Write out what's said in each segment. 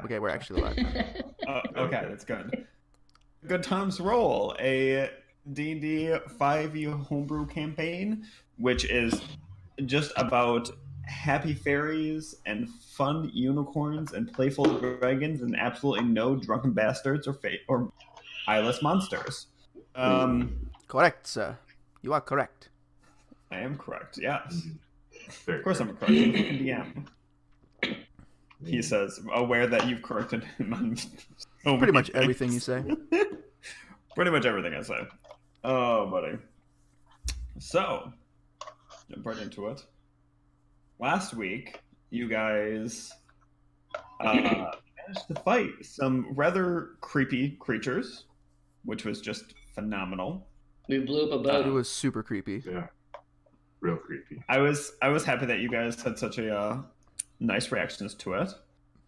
Okay, we're actually live. Okay, that's good. Good times roll, a D&D 5e homebrew campaign, which is just about happy fairies and fun unicorns and playful dragons and absolutely no drunken bastards or eyeless monsters. Correct, sir. You are correct. I am correct. Yes, Very of course correct. I'm correct. I'm the fucking DM. He says, aware that you've corrected him on so Pretty many much things. everything you say. Pretty much everything I say. Oh, buddy. So, jump right into it. Last week, you guys managed to fight some rather creepy creatures, which was just phenomenal. We blew up a It boat. was super creepy. Yeah. Real creepy. I was happy that you guys had such a nice reactions to it.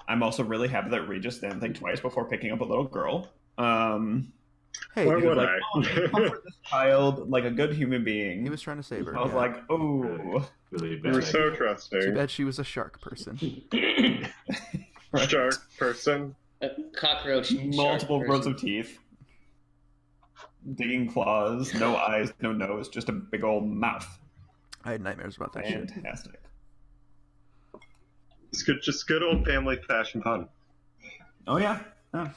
I'm also really happy that Regis didn't think twice before picking up a little girl. Hey, Why He was would like, I? "Oh, comfort this child like a good human being." he was trying to save her. I was yeah. like, "Oh, Really You bad. were so Too trusting. bad she was a shark person. Shark person. A cockroach. multiple shark rows person. of teeth, digging claws, no eyes, no nose, just a big old mouth." I had nightmares about that shit. Fantastic. It's good, just good old family fashion fun. Oh yeah. Yeah.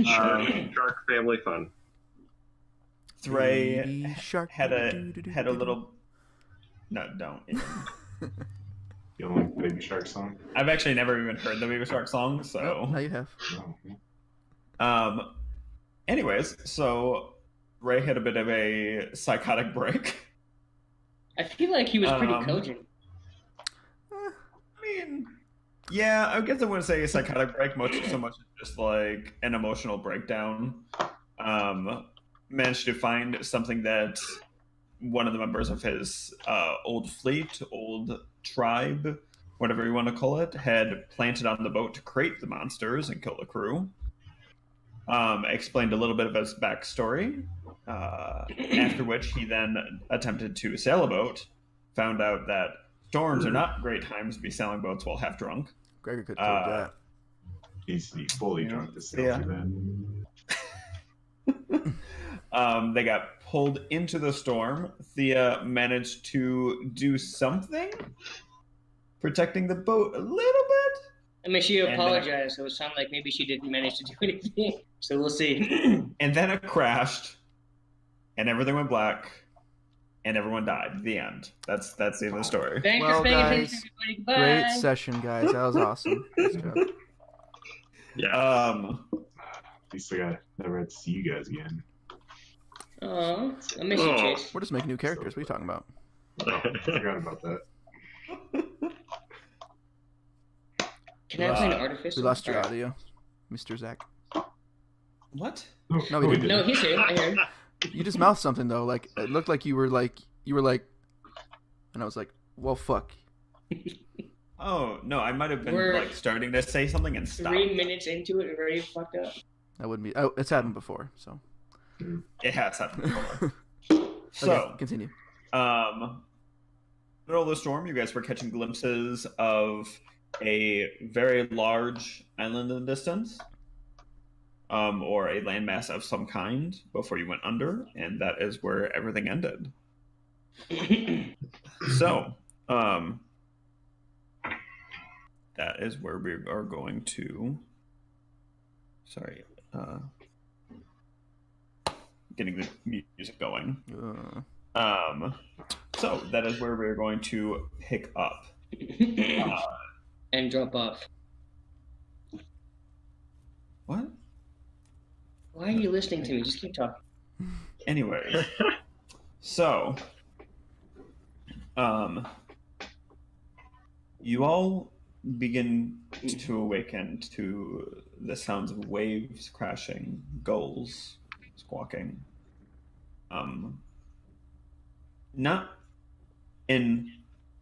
Shark family fun. Thray Baby shark. had a little. No, don't. Even. The only Baby Shark song? I've actually never even heard the Baby Shark song, Oh, now so. you have. No. Anyways, so Ray had a bit of a psychotic break. I feel like he was pretty Um, cogent. I mean, yeah, I guess I wouldn't say a psychotic break so much as just like an emotional breakdown. Managed to find something that one of the members of his old fleet, old tribe, whatever you want to call it, had planted on the boat to create the monsters and kill the crew. Explained a little bit of his backstory, after which he then attempted to sail a boat, found out that storms are not great times to be sailing boats while half drunk. Gregor could have told that. He's fully Yeah. drunk to sail Yeah. through They got pulled into the storm. Thea managed to do something, protecting the boat a little bit. I mean, she and then- apologized, so it sounded like maybe she didn't manage to do anything. So we'll see. And then it crashed, and everything went black, and everyone died. The end. That's the end of the story. Thanks Well, for paying guys, attention, everybody. Goodbye. Great session, guys. That was awesome. Nice job. Yeah. that. At least I never had to see you guys again. Oh, I miss you, Oh. Chase. We're just making new characters. What are you talking about? I forgot about that. Can I play an artificer? We lost your Alright. audio, Mr. Zach. What? No, we didn't. No, he's here. I hear him. You just mouthed something though. Like it looked like you were like, and I was like, well, fuck. Oh no, I might have been We're- like starting to say something and stop. 3 minutes into it, already fucked up. That wouldn't be. Oh, it's happened before. So. It has happened before. So, Okay, continue. middle of the storm, you guys were catching glimpses of a very large island in the distance, or a landmass of some kind before you went under, and that is where everything ended. So, that is where we are going to. Sorry, getting the music going. So that is where we're going to pick up. And drop off. What? Why are you listening to me? Just keep talking. Anyway, so, you all begin to awaken to the sounds of waves crashing, gulls squawking. Not in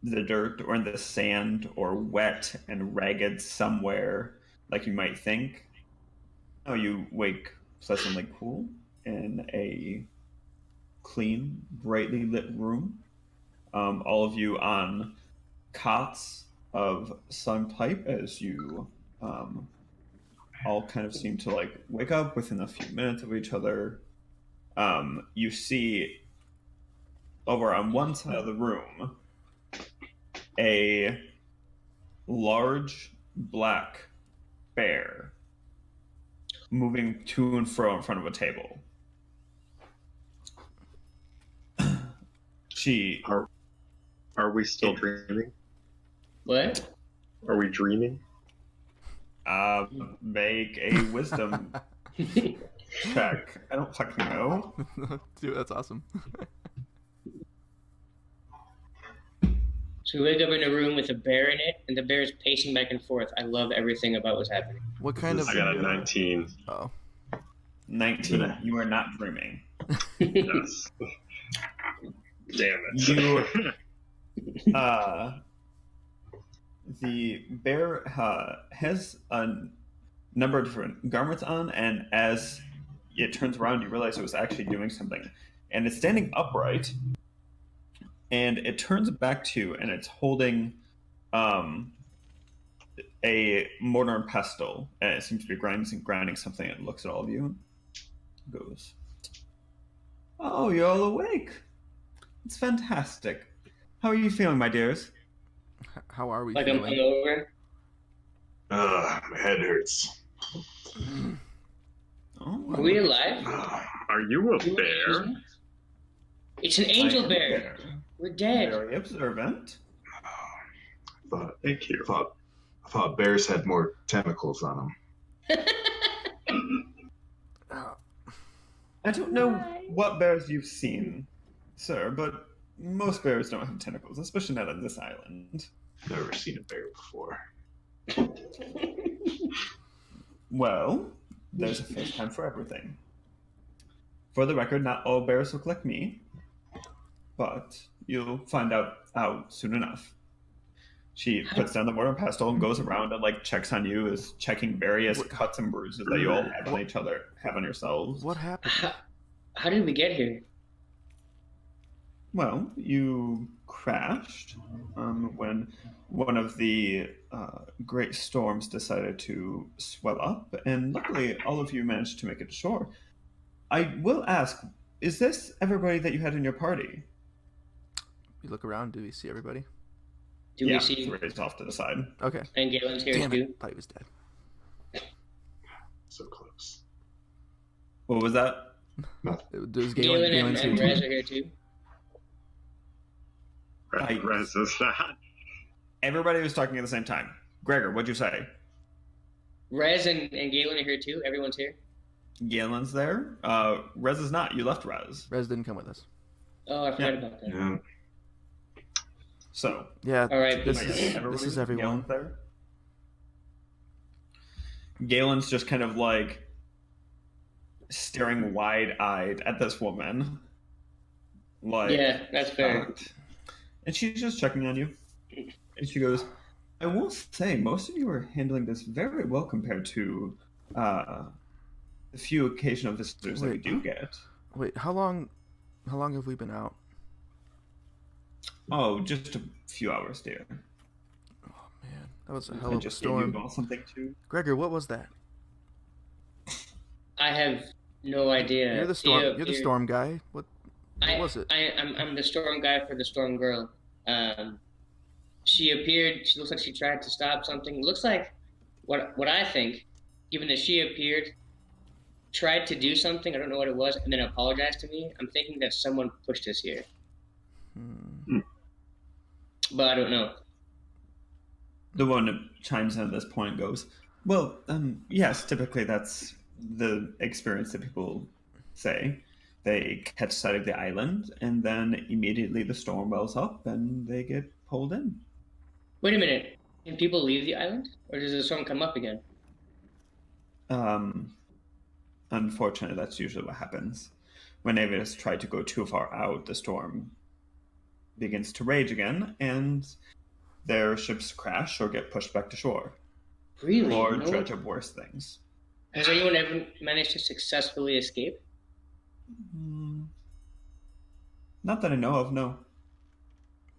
the dirt or in the sand or wet and ragged somewhere like you might think. No, you wake pleasantly cool in a clean, brightly lit room. All of you on cots of sun pipe as you all kind of seem to like wake up within a few minutes of each other. You see over on one side of the room a large black bear moving to and fro in front of a table. She Are we still dreaming? What? Are we dreaming? make a wisdom check. I don't fucking know. Dude, that's awesome. So we wake up in a room with a bear in it, and the bear is pacing back and forth. I love everything about what's happening. What kind of? I got a 19. Oh, 19. You are not dreaming. Yes. Damn it. The bear has a number of different garments on, and as it turns around, you realize it was actually doing something. And it's standing upright, and it turns back to you, and it's holding a mortar and pestle, and it seems to be grinding something, and looks at all of you and goes, "Oh, you're all awake. It's fantastic. How are you feeling, my dears?" how are we Like I'm feeling? hungover. My head hurts. Oh, Are we alive? Are you a bear? It's an angel bear. We're dead. Very observant. Thank you. I thought bears had more tentacles on them. I don't know what bears you've seen, sir, but most bears don't have tentacles, especially not on this island. Never seen a bear before. Well, there's a first time for everything. For the record, not all bears look like me, but you'll find out soon enough. She puts down the mortar and pestle and goes around and like checks on you, is checking various cuts and bruises that you all have on each other, have on yourselves. What happened? How did we get here? Well, you crashed when one of the great storms decided to swell up, and luckily all of you managed to make it to shore. I will ask, is this everybody that you had in your party? We look around. Do we see everybody? Do we see? Raised off to the side. Okay. And Galen's here Damn too. it! Thought he was dead. So close. What was that? Does Galen Galen's and here Rez too? are here too. Rez is that. Everybody was talking at the same time. Gregor, what'd you say? Rez and Galen are here too. Everyone's here. Galen's there. Rez is not. You left Rez. Rez didn't come with us. Oh, I forgot Yeah. about that. Yeah. So, Yeah. All right, This Peter. is this is everyone. Galen's there. Galen's just kind of like staring wide-eyed at this woman. Like, Yeah, that's fair. shocked. And she's just checking on you. And she goes, "I will say, most of you are handling this very well compared to the few occasional visitors that we Wait. do get." Wait, how long have we been out? Oh, just a few hours, dear. Oh man, that was a I hell of a just gave you storm. all something too. Gregor, what was that? I have no idea. You're the storm. She You're the appeared- storm guy. What was it? I'm the storm guy for the storm girl. She appeared. She looks like she tried to stop something. Looks like what I think, given that she appeared, tried to do something. I don't know what it was, and then apologized to me. I'm thinking that someone pushed us here, but I don't know. The one that chimes in at this point and goes, "Well, yes, typically that's the experience that people say. They catch sight of the island, and then immediately the storm wells up, and they get pulled in." Wait a minute. Can people leave the island, or does the storm come up again? Unfortunately, that's usually what happens. When navies try to go too far out, the storm begins to rage again, and their ships crash or get pushed back to shore, Really? or No? dredge up worse things. Has anyone ever managed to successfully escape? Not that I know of, no.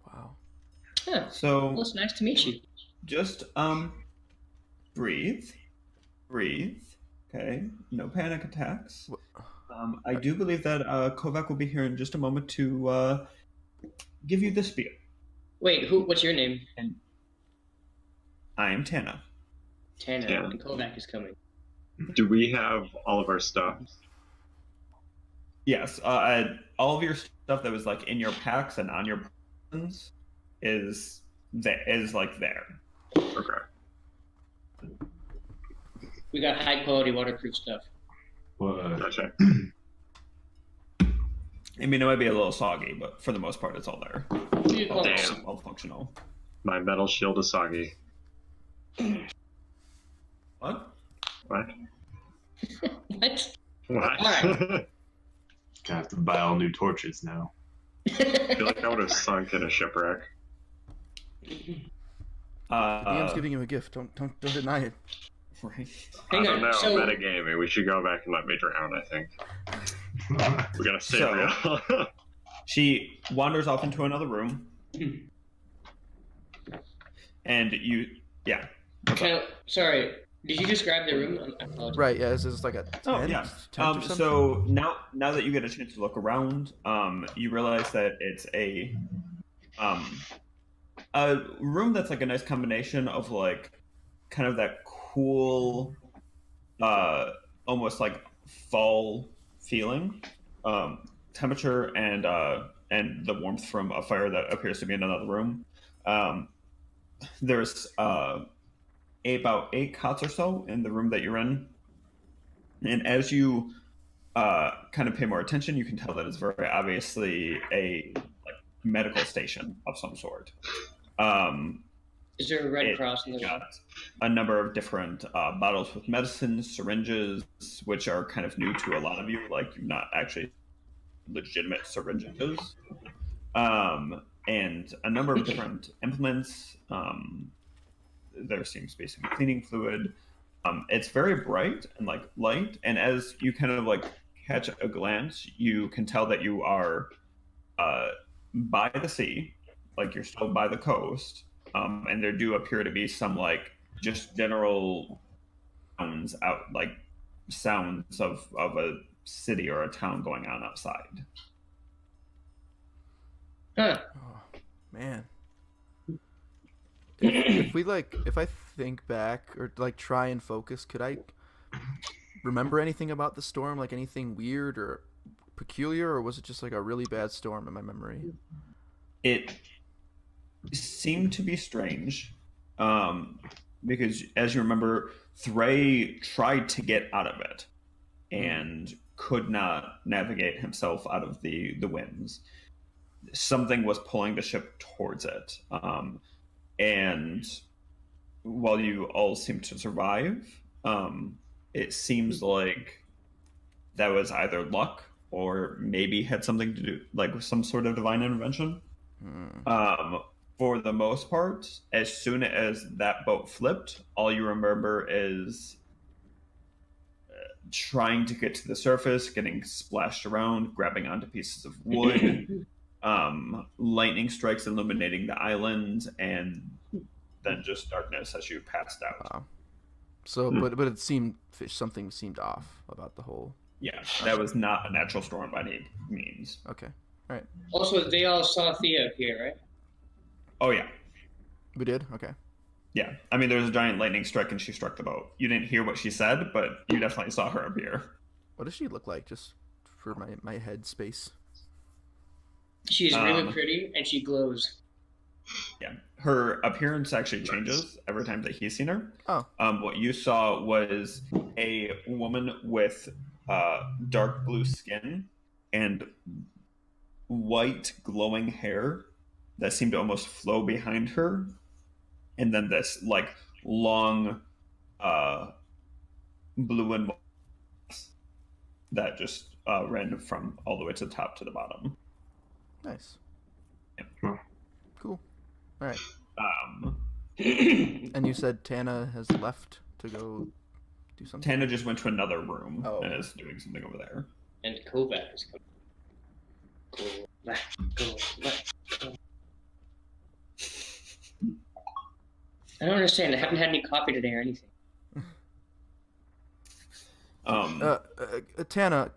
Wow. Huh. So Well, it's nice to meet you. just breathe. Breathe. Okay. No panic attacks. Wh- I do believe that Kovac will be here in just a moment to give you the spiel. Wait, who? What's your name? And I am Tana. Tanner. Yeah. And Kovac is coming. Do we have all of our stuff? Yes. All of your stuff that was like in your packs and on your persons is there. Okay. We got high quality waterproof stuff. What? Gotcha. I mean, it might be a little soggy, but for the most part, it's all there. Oh, Damn. All functional. My metal shield is soggy. What? What? What? What? Alright. Gonna have to buy all new torches now. I feel like I would have sunk in a shipwreck. DM's giving you a gift. Don't deny it. Right. I Hang don't on. know. So, Metagaming. We should go back and let me drown, I think. We're gonna save So- real. She wanders off into another room, and sorry. Did you describe the room? I apologize. Right? Yeah. Is this like a tent? Oh yeah. Tent or something? So now that you get a chance to look around, you realize that it's a room that's like a nice combination of like kind of that cool, almost like fall feeling, temperature and the warmth from a fire that appears to be in another room. There's about 8 cots or so in the room that you're in, and as you kind of pay more attention, you can tell that it's very obviously a like medical station of some sort. Is there a Red It Cross in the room? got a number of different bottles with medicines, syringes, which are kind of new to a lot of you, like not actually legitimate syringes, and a number of different implements. There seems to be some cleaning fluid. It's very bright and like light, and as you kind of like catch a glance, you can tell that you are by the sea, like you're still by the coast, and there do appear to be some like just general sounds out, like sounds of a city or a town going on outside. Huh. Oh, man. If I think back or like try and focus, could I remember anything about the storm? Like anything weird or peculiar, or was it just like a really bad storm in my memory? It seemed to be strange, because as you remember, Thray tried to get out of it and could not navigate himself out of the winds. Something was pulling the ship towards it, and while you all seem to survive, it seems like that was either luck or maybe had something to do like some sort of divine intervention. For the most part, as soon as that boat flipped, all you remember is trying to get to the surface, getting splashed around, grabbing onto pieces of wood, lightning strikes illuminating the island, and then just darkness as you passed out. Wow. So, but it seemed something seemed off about the whole. Yeah, that was not a natural storm by any means. Okay. All right. Also, they all saw Thea appear, right? Oh yeah, We did. Okay. yeah. I mean, there was a giant lightning strike, and she struck the boat. You didn't hear what she said, but you definitely saw her appear. What does she look like? Just for my head space. She's really pretty, and she glows. Yeah, her appearance actually changes every time that he's seen her. Oh. What you saw was a woman with dark blue skin and white glowing hair that seemed to almost flow behind her, and then this like long blue and white that just ran from all the way to the top to the bottom. Nice. Yeah. Cool. All right. Um, And you said Tana has left to go do something. Tana just went to another room Oh. and is doing something over there. And Kovac is coming. Kovac. I don't understand. I haven't had any coffee today or anything. Um, Tana,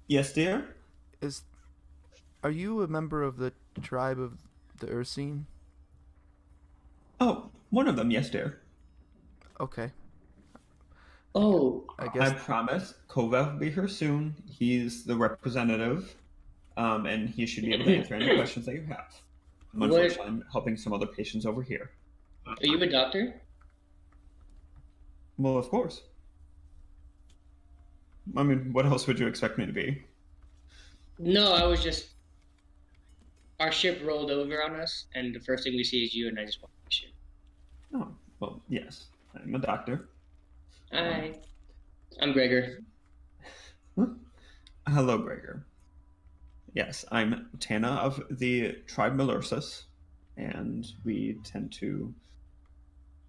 yes, dear. is are you a member of the tribe of the Ursine? Oh, one of them, yes, dear. Okay, Oh, I I guess. promise Kovac will be here soon. He's the representative, and he should be able to answer any questions that you have. What- Unfortunately, I'm helping some other patients over here. are you a doctor? Well, of course. I mean, what else would you expect me to be? No, I was just. Our ship rolled over on us, and the first thing we see is you, and I just want to shoot. Oh, well, yes. I'm a doctor. Hi, I'm Gregor. Hello, Gregor. Yes, I'm Tana of the tribe Melursus, and we tend to.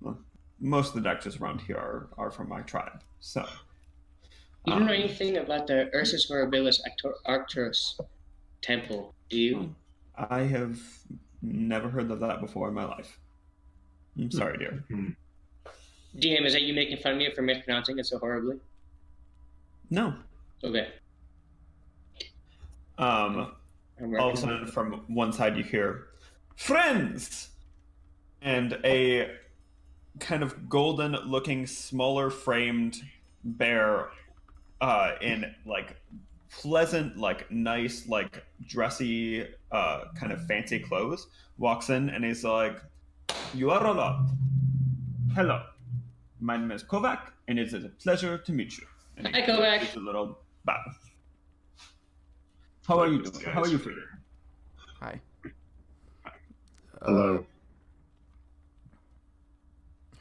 Well, most of the doctors around here are from my tribe. So, You don't know anything about the Ursus Mirabilis Arcturus temple, do you? I have never heard of that before in my life. I'm sorry, dear. DM, is that you making fun of me for mispronouncing it so horribly? No. Okay. Um, I'm all of a working. sudden, from one side, you hear, "Friends!" And a kind of golden looking, smaller framed bear in like pleasant, like nice, like dressy, kind of fancy clothes walks in and he's like, "You are all up. Hello. My name is Kovac, and it is a pleasure to meet you." And Hi, Kovac. gives a little bow. How are you doing? How are you feeling? Hi. Hello.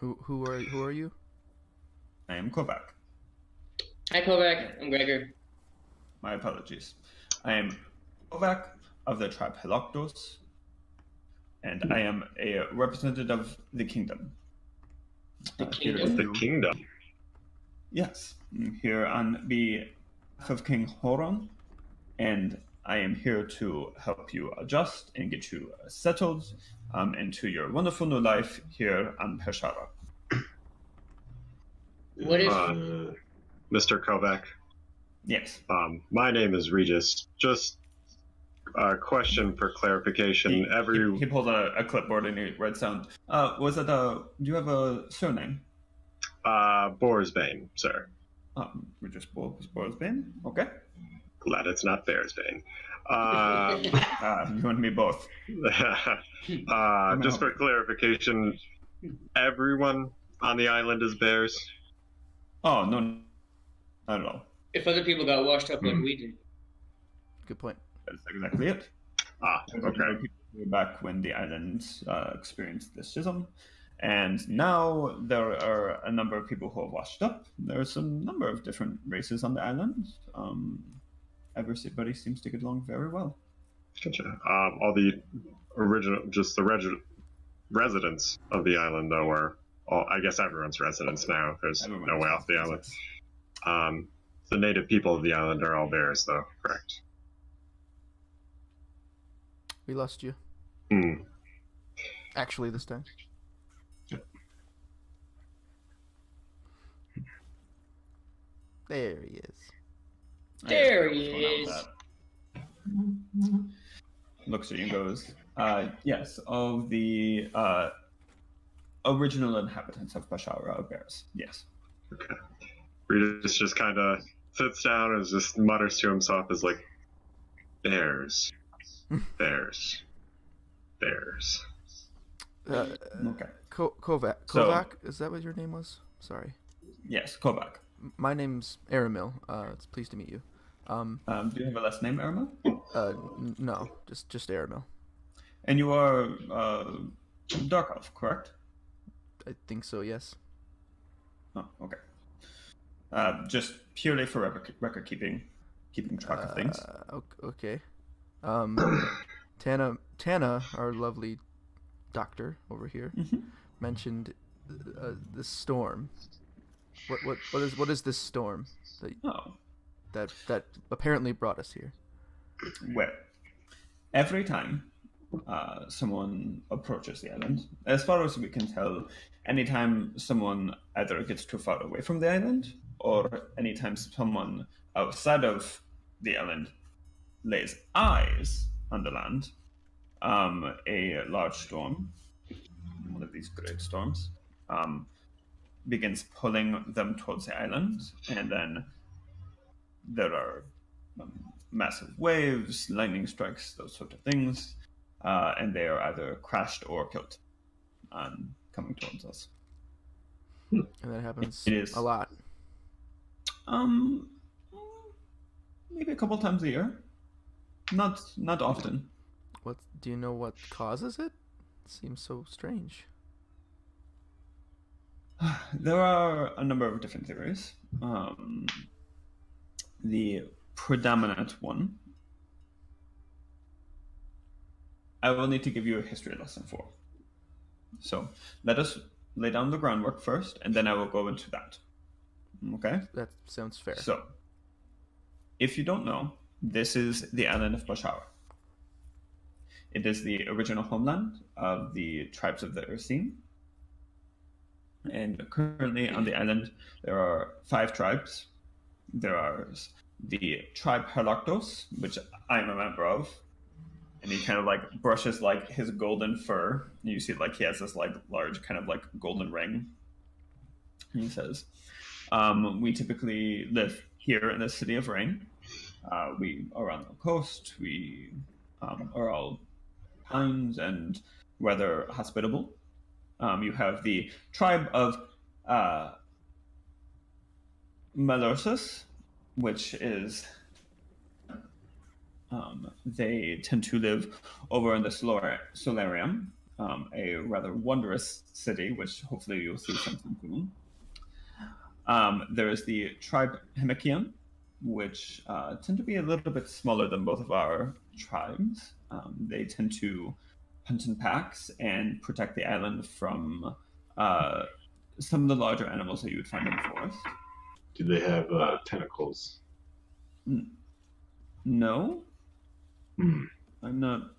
Who are you? I am Kovac. Hi, Kovac. I'm Gregor. My apologies. I am Kovac of the tribe Heloctos, and I am a representative of the kingdom. The Here kingdom? to- The kingdom. Yes, I'm here on behalf of King Horon, and I am here to help you adjust and get you settled into your wonderful new life here on Peshara. What is- Mr. Kovac, Yes. my name is Regis. Just a question for clarification. He pulls a clipboard and he writes down. Was it a? Do you have a surname? Boarsbane, sir. Regis Borsbane. Okay. Glad it's not Bearsbane. You and me both. Just for clarification, everyone on the island is bears. Oh no, not at all. If other people got washed up like we did. Good point. That's exactly it. Okay. People were back when the islands experienced this schism, and now there are a number of people who have washed up. There's a number of different races on the island. Everybody seems to get along very well. Gotcha. All the residents of the island, though, are all, I guess everyone's residents now. There's no way off the island. The native people of the island are all bears, though, correct? We lost you. Actually, this time. There he is. There he is. Looks at you and goes, yes, of the original inhabitants of Bashara are bears. Yes. Okay. Regis just kind of sits down and just mutters to himself, is like, bears, bears, bears. Okay. Kovac. So- Kovac? Is that what your name was? Sorry. Yes, Kovac. My name's Aramil. It's pleased to meet you. Do you have a last name, Irma? No, just Aramil. And you are Dark Elf, correct? I think so. Yes. Oh, okay. Just purely for record keeping track of things. Okay. Tana, our lovely doctor over here, mentioned this storm. What is this storm Oh, that apparently brought us here? well, every time someone approaches the island. As far as we can tell, anytime someone either gets too far away from the island, or anytime someone outside of the island lays eyes on the land, a large storm, one of these great storms, begins pulling them towards the island, and then there are massive waves, lightning strikes, those sort of things, and they are either crashed or killed, coming towards us. And that happens It is a lot. Maybe a couple times a year. Not often. What do you know what causes it? Seems so strange. There are a number of different theories. The predominant one, I will need to give you a history lesson for. So let us lay down the groundwork first, and then I will go into that. Okay? That sounds fair. So, if you don't know, this is the island of Bashar. It is the original homeland of the tribes of the Ursine. And currently on the island, there are 5 tribes. There are the tribe Herloctos, which I am a member of. And he kind of like brushes like his golden fur. And you see like he has this like large kind of like golden ring. And he says, we typically live here in the city of Rain. We are on the coast. We are all kind and rather hospitable. You have the tribe of Malursus, which is they tend to live over in the Solarium, a rather wondrous city, which hopefully you'll see sometime soon. There is the tribe Hemikian, which tend to be a little bit smaller than both of our tribes. They tend to hunt in packs and protect the island from some of the larger animals that you would find in the forest. Do they have tentacles? No. Hmm. I'm not.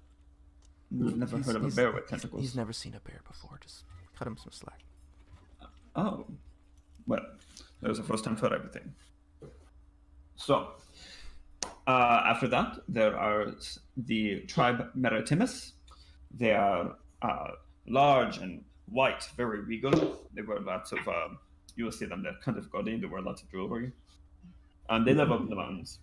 I've never heard of a bear with tentacles. He's never seen a bear before. Just cut him some slack. Oh. Well, that was the first time for everything. So, after that, there are the tribe Maritimus. They are large and white, very regal. They wear lots of, you will see them, they're kind of gaudy, they wear lots of jewelry. They live up in the mountains.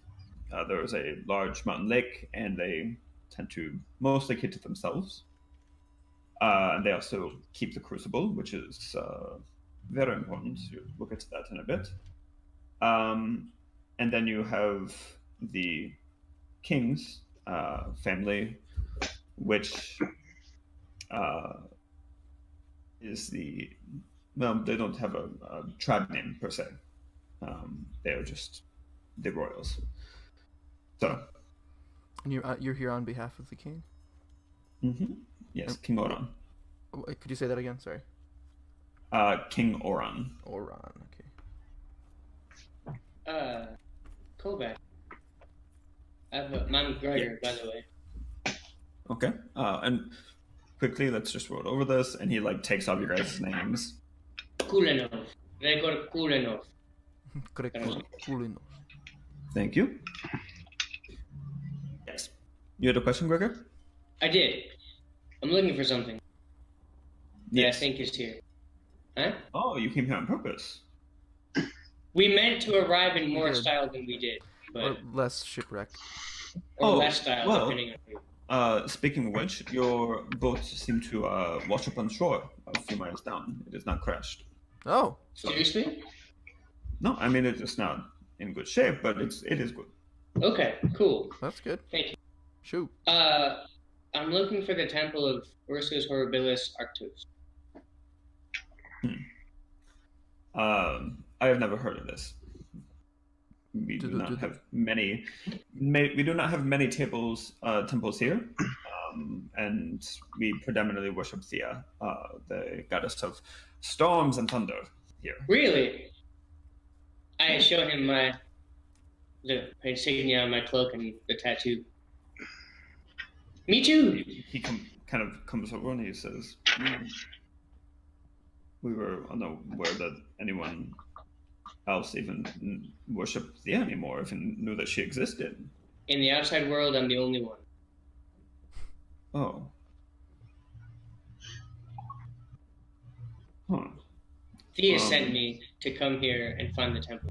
There is a large mountain lake, and they tend to mostly keep to themselves. And they also keep the crucible, which is very important. We'll get to that in a bit. And then you have the king's family, which is the, well, they don't have a tribe name per se. They are just the royals. So. And you're here on behalf of the king? Mm-hmm. Yes, King Oran. Could you say that again? Sorry. King Oran. Oran, okay. Kovac. I'm Gregor, by the way. Okay. And quickly, let's just roll over this, and he like takes off your guys' names. Kulenov. Gregor Kulenov. Kulinov. Thank you. Yes. You had a question, Gregor? I did. I'm looking for something that Yes. I think is here. Huh? Oh, you came here on purpose. We meant to arrive in more did. style than we did, Or but less shipwrecked. or Oh, less style, well. depending on who. Speaking of which, your boat seemed to wash up on shore a few miles down. It is not crashed. Oh, So, Seriously? no, I mean, it's not in good shape, but it is good. Okay, cool. that's good. Thank you. Shoot. I'm looking for the temple of Ursus Horribilis Arctus. I have never heard of this. We do not have many. We do not have many temples here, and we predominantly worship Thea, the goddess of storms and thunder here. Really? I show him the insignia on my cloak and the tattoo. Me too. He kind of comes over and he says, "We were unaware that anyone else even worshipped Thea anymore, even knew that she existed." In the outside world, I'm the only one. Oh. Huh. Thea sent me to come here and find the temple.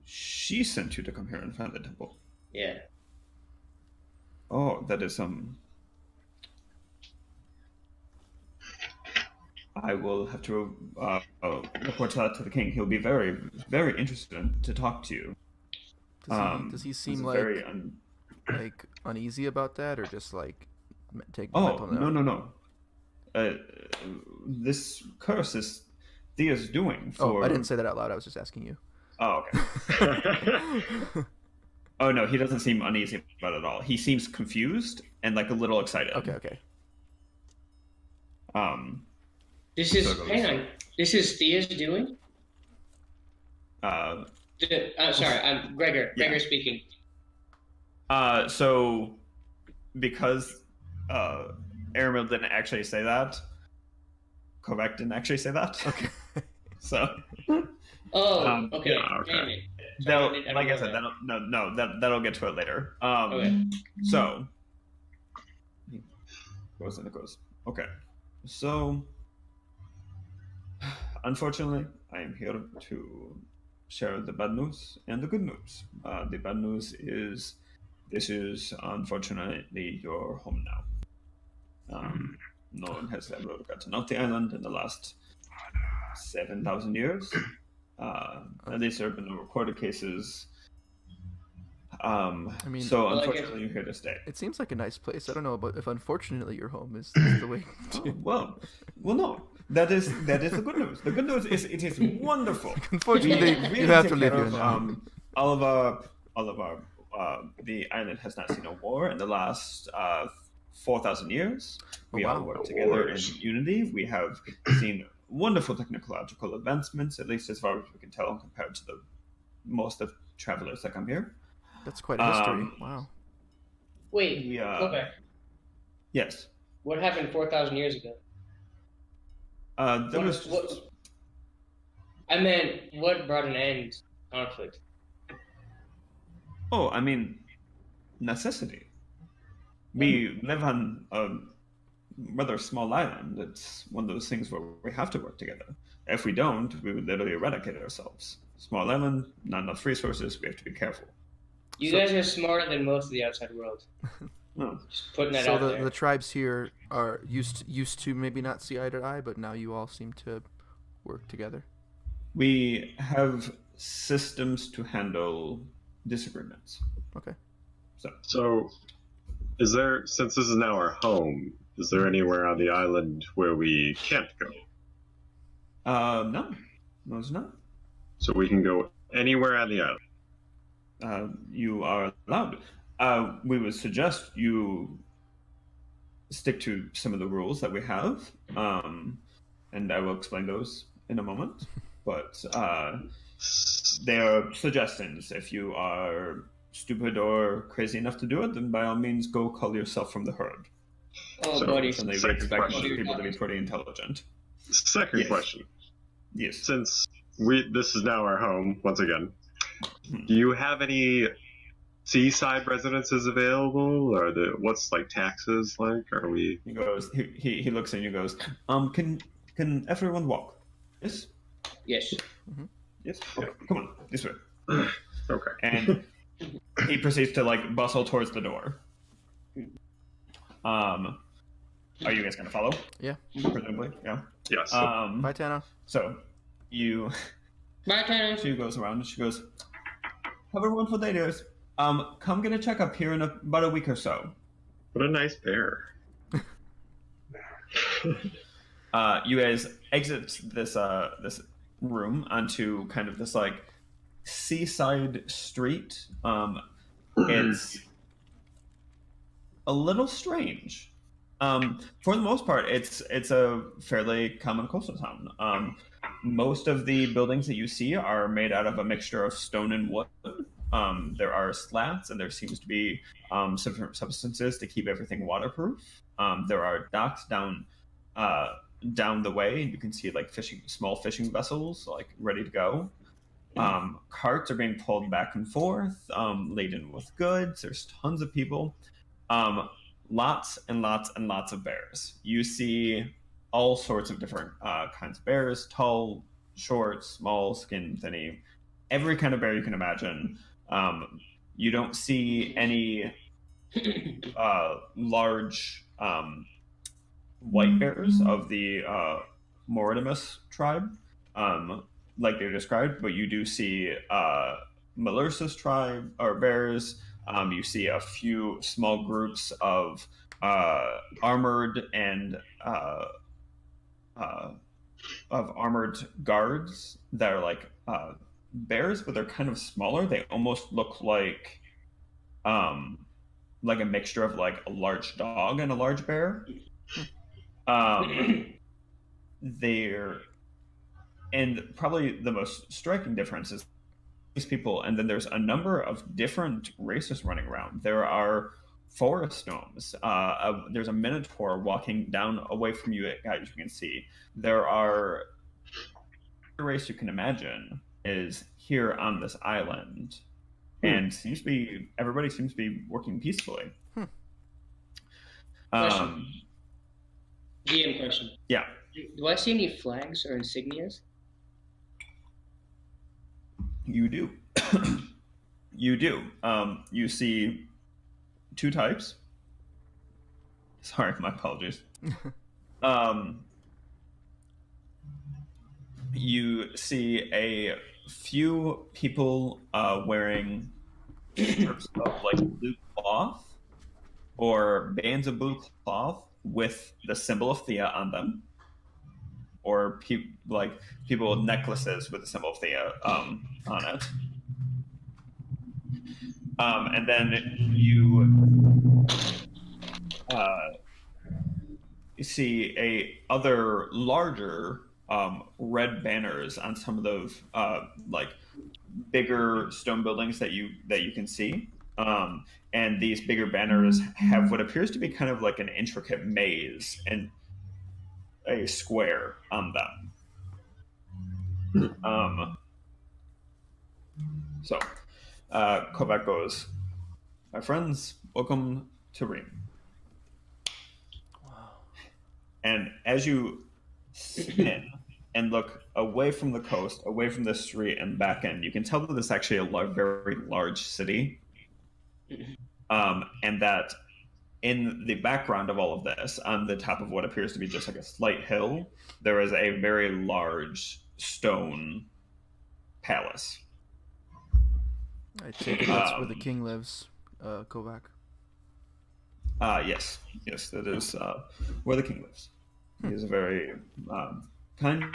She sent you to come here and find the temple. Yeah. Oh, that is I will have to report that to the king. He'll be very, very interested to talk to you. Does he seem this is like very like uneasy about that, or just like take? Oh, no. This curse is Thea's doing for... Oh, I didn't say that out loud. I was just asking you. Oh, okay. Oh, no, he doesn't seem uneasy about it at all. He seems confused and like a little excited. Okay. This is... Hang on. This is Thea's doing? Sorry, I'm Gregor. Yeah. Gregor speaking. So, because Aramil didn't actually say that, Kovac didn't actually say that. Okay. So... Oh, okay. yeah, okay. Damn it. That'll, Sorry, like I said, that'll get to it later. Okay. So, goes and it goes. Okay, so unfortunately, I am here to share the bad news and the good news. The bad news is this is unfortunately your home now. No one has ever gotten off the island in the last 7,000 years. At least there have been no recorded cases. I mean, so well, unfortunately, you're here to stay. it seems like a nice place. I don't know, but if unfortunately your home is the way. Well, no. That is the good news. The good news is it is wonderful. Unfortunately, We really you have take to live care here of, now. all of our the island has not seen a war in the last 4,000 years. We all wow. work together in Wars. unity. We have seen wonderful technological advancements, at least as far as we can tell, compared to the most of travelers that come here. That's quite a history. Um, Wow. Wait, We, go back. Yes. What happened 4,000 years ago? There was I meant, what brought an end to conflict? I mean, necessity. We live on a rather small island. It's one of those things where we have to work together. If we don't, we would literally eradicate ourselves. Small island, not enough resources, we have to be careful. You So- guys are smarter than most of the outside world. Oh. Just putting that So out there. the tribes here are used to maybe not see eye to eye, but now you all seem to work together. We have systems to handle disagreements. Okay. So, is there, since this is now our home, is there anywhere on the island where we can't go? No, it's not. So we can go anywhere on the island. You are allowed. We would suggest you stick to some of the rules that we have, and I will explain those in a moment. But they are suggestions. If you are stupid or crazy enough to do it, then by all means go call yourself from the herd. Oh, So- buddy. And they Second expect question. most people to be pretty intelligent. Second Yes. question. Yes. Since this is now our home, once again, Hmm. do you have any seaside residences available? Or what's like taxes like? Are we... He goes. He looks at you and goes. Can everyone walk? Yes. Yes. Yes. Okay. Come on. This way. Okay. And he proceeds to like bustle towards the door. Are you guys gonna follow? Yeah. Presumably. Yeah. Yes. Bye, Tana. So you Bye, Tanner. she goes around and she goes, have a wonderful day, dears. Come get a checkup here in about a week or so. What a nice bear. You guys exit this this room onto kind of this like seaside street. It's a little strange. For the most part, it's a fairly common coastal town. Most of the buildings that you see are made out of a mixture of stone and wood. There are slats, and there seems to be some different substances to keep everything waterproof. There are docks down the way, and you can see like small fishing vessels, like ready to go. Carts are being pulled back and forth, laden with goods. There's tons of people. Lots and lots and lots of bears. You see all sorts of different kinds of bears: tall, short, small, skin, thinny, every kind of bear you can imagine. You don't see any large white bears of the Mortimus tribe, like they described, but you do see Melersis tribe or bears. You see a few small groups of armored and of armored guards that are bears, but they're kind of smaller. They almost look like a mixture of like a large dog and a large bear. They're and probably the most striking difference is these people, and then there's a number of different races running around. There are forest gnomes. There's a minotaur walking down away from you, guys. You can see there are every race you can imagine is here on this island, and everybody seems to be working peacefully. Question. DM question. Yeah. Do I see any flags or insignias? You do. You do. You see two types. Sorry, my apologies. You see a few people wearing strips of like blue cloth or bands of blue cloth with the symbol of Thea on them, or people with necklaces with the symbol of Thea on it. And then you see other larger red banners on some of those bigger stone buildings that you can see. And these bigger banners have what appears to be kind of like an intricate maze and a square on them. So Kovac goes, "My friends, welcome to Reem." Wow. And as you spin and look away from the coast, away from the street and back in, you can tell that this is actually a very large city. And that in the background of all of this, on the top of what appears to be just like a slight hill, there is a very large stone palace. I take it that's where the king lives, Kovac. Yes, that is where the king lives. He is a very kind,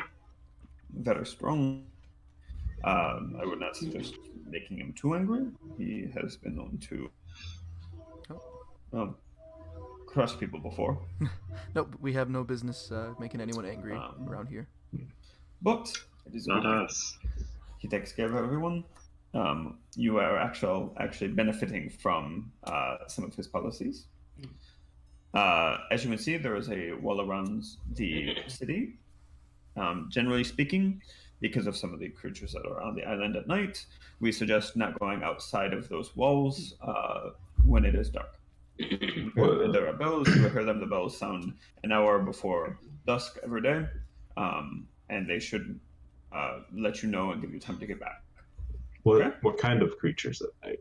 very strong. I would not suggest making him too angry. He has been known to crush people before. Nope, we have no business making anyone angry around here. But it is Not good. us. He takes care of everyone. You are actually benefiting from some of his policies. As you can see, there is a wall around the city. Generally speaking, because of some of the creatures that are on the island at night, we suggest not going outside of those walls when it is dark. There are bells. You will hear them. The bells sound an hour before dusk every day, and they should let you know and give you time to get back. What kind of creatures at night?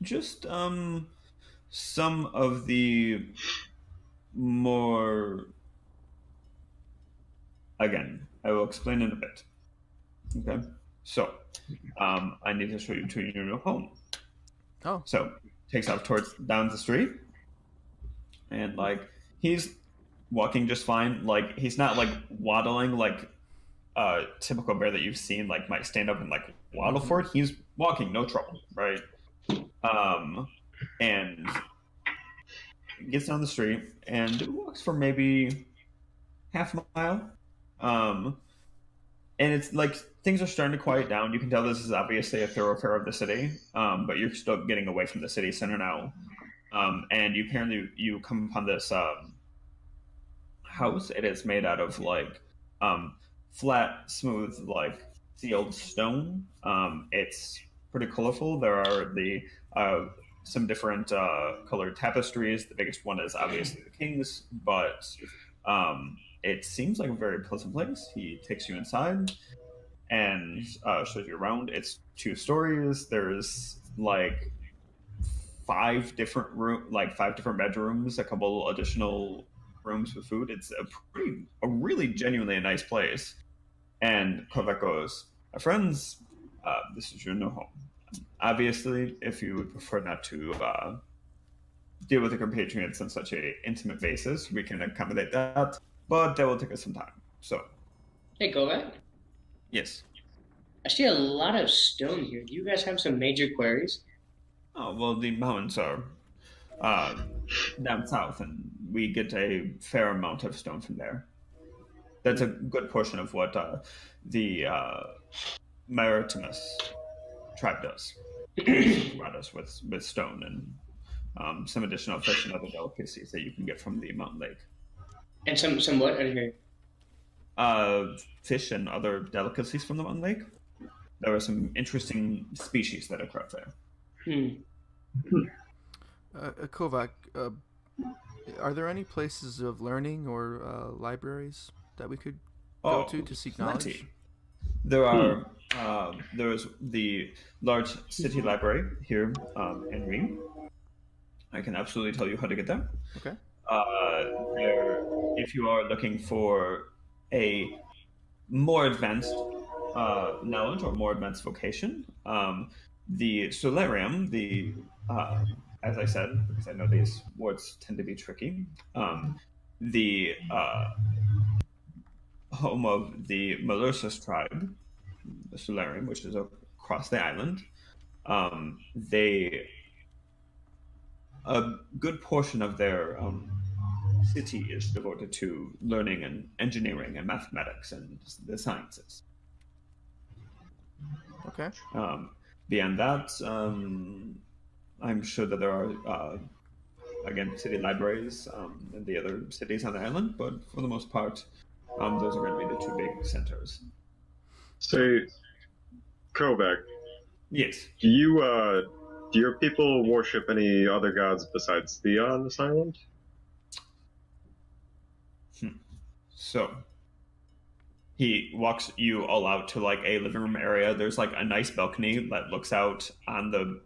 Just some of the more. Again, I will explain in a bit. Okay, so I need to show you to your new home. Oh. So takes off down the street, and he's walking just fine. Like he's not waddling like a typical bear that you've seen might stand up and waddle for it. He's walking, no trouble, right? And gets down the street and walks for maybe half a mile. and it's like things are starting to quiet down. You can tell this is obviously a thoroughfare of the city, but you're still getting away from the city center now. And you come upon this house. It is made out of like um, flat, smooth, like sealed stone. It's pretty colorful. There are uh, some different colored tapestries. The biggest one is obviously the king's, but it seems like a very pleasant place. He takes you inside and shows you around. It's 2 stories. There's like 5 different bedrooms, a couple additional rooms with food. It's a really genuinely nice place. And Kovac goes, "My friends, this is your new home. Obviously, if you would prefer not to deal with the compatriots on such a intimate basis, we can accommodate that. But that will take us some time. So, Hey, go back. yes. I see a lot of stone here. Do you guys have some major quarries? Oh well, the mountains are uh, down south, and we get a fair amount of stone from there. That's a good portion of what the Maritimus tribe does. Provide us with stone and some additional fish and other delicacies that you can get from the mountain lake. And some what under here? Fish and other delicacies from the mountain lake. There are some interesting species that occur there. Kovac, are there any places of learning or libraries that we could go to seek knowledge? Plenty. There's the large city library here in Rheims. I can absolutely tell you how to get there. Okay. If you are looking for a more advanced knowledge or more advanced vocation, the solarium, as I said, because I know these words tend to be tricky, the home of the Malusus tribe, the solarium, which is across the island, a good portion of their city is devoted to learning and engineering and mathematics and the sciences. Okay. Beyond that, I'm sure that there are, again, city libraries in the other cities on the island, but for the most part, those are going to be the 2 big centers. So, Kovac, Yes. do your people worship any other gods besides Thea on this island? So he walks you all out to like a living room area. There's like a nice balcony that looks out on the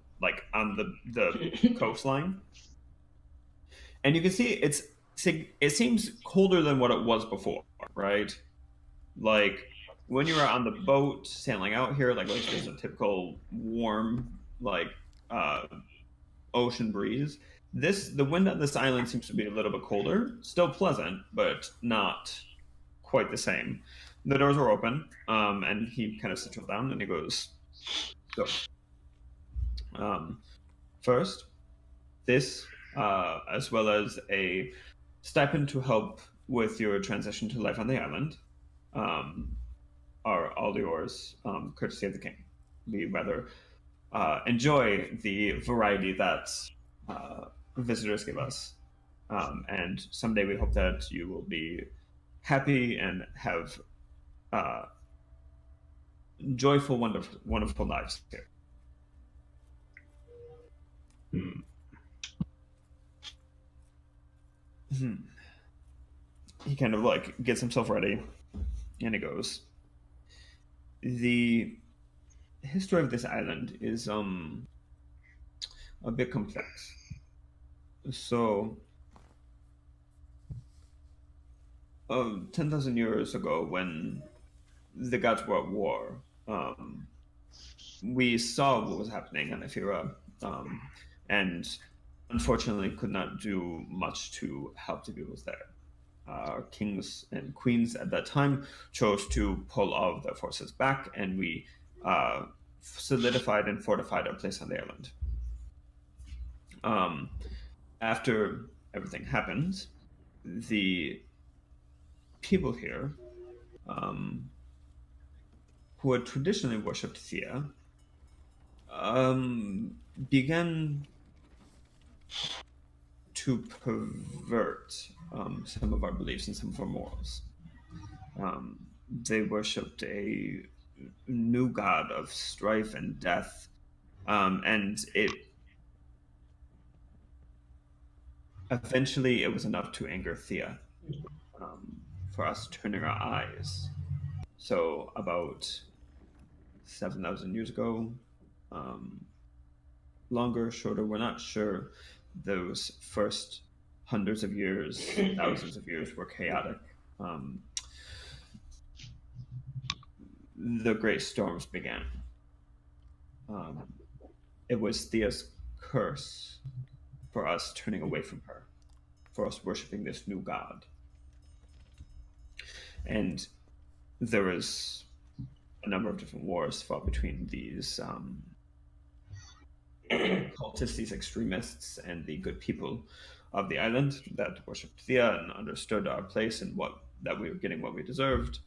coastline, and you can see it seems colder than what it was before, right? Like when you were on the boat sailing out here, like there's a typical warm ocean breeze. The wind on this island seems to be a little bit colder, still pleasant, but not quite the same. The doors are open, and he kind of sits down and he goes, "So, first, this, as well as a stipend to help with your transition to life on the island, are all yours, courtesy of the king. We rather enjoy the variety that visitors give us, and someday we hope that you will be happy and have joyful, wonderful lives here." He kind of like gets himself ready, and he goes, "The history of this island is a bit complex. So, 10,000 years ago, when the gods were at war, we saw what was happening on Ephira, and unfortunately could not do much to help the peoples there. Our kings and queens at that time chose to pull all of their forces back, and we solidified and fortified our place on the island. After everything happened, the people here who had traditionally worshipped Thea, began to pervert some of our beliefs and some of our morals. They worshipped a new god of strife and death, and eventually it was enough to anger Thea, for us turning our eyes. So about 7,000 years ago, longer, shorter, we're not sure. Those first hundreds of years, thousands of years were chaotic. The great storms began. It was Thea's curse for us turning away from her, for us worshiping this new god. And there was a number of different wars fought between these cultists, these extremists, and the good people of the island that worshipped Thea and understood our place and that we were getting what we deserved,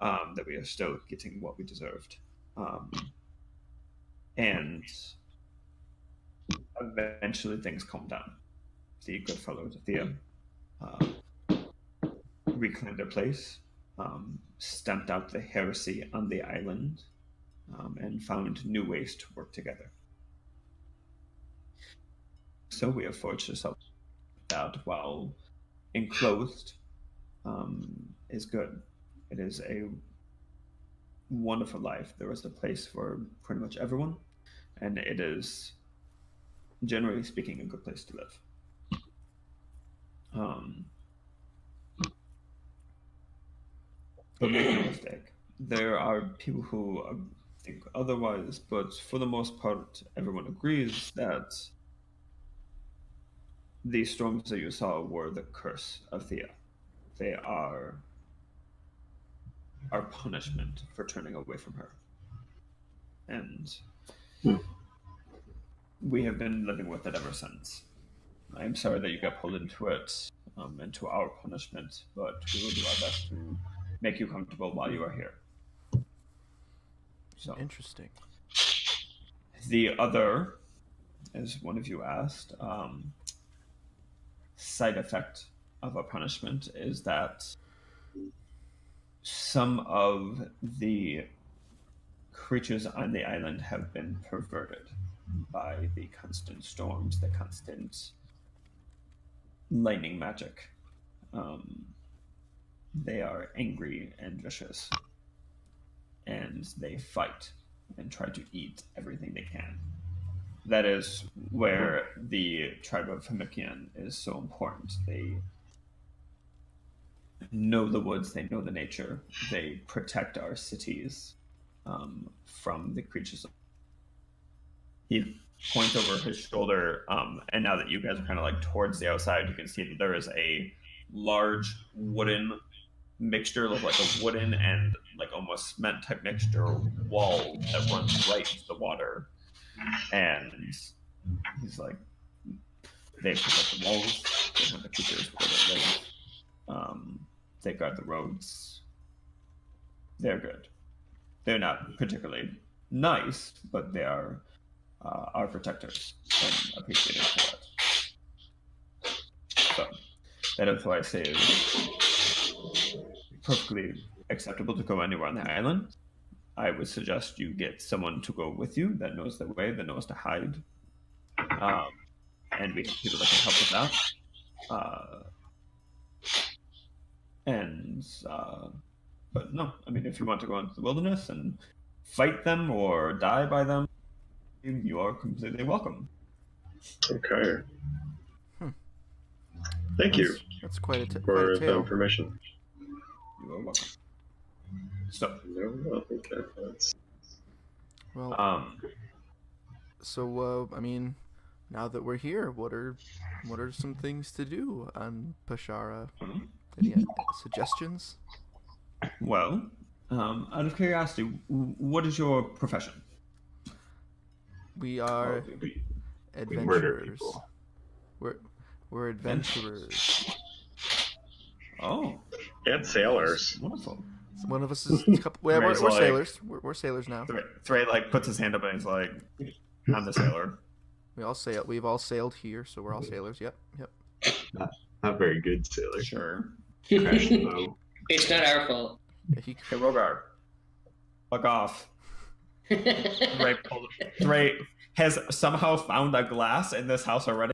that we are still getting what we deserved. And eventually things calmed down. The good fellows of Thea reclaimed their place, stamped out the heresy on the island, and found new ways to work together. So we have forged ourselves that while enclosed is good. It is a wonderful life. There is a place for pretty much everyone, and it is, generally speaking, a good place to live. But make no mistake, there are people who think otherwise, but for the most part, everyone agrees that the storms that you saw were the curse of Thea. They are our punishment for turning away from her. And we have been living with it ever since. I'm sorry that you got pulled into it, into our punishment, but we will do our best to make you comfortable while you are here. So, Interesting. the other, as one of you asked, side effect of a punishment is that some of the creatures on the island have been perverted by the constant storms, the constant lightning magic. They are angry and vicious, and they fight and try to eat everything they can. That is where the tribe of Hamikian is so important. They know the woods, they know the nature, they protect our cities from the creatures. He points over his shoulder, and now that you guys are kind of like towards the outside, you can see that there is a large wooden mixture of like a wooden and like almost cement type mixture wall that runs right into the water. And he's like, they protect the walls, they have the creatures where they live, they guard the roads. They're good. They're not particularly nice, but they are our protectors and appreciated for it. So that is why I say it's perfectly acceptable to go anywhere on the island. I would suggest you get someone to go with you that knows the way, that knows to hide, and we have people that can help with that. But no, I mean, if you want to go into the wilderness and fight them or die by them, you are completely welcome. Okay. Thank you That's quite a for the tale. information. You are welcome. So, No, okay. That's... Well, so I mean, now that we're here, what are some things to do on Pashara? Any suggestions? well, out of curiosity, what is your profession? We are We murder adventurers. people. We're adventurers. Oh, And sailors. wonderful. So one of us is a couple. Well, Ray's we're like- sailors. We're sailors now. Thray like puts his hand up and he's like, "I'm the sailor." We all sail. We've all sailed here, so we're all sailors. Yep. Not very good sailor. Sure. Crash the boat. It's not our fault. Yeah, Hey, Rogar, fuck off. Thray has somehow found a glass in this house already.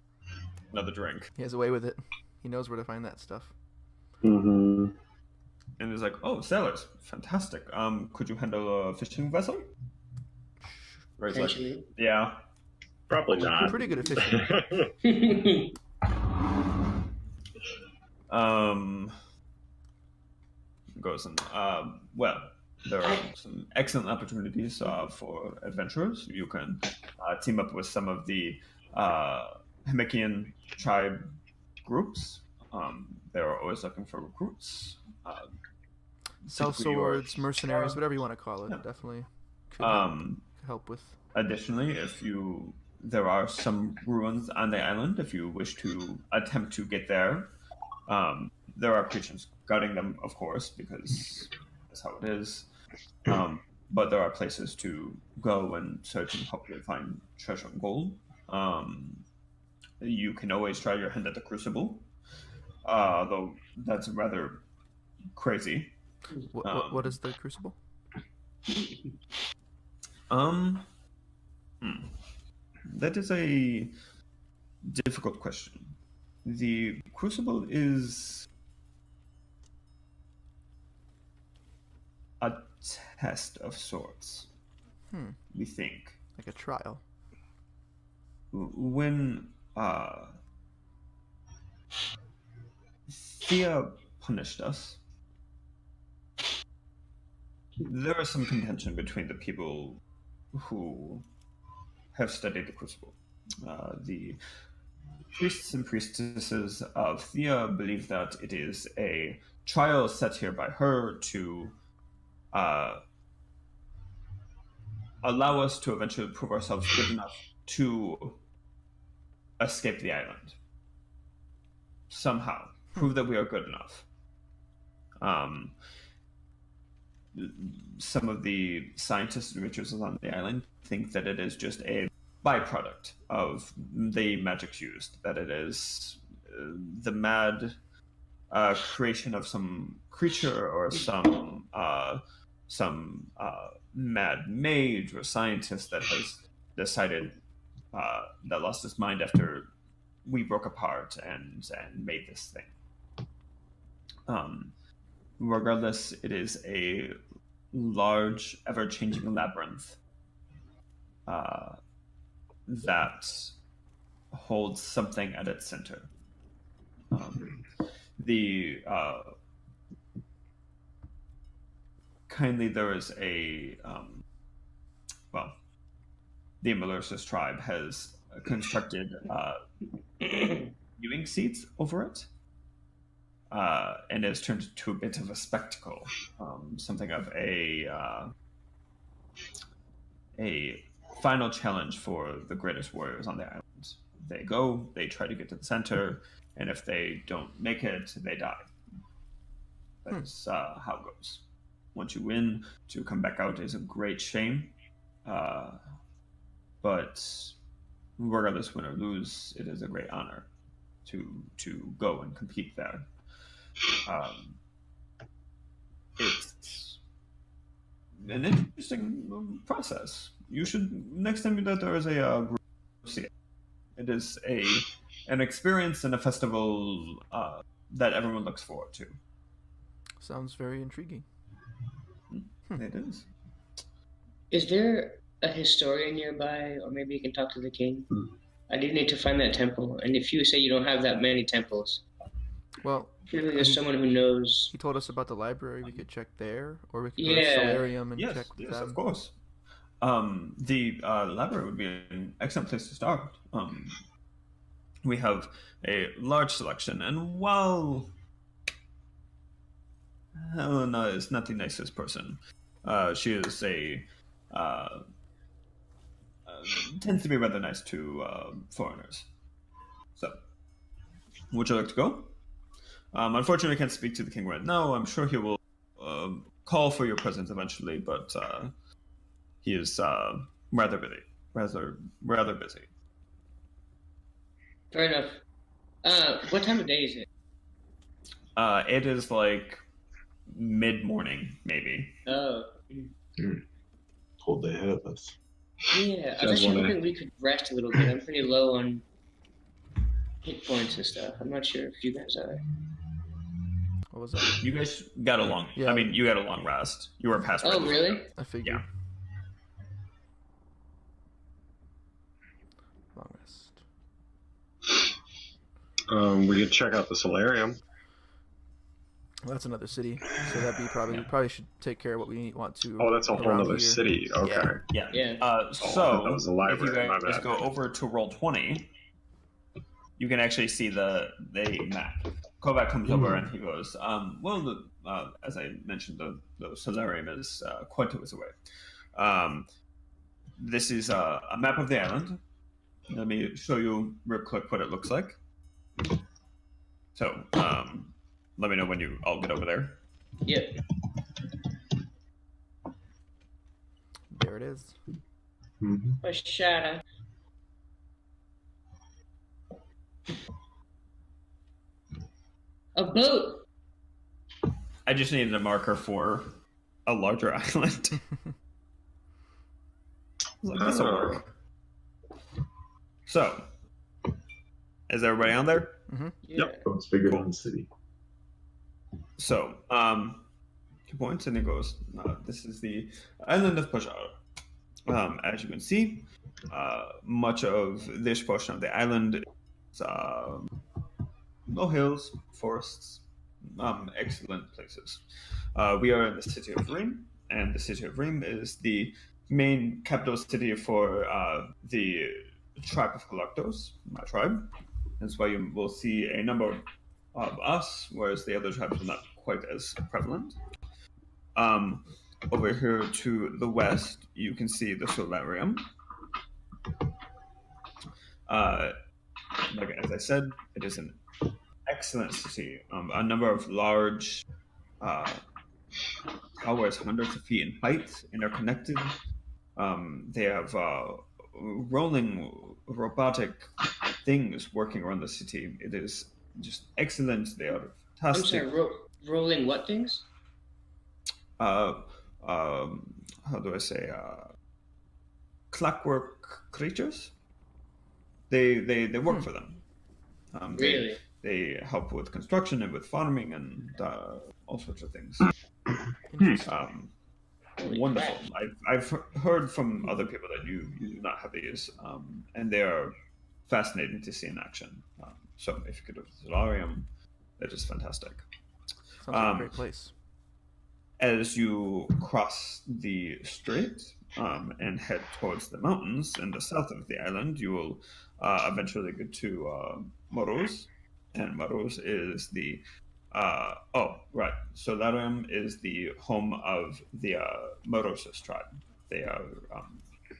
Another drink. he has a way with it. He knows where to find that stuff. Mm-hmm. And he's like, "Oh, sailors, fantastic. Could you handle a fishing vessel?" Ray's like, Potentially. "Yeah." Probably We're not. pretty good at fishing. Goes on. Well, there are some excellent opportunities for adventurers. You can team up with some of the Hemikian tribe groups. They're always looking for recruits. Sell Typically your- swords, mercenaries, whatever you want to call it. Yeah. Definitely could help with. Additionally, there are some ruins on the island. If you wish to attempt to get there, there are creatures guarding them, of course, because that's how it is. But there are places to go and search and hopefully find treasure and gold. You can always try your hand at the crucible, though that's rather crazy. What is the crucible? That is a difficult question. The crucible is a test of sorts, we think. Like a trial. When Thea punished us, there is some contention between the people who have studied the crucible. The priests and priestesses of Thea believe that it is a trial set here by her to allow us to eventually prove ourselves good enough to escape the island. Somehow. Prove that we are good enough. Some of the scientists and researchers on the island think that it is just a byproduct of the magics used, that it is the mad creation of some creature or some mad mage or scientist that has decided that lost his mind after we broke apart and made this thing. Regardless, it is a large, ever-changing labyrinth that holds something at its center. There is a the Malersis tribe has constructed viewing seats over it, and has turned it to a bit of a spectacle, something of a final challenge for the greatest warriors on the island. They go, they try to get to the center, and if they don't make it, they die. That's how it goes. Once you win, to come back out is a great shame. But regardless, win or lose, it is a great honor to go and compete there. It's an interesting process. You should, next time that there is a group, see it. It is an experience and a festival that everyone looks forward to. Sounds very intriguing. It is. Is there a historian nearby, or maybe you can talk to the king? I do need to find that temple, and if you say you don't have that many temples, Well, surely there's someone who knows. he told us about the library. We could check there, or we could go to Yeah. Solarium and Yes, check with yes, them. of course. The library would be an excellent place to start. We have a large selection, and while Helena is not the nicest person, she is tends to be rather nice to foreigners. So, would you like to go? Unfortunately, I can't speak to the king right now. I'm sure he will call for your presence eventually, but he is rather busy. Rather busy. Fair enough. What time of day is it? It is like mid-morning, maybe. Oh. Whole day ahead of us. Yeah, I Guys was actually wanna- hoping we could rest a little bit. I'm pretty low on hit points and stuff. I'm not sure if you guys are. What was that? You guys got a long. Yeah. I mean, you got a long rest. You were past. Oh, breakfast. really? I figured. Yeah. Long rest. We could check out the solarium. Well, that's another city, so that'd be probably we probably should take care of what we want to. Oh, that's a whole around other here. city. Okay. Yeah. Yeah. Yeah. I So thought that was the if you library. My guys bad. go over to roll 20, you can actually see the map. Kovac comes over and he goes, well, as I mentioned, the solarium is quite a ways away. This is a map of the island. Let me show you real quick what it looks like. So, let me know when you all get over there. Yep. There it is. Mm-hmm. A shadow. A boat. I just needed a marker for a larger island. Like, this'll work. So, is everybody on there? Yeah. Boat's bigger Cool. than the city. So, he points and he goes, this is the island of Pajar. As you can see, much of this portion of the island is no hills, forests, excellent places. We are in the city of Reem, and the city of Reem is the main capital city for the tribe of Galactos, my tribe. That's why you will see a number of us, whereas the other tribes are not quite as prevalent. Over here to the west, you can see the solarium. Like as I said, it is an excellent city. A number of large towers, hundreds of feet in height, interconnected. They have rolling robotic things working around the city. It is just excellent. They are I'm fantastic. sorry, rolling what things? How do I say? Clockwork creatures. They work for them. Really? They help with construction and with farming and all sorts of things. Interesting. Holy Wonderful. crap. I've heard from other people that you do not have these, and they are fascinating to see in action. So if you could go to the solarium, that is fantastic. Sounds like a great place. As you cross the strait and head towards the mountains in the south of the island, you will eventually get to Moros, and Moros is the Solarium is the home of the Morosis tribe. They are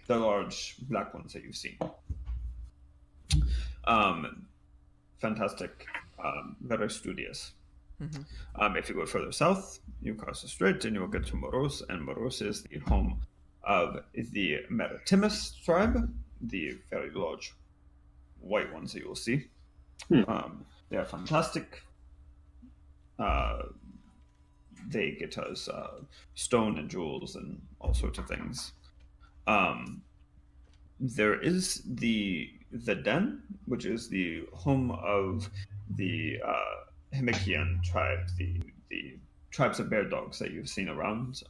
the large black ones that you've seen. Fantastic, very studious. If you go further south, you cross the strait and you will get to Moros, and Moros is the home of the Maritimus tribe, the very large white ones that you will see. They are fantastic. They get us stone and jewels and all sorts of things. There is the Den, which is the home of the Himikian tribe, the tribes of bear dogs that you've seen around.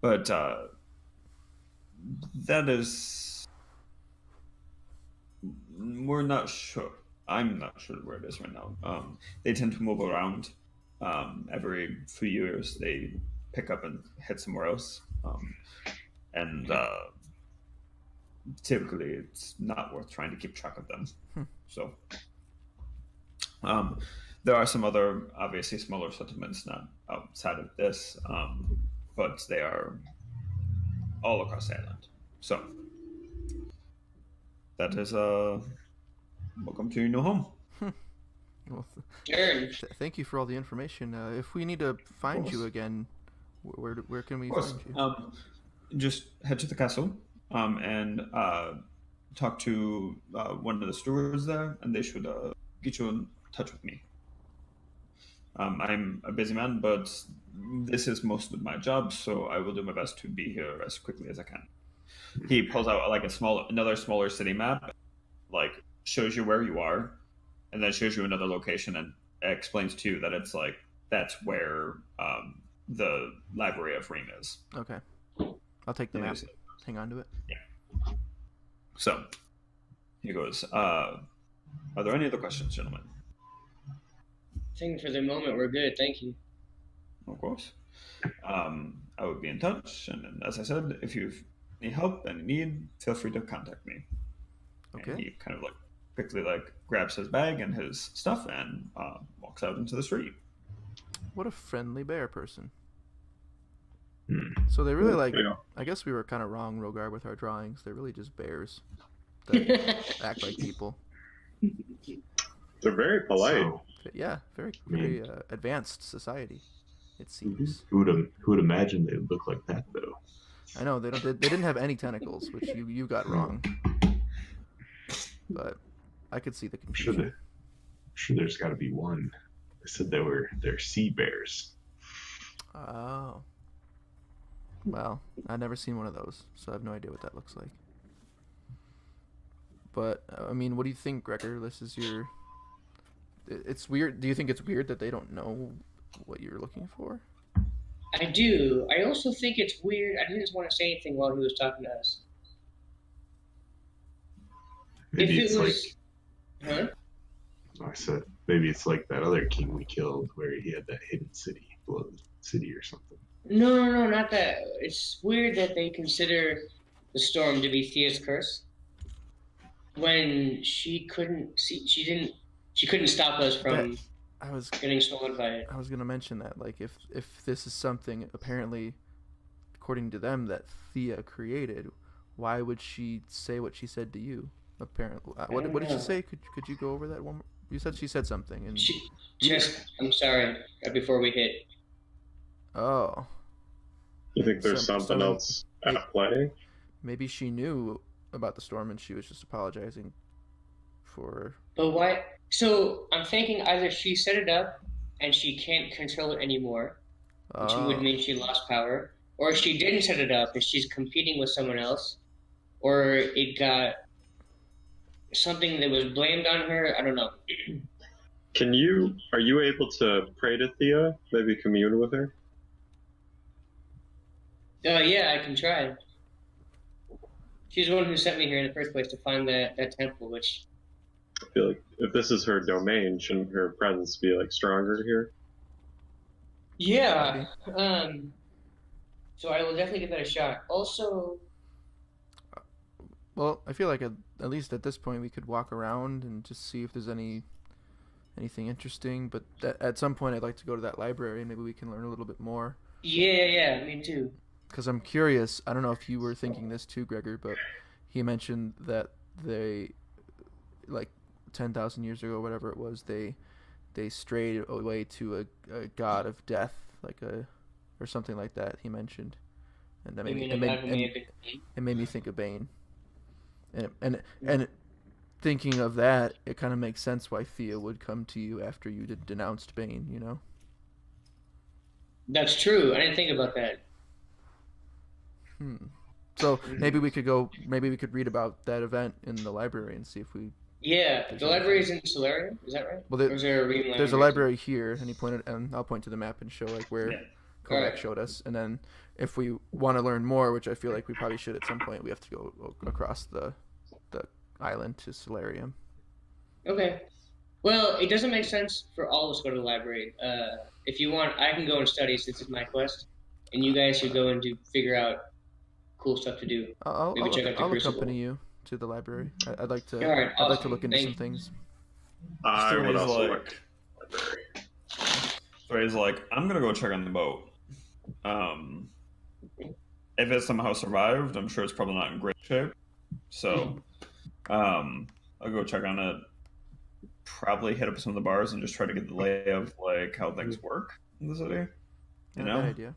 But that is, we're not sure. I'm not sure where it is right now. They tend to move around. Every few years, they pick up and head somewhere else. And typically, it's not worth trying to keep track of them. So, there are some other, obviously, smaller settlements not outside of this, but they are all across the island. So, that is welcome to your new home. Well, Turn. thank you for all the information. If we need to find you again, Where can we Of course. find you? Just head to the castle and talk to one of the stewards there, and they should get you in touch with me. I'm a busy man, but this is most of my job, so I will do my best to be here as quickly as I can. He pulls out like another smaller city map, like shows you where you are, and then shows you another location and explains to you that it's like that's where the Library of Reem is. Okay. I'll take the map. Hang on to it. Yeah. So, he goes, are there any other questions, gentlemen? I think for the moment we're good. Thank you. Of course. I would be in touch, and as I said, if you need help and need, feel free to contact me. Okay. And he kind of like quickly like grabs his bag and his stuff and walks out into the street. What a friendly bear person. Hmm. So they really like. Yeah. I guess we were kind of wrong, Rogar, with our drawings. They're really just bears that act like people. They're very polite. So, But yeah, very I mean- very advanced society. It seems. who would imagine they would look like that though? I know they don't. They didn't have any tentacles, which you got wrong. But I could see the I'm sure confusion. there's got to be one. They said they're sea bears. Oh. Well, I've never seen one of those, so I have no idea what that looks like. But I mean, what do you think, Gregor? This is your. It's weird. Do you think it's weird that they don't know what you're looking for? I do. I also think it's weird. I didn't want to say anything while he was talking to us. Maybe if it's it like was, huh? I said. Maybe it's like that other king we killed, where he had that hidden city, blood city or something. No, not that. It's weird that they consider the storm to be Thea's curse when she couldn't see. She couldn't stop us from I was getting swallowed by it. I was gonna mention that, like, if this is something apparently, according to them, that Thea created, why would she say what she said to you? Apparently, what did she know. say? Could you go over that one? You said she said something, and I'm sorry. Right before we hit. oh, You think there's Some- something some- else at play? maybe she knew about the storm and she was just apologizing for. But why? So I'm thinking either she set it up and she can't control it anymore, which would mean she lost power, or she didn't set it up and she's competing with someone else, or it got something that was blamed on her. I don't know. Are you able to pray to Thea? Maybe commune with her? Yeah, I can try. She's the one who sent me here in the first place to find that temple, which. I feel like if this is her domain, shouldn't her presence be like stronger here? Yeah. So I will definitely give that a shot. Also. Well, I feel like at least at this point we could walk around and just see if there's anything interesting. But at some point I'd like to go to that library and maybe we can learn a little bit more. Yeah, me too. Because I'm curious. I don't know if you were thinking this too, Gregor, but he mentioned that they, like 10,000 years ago, whatever it was, they strayed away to a god of death, or something like that. He mentioned, and that You made mean me, a god who may have been king? it made me think of Bane. And thinking of that, it kind of makes sense why Thea would come to you after you denounced Bane. You know. That's true. I didn't think about that. So maybe we could go. Maybe we could read about that event in the library and see if we. Yeah, the library is in Solarium. Is that right? Well, Or is there a Ream there's a library? library here, and he pointed, and I'll point to the map and show like where Yeah. Kovac Alright. showed us, and then if we want to learn more, which I feel like we probably should at some point, we have to go across the island to Solarium. Okay. Well, it doesn't make sense for all of us to go to the library. If you want, I can go and study since it's my quest, and you guys should go and figure out cool stuff to do. I'll, Maybe check out the I'll Crucible. accompany you to the library. I'd like to. Alright, I'd like to awesome. look into Thank some you. things. I would Story's also like- like. So he's like, I'm gonna go check on the boat. If it somehow survived, I'm sure it's probably not in great shape. So, I'll go check on it. Probably hit up some of the bars and just try to get the lay of like how things work in the city. You Not a know, bad idea.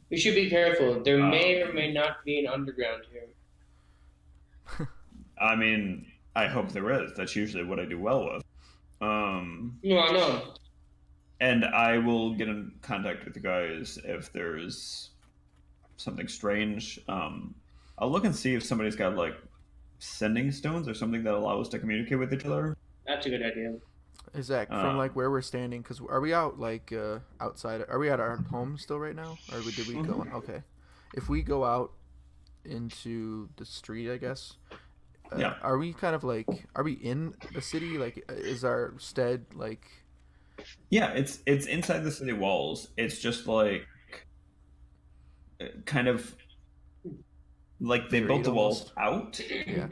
We should be careful. There may or Um, may not be an underground here. I mean, I hope there is. That's usually what I do well with. No, I know. And I will get in contact with you guys if there's something strange. I'll look and see if somebody's got like sending stones or something that allow us to communicate with each other. That's a good idea. Zach, from like where we're standing, because are we out like outside? Are we at our home still right now, or did we go? Okay, if we go out into the street, I guess. Yeah. Are we kind of like? Are we in the city? Like, is our stead like? Yeah, it's inside the city walls. It's just like kind of like they built Buried the walls almost? out. Yeah.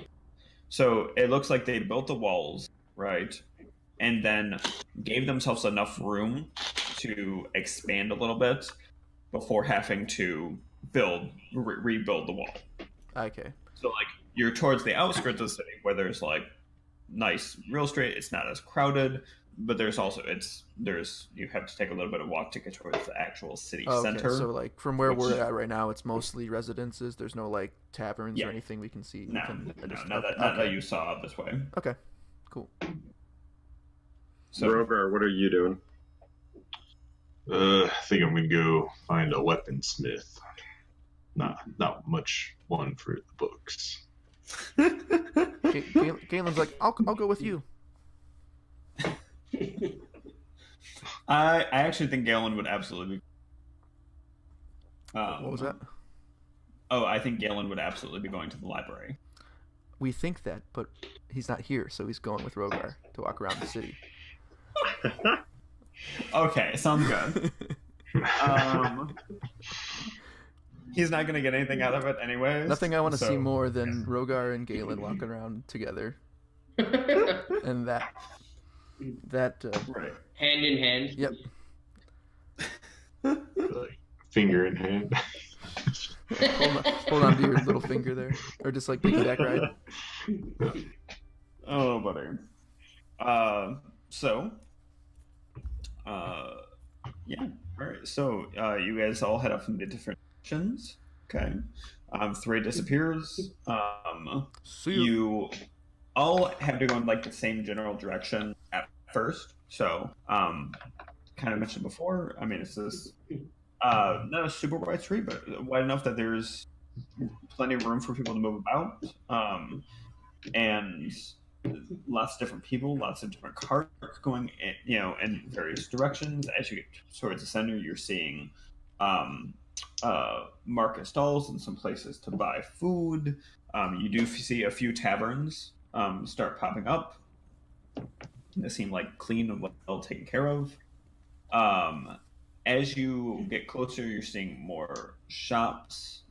So it looks like they built the walls, right? And then gave themselves enough room to expand a little bit before having to rebuild the wall. Okay. So like you're towards the outskirts of the city where there's like nice real estate. It's not as crowded, but there's also you have to take a little bit of walk to get towards the actual city Oh, okay. center. So like from where which- we're at right now, it's mostly residences. There's no like taverns Yeah. or anything we can see. No, not okay. that you saw this way. Okay. Cool. So Rogar, what are you doing? I think I'm gonna go find a weaponsmith. Not much one for the books. Galen's like, I'll go with you. I actually think Galen would absolutely be. What was that? Oh, I think Galen would absolutely be going to the library. We think that, but he's not here, so he's going with Rogar to walk around the city. Okay, sounds good. He's not gonna get anything out of it anyways. Nothing I want to so- see more than Rogar and Galen walking around together, and that. Right. Hand in hand. Yep. Like finger in hand. Hold on to your little finger there, or just like piggyback ride. Oh, buddy. Yeah. All right. So, you guys all head off in the different directions. Okay. Three disappears. See you. You all have to go in like the same general direction at first. So, kind of mentioned before. I mean, it's this not a super wide street, but wide enough that there's plenty of room for people to move about. And lots of different people, lots of different carts going, in various directions. As you get towards the center, you're seeing market stalls and some places to buy food. You do see a few taverns start popping up. They seem like clean and well taken care of. As you get closer, you're seeing more shops,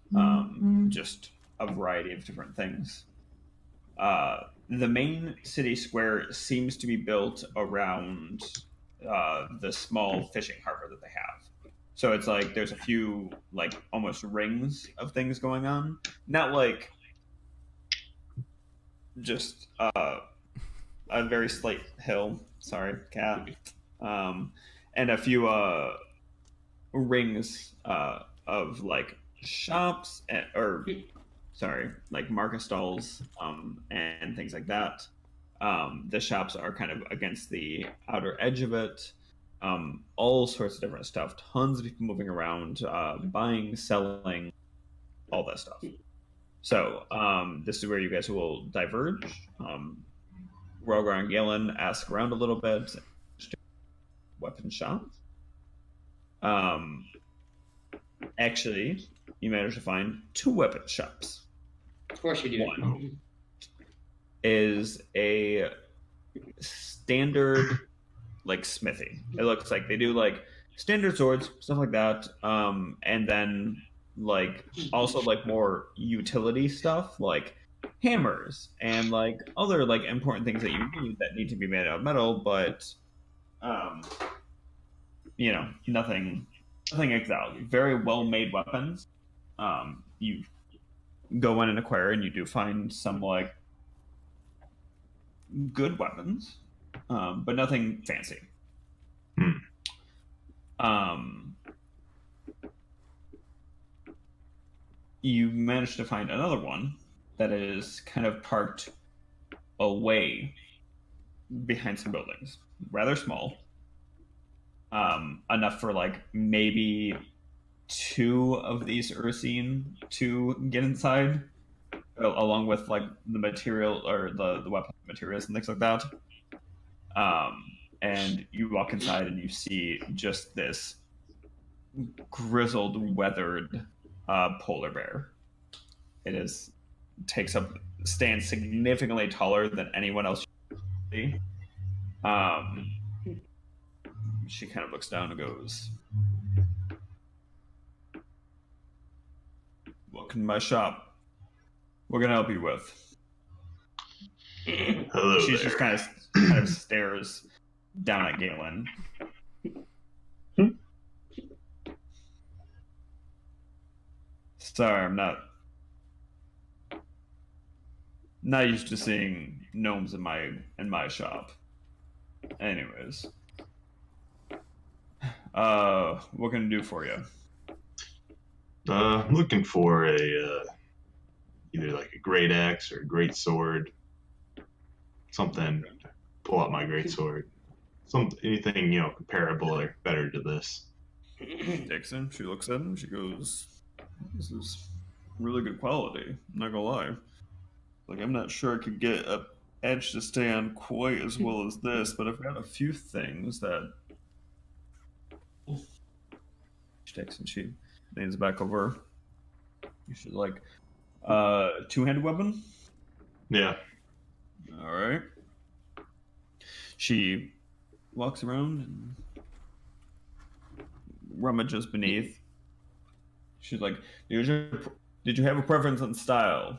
just a variety of different things. The main city square seems to be built around the small fishing harbor that they have. So it's like there's a few like almost rings of things going on. Not like just a very slight hill. Sorry, cat. And a few rings of like shops like market stalls and things like that. The shops are kind of against the outer edge of it. All sorts of different stuff. Tons of people moving around, buying, selling, all that stuff. So this is where you guys will diverge. Rogar and Galen ask around a little bit. Weapon shop. Actually, you managed to find two weapon shops. Of course you do. One is a standard like smithy. It looks like they do like standard swords, stuff like that. And then like also like more utility stuff like hammers and like other like important things that you need that need to be made out of metal, but nothing exotic. Very well made weapons. You go in and acquire, and you do find some like good weapons, but nothing fancy. you manage to find another one that is kind of parked away behind some buildings, rather small, enough for like maybe two of these Ursine to get inside, along with like the material or the weapon materials and things like that. And you walk inside and you see just this grizzled, weathered polar bear. Stands significantly taller than anyone else you see. She kind of looks down and goes, "Welcome to my shop. What can I help you with?" Hello She there. just kind of stares down at Galen. Sorry, I'm not used to seeing gnomes in my shop. Anyways, what can I do for you? I'm looking for either like a great axe or a great sword. Something to pull out my great sword. Anything, comparable or better to this. Dixon, she looks at him. She goes, "This is really good quality. I'm not gonna lie. Like, I'm not sure I could get a edge to stay on quite as well as this, but I've got a few things that." She takes and she leans back over. You should like two-handed weapon. Yeah. All right. She walks around and rummages beneath. She's like, did you have a preference on style?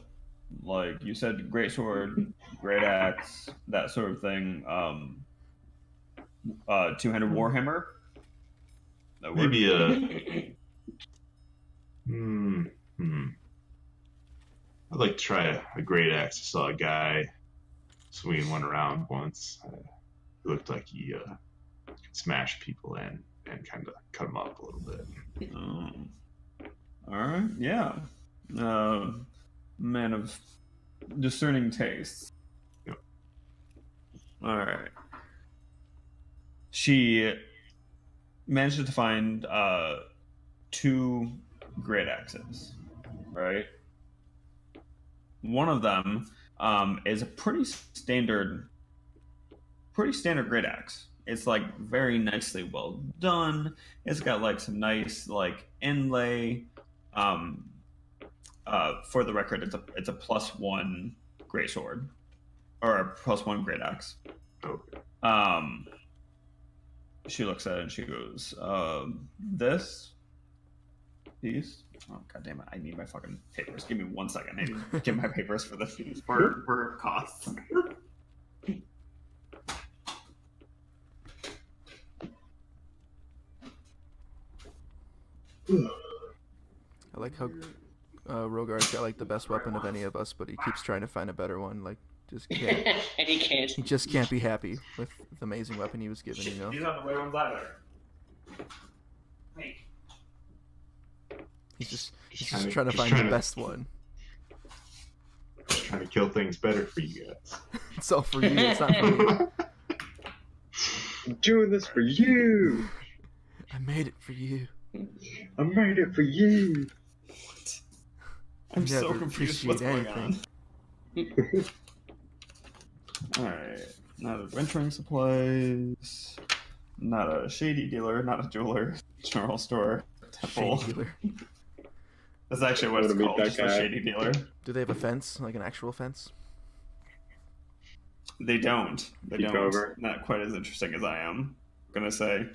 Like you said, great sword, great axe, that sort of thing. Two-handed warhammer. That works? Maybe I'd like to try a great axe. I saw a guy swinging one around once. It looked like he could smash people and kind of cut them up a little bit. All right, yeah. Man of discerning tastes. Yep. All right. She managed to find two great axes, right? One of them is a pretty standard great axe. It's like very nicely well done. It's got like some nice like inlay. For the record, it's a +1 great sword or a +1 great axe. Okay. She looks at it and she goes, "This piece." Oh god damn it! I need my fucking papers. Give me 1 second. I need to get my papers for this for costs. I like how Rogar's got like the best weapon of any of us, but he keeps trying to find a better one. Like, just can't. And he can't. He just can't be happy with the amazing weapon he was given. You know, These aren't the right ones either. Wait. he's just Kinda- trying to just find trying the to- best one. Trying to kill things better for you guys. It's all for you. It's not for me. I'm doing this for you. I made it for you. I made it for you. I'm so Never confused. What's appreciate going on? Alright. Not adventuring supplies. Not a shady dealer. Not a jeweler. General store. Temple. Shady dealer. That's actually what I it's wanna meet called. that Just a guy. shady dealer. Do they have a fence, like an actual fence? They don't. They Peek don't. over. Not quite as interesting as I am gonna say.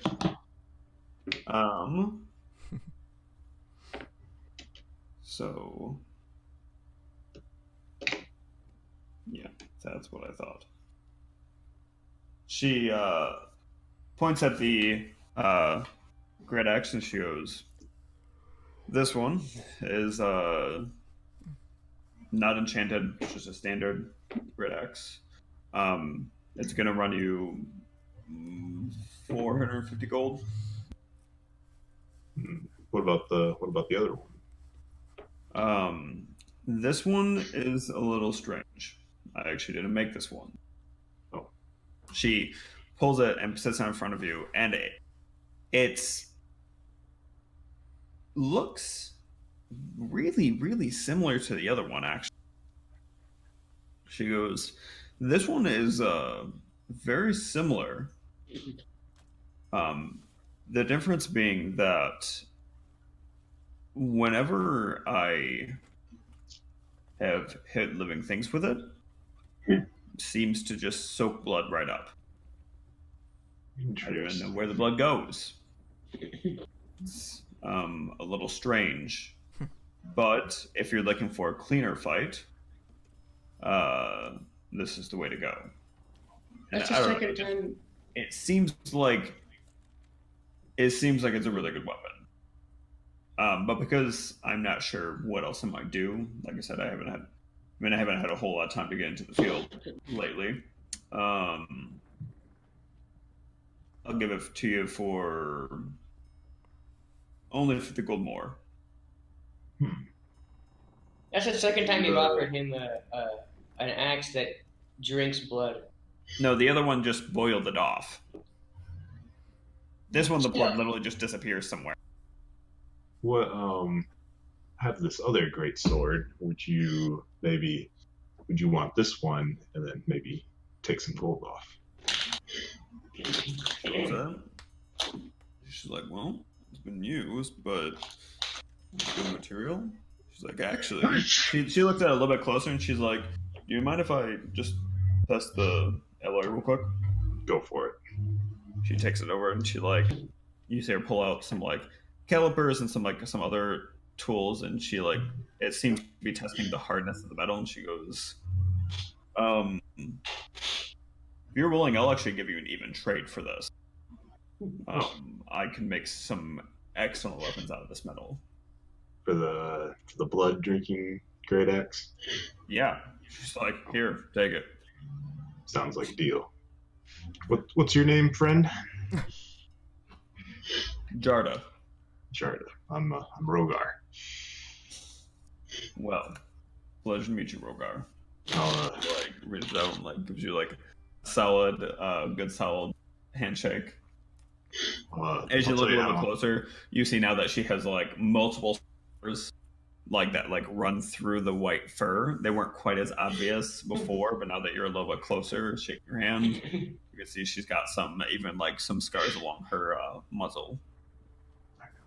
So yeah, that's what I thought. She points at the great axe and she goes, "This one is not enchanted, it's just a standard great axe. It's gonna run you 450 gold." What about the other one? This one is a little strange. I actually didn't make this one. Oh. She pulls it and sits it in front of you, and it's looks really, really similar to the other one, actually. She goes, this one is very similar. The difference being that whenever I have hit living things with it, it seems to just soak blood right up. I don't even know where the blood goes. It's a little strange. But if you're looking for a cleaner fight, this is the way to go. That's And the I don't know, second time. it seems like it's a really good weapon. But because I'm not sure what else I might do, like I said, I haven't had a whole lot of time to get into the field lately. I'll give it to you for only 50 gold more. That's the second time you've offered him an axe that drinks blood. No, the other one just boiled it off. This one, the blood Yeah. literally just disappears somewhere. What I have this other great sword. Would you want this one and then maybe take some gold off? What's that? She's like, well, it's been used, but it's good material. She's like, actually, she looked at it a little bit closer and she's like, do you mind if I just test the alloy real quick? Go for it. She takes it over and she like, you see her pull out some like calipers and some other tools, and she like, it seems to be testing the hardness of the metal, and she goes, if you're willing, I'll actually give you an even trade for this. I can make some excellent weapons out of this metal. For the blood drinking great axe. Yeah. She's like, here, take it. Sounds like a deal. What's your name, friend? Jarda. Jarda. I'm Rogar. Well, pleasure to meet you, Rogar. I'll, Like, reaches out and like gives you like solid, good solid handshake. As you I'll look a tell little bit how- closer, you see now that she has like multiple scars like that, like run through the white fur. They weren't quite as obvious before, but now that you're a little bit closer, shake your hand, you can see she's got even like some scars along her muzzle.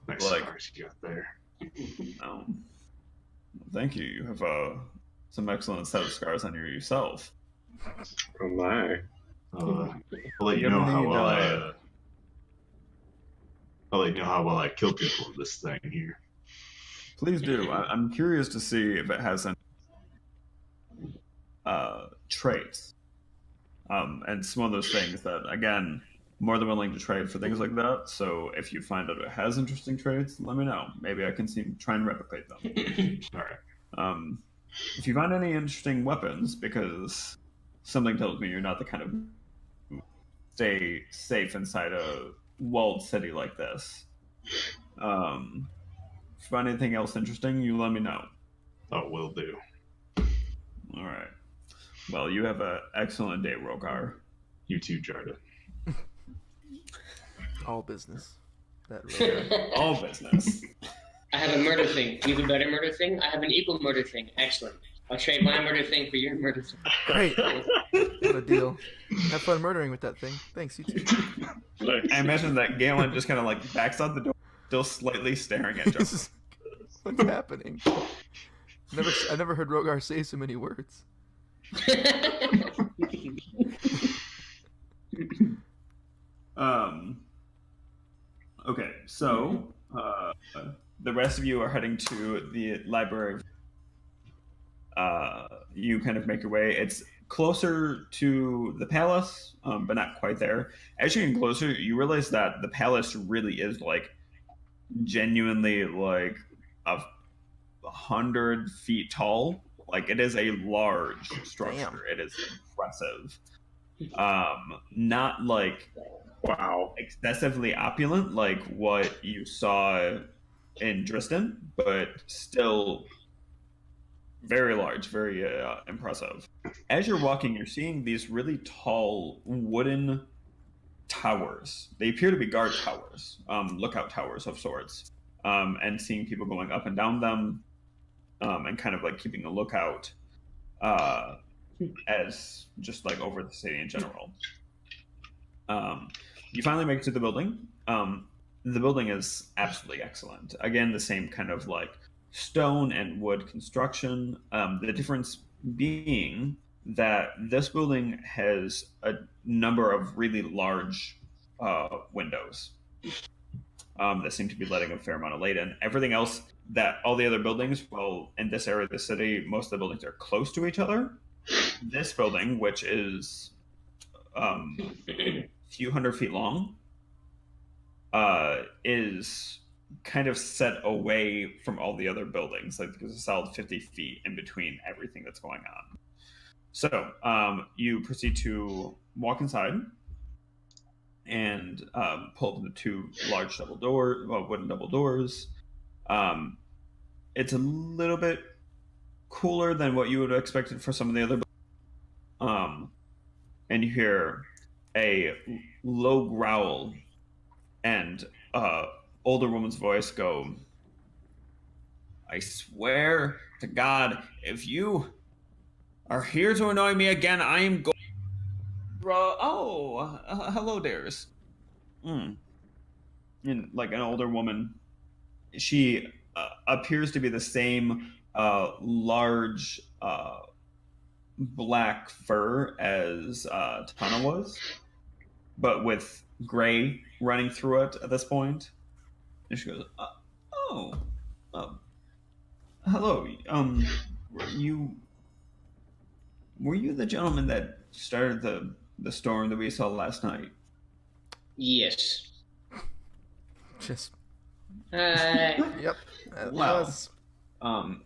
Nice like- scars you got there. Thank you. You have some excellent set of scars on yourself. Oh my. I'll let you You know ever how need, well I'll let you know how well I kill people with this thing here. Please do. I'm curious to see if it has any traits. And some of those things that, again, more than willing to trade for things like that. So if you find out it has interesting traits, let me know. Maybe I can try and replicate them. All right. If you find any interesting weapons, because something tells me you're not the kind of stay safe inside a walled city like this. If you find anything else interesting, you let me know. Oh, will do. All right. Well, you have an excellent day, Rogar. You too, Jarda. All business. That Rogar. All business. I have a murder thing. You have a better murder thing? I have an equal murder thing. Excellent. I'll trade my murder thing for your murder thing. Great. What a deal. Have fun murdering with that thing. Thanks, you too. I imagine that Galen just kind of like backs out the door, still slightly staring at Joe. What's happening? I never heard Rogar say so many words. Okay, so the rest of you are heading to the library. You kind of make your way. It's closer to the palace, but not quite there. As you get closer, you realize that the palace really is like genuinely like 100 feet tall. Like it is a large structure. Damn. It is impressive. Not like Wow. excessively opulent like what you saw in Dristan, but still very large, very impressive. As you're walking, you're seeing these really tall wooden towers. They appear to be guard towers, lookout towers of sorts, and seeing people going up and down them, and kind of like keeping a lookout as just like over the city in general. You finally make it to the building. The building is absolutely excellent. Again, the same kind of like stone and wood construction. The difference being that this building has a number of really large windows that seem to be letting a fair amount of light in. Everything else, that all the other buildings, well, in this area of the city, most of the buildings are close to each other. This building, which is a few hundred feet long, is kind of set away from all the other buildings. Like there's a solid 50 feet in between everything that's going on. So you proceed to walk inside and pull open the two large wooden double doors. It's a little bit cooler than what you would have expected for some of the other buildings. And you hear a low growl and older woman's voice go, "I swear to God, if you are here to annoy me again, I am going." Hello, dears. And like an older woman, she appears to be the same large black fur as Tana was, but with gray running through it at this point. And she goes, hello. Were you the gentleman that started the storm that we saw last night? Yes. Just Hi. yep. Wow.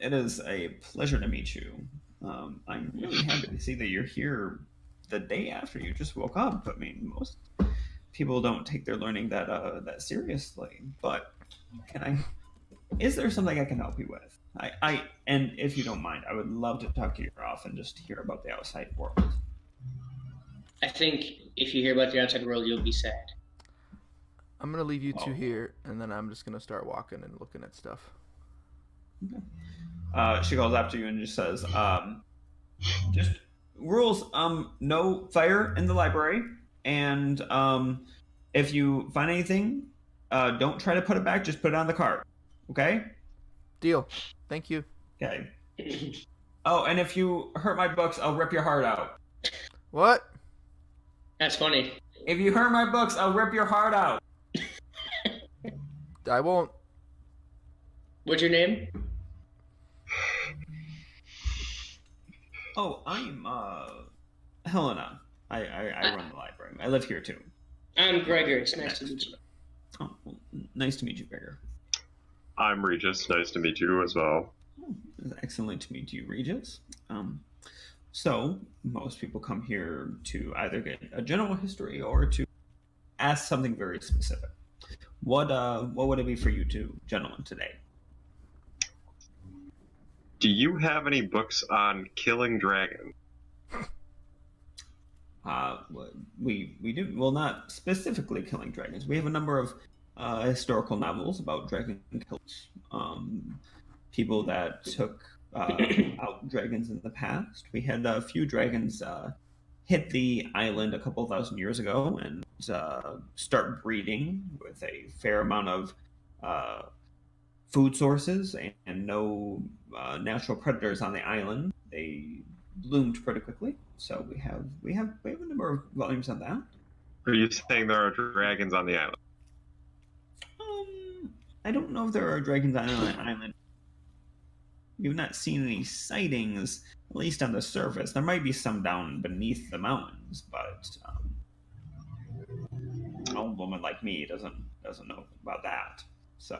It is a pleasure to meet you. I'm really happy to see that you're here the day after you just woke up. I mean, most people don't take their learning that seriously. But is there something I can help you with? And if you don't mind, I would love to talk to you off and just hear about the outside world. I think if you hear about the outside world, you'll be sad. I'm gonna leave you two here, and then I'm just gonna start walking and looking at stuff. Okay. She calls after you and just says, just rules, no fire in the library, and if you find anything, don't try to put it back, just put it on the cart. Okay? Deal. Thank you. Okay. Oh, and if you hurt my books, I'll rip your heart out. What? That's funny. If you hurt my books, I'll rip your heart out. I won't. What's your name? Oh, I'm Helena. I run the library. I live here too. I'm Gregor. It's nice to meet you. Oh, well, nice to meet you, Gregor. I'm Regis. Nice to meet you as well. Oh, it's excellent to meet you, Regis. So most people come here to either get a general history or to ask something very specific. What would it be for you two gentlemen today? Do you have any books on killing dragons? We do. Well, not specifically killing dragons. We have a number of historical novels about dragon killers. People that took out dragons in the past. We had a few dragons hit the island a couple thousand years ago and start breeding with a fair amount of food sources and no natural predators on the island. They bloomed pretty quickly, so we have a number of volumes on that. Are you saying there are dragons on the island? I don't know if there are dragons on the island. We've not seen any sightings, at least on the surface. There might be some down beneath the mountains, but an old woman like me doesn't know about that. So,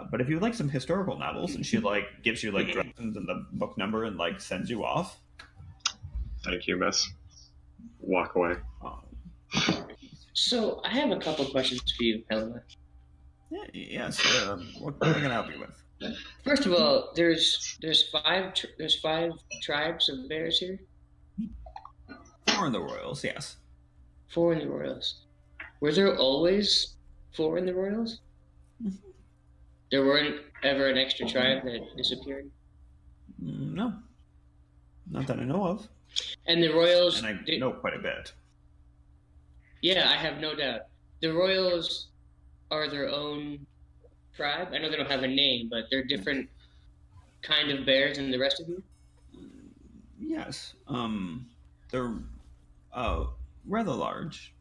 but if you like some historical novels, and she gives you directions and the book number and sends you off. Thank you, miss. Walk away. So I have a couple questions for you, Helena. Yes. What can I help you with? First of all, there's five tribes of bears here. 4 in the Royals, yes. 4 in the Royals. Were there always 4 in the Royals? There weren't ever an extra tribe that disappeared? No. Not that I know of. And the Royals... And I know quite a bit. Yeah, I have no doubt. The Royals are their own tribe. I know they don't have a name, but they're different kind of bears than the rest of you? Yes. They're rather large.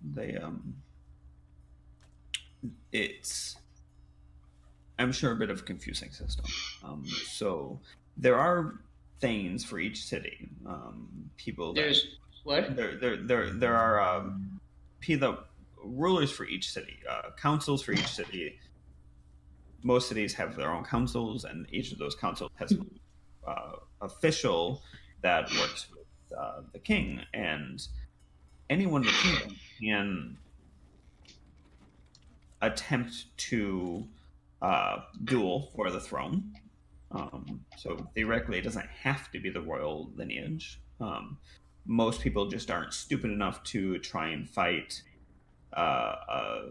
It's, I'm sure, a bit of a confusing system. So there are thanes for each city. People that, There's what? there are the rulers for each city, councils for each city. Most cities have their own councils, and each of those councils has an official that works with the king, and anyone in the kingdom can attempt to duel for the throne. So theoretically, it doesn't have to be the royal lineage. Most people just aren't stupid enough to try and fight a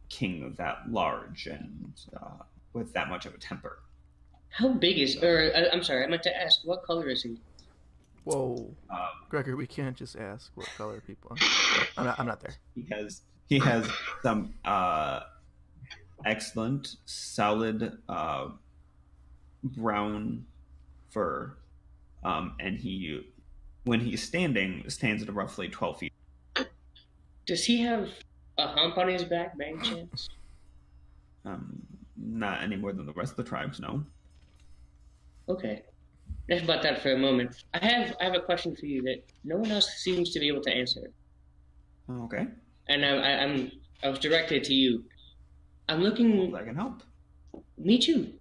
king that large and with that much of a temper. How big is... I'm sorry, I meant to ask, what color is he? Whoa. Gregor, we can't just ask what color people are. I'm not there. He has some excellent, solid brown fur, and when he's standing, stands at roughly 12 feet. Does he have a hump on his back, by any chance? Not any more than the rest of the tribes, no. Okay. Enough about that for a moment. I have a question for you that no one else seems to be able to answer. Okay. And I was directed to you. I'm looking... Well, that can help. Me too.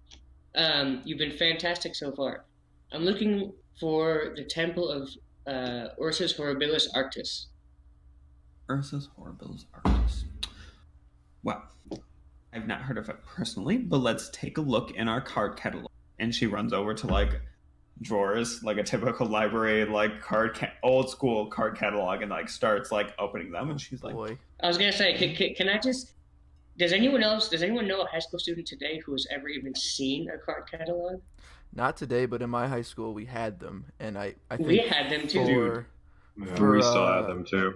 You've been fantastic so far. I'm looking for the temple of Ursus Horribilis Arctus. Ursus Horribilis Arctus. Well, I've not heard of it personally, but let's take a look in our card catalog. And she runs over to drawers, like a typical library, old school card catalog, and starts opening them. And she's like, Boy. I was gonna say, can I just? Does anyone know a high school student today who has ever even seen a card catalog? Not today, but in my high school we had them, and I think we had them too. We still have them too.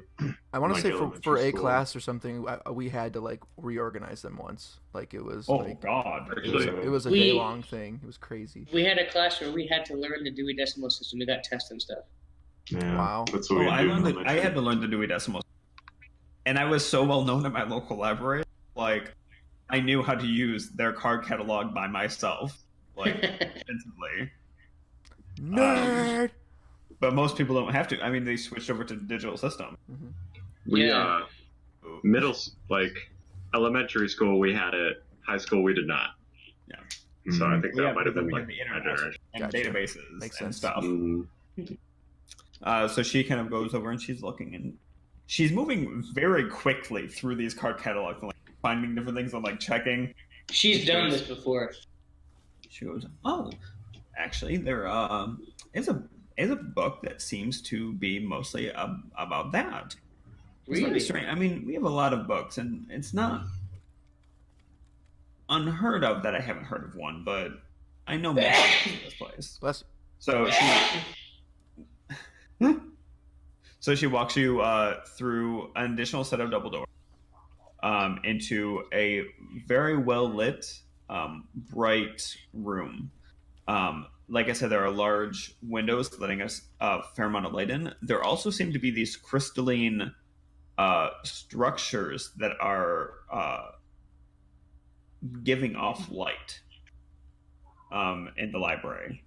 I want to say for a school. class or something, we had to reorganize them once. It was God! it was a day long thing. It was crazy. We had a class where we had to learn the Dewey Decimal System. We got tests and stuff. Yeah, Wow. That's what we I do. learned I had to learn the Dewey Decimal, and I was so well known at my local library. I knew how to use their card catalog by myself, extensively. Nerd. But most people don't have to. I mean, they switched over to the digital system. Mm-hmm. We Yeah. Elementary school we had it. High school we did not. Yeah. So I think that might have been the my internet generation. and Gotcha. databases Makes and sense. stuff. Mhm. So she kind of goes over and she's looking, and she's moving very quickly through these card catalogs, finding different things and checking. She's done this before. She goes, "Oh, actually, there is a book that seems to be mostly about that." It's very Really? strange. I mean, we have a lot of books, and it's not unheard of that I haven't heard of one, but I know most of this place. Bless. So she walks you through an additional set of double doors into a very well lit, bright room. Like I said, there are large windows letting us a fair amount of light in. There also seem to be these crystalline structures that are giving off light in the library.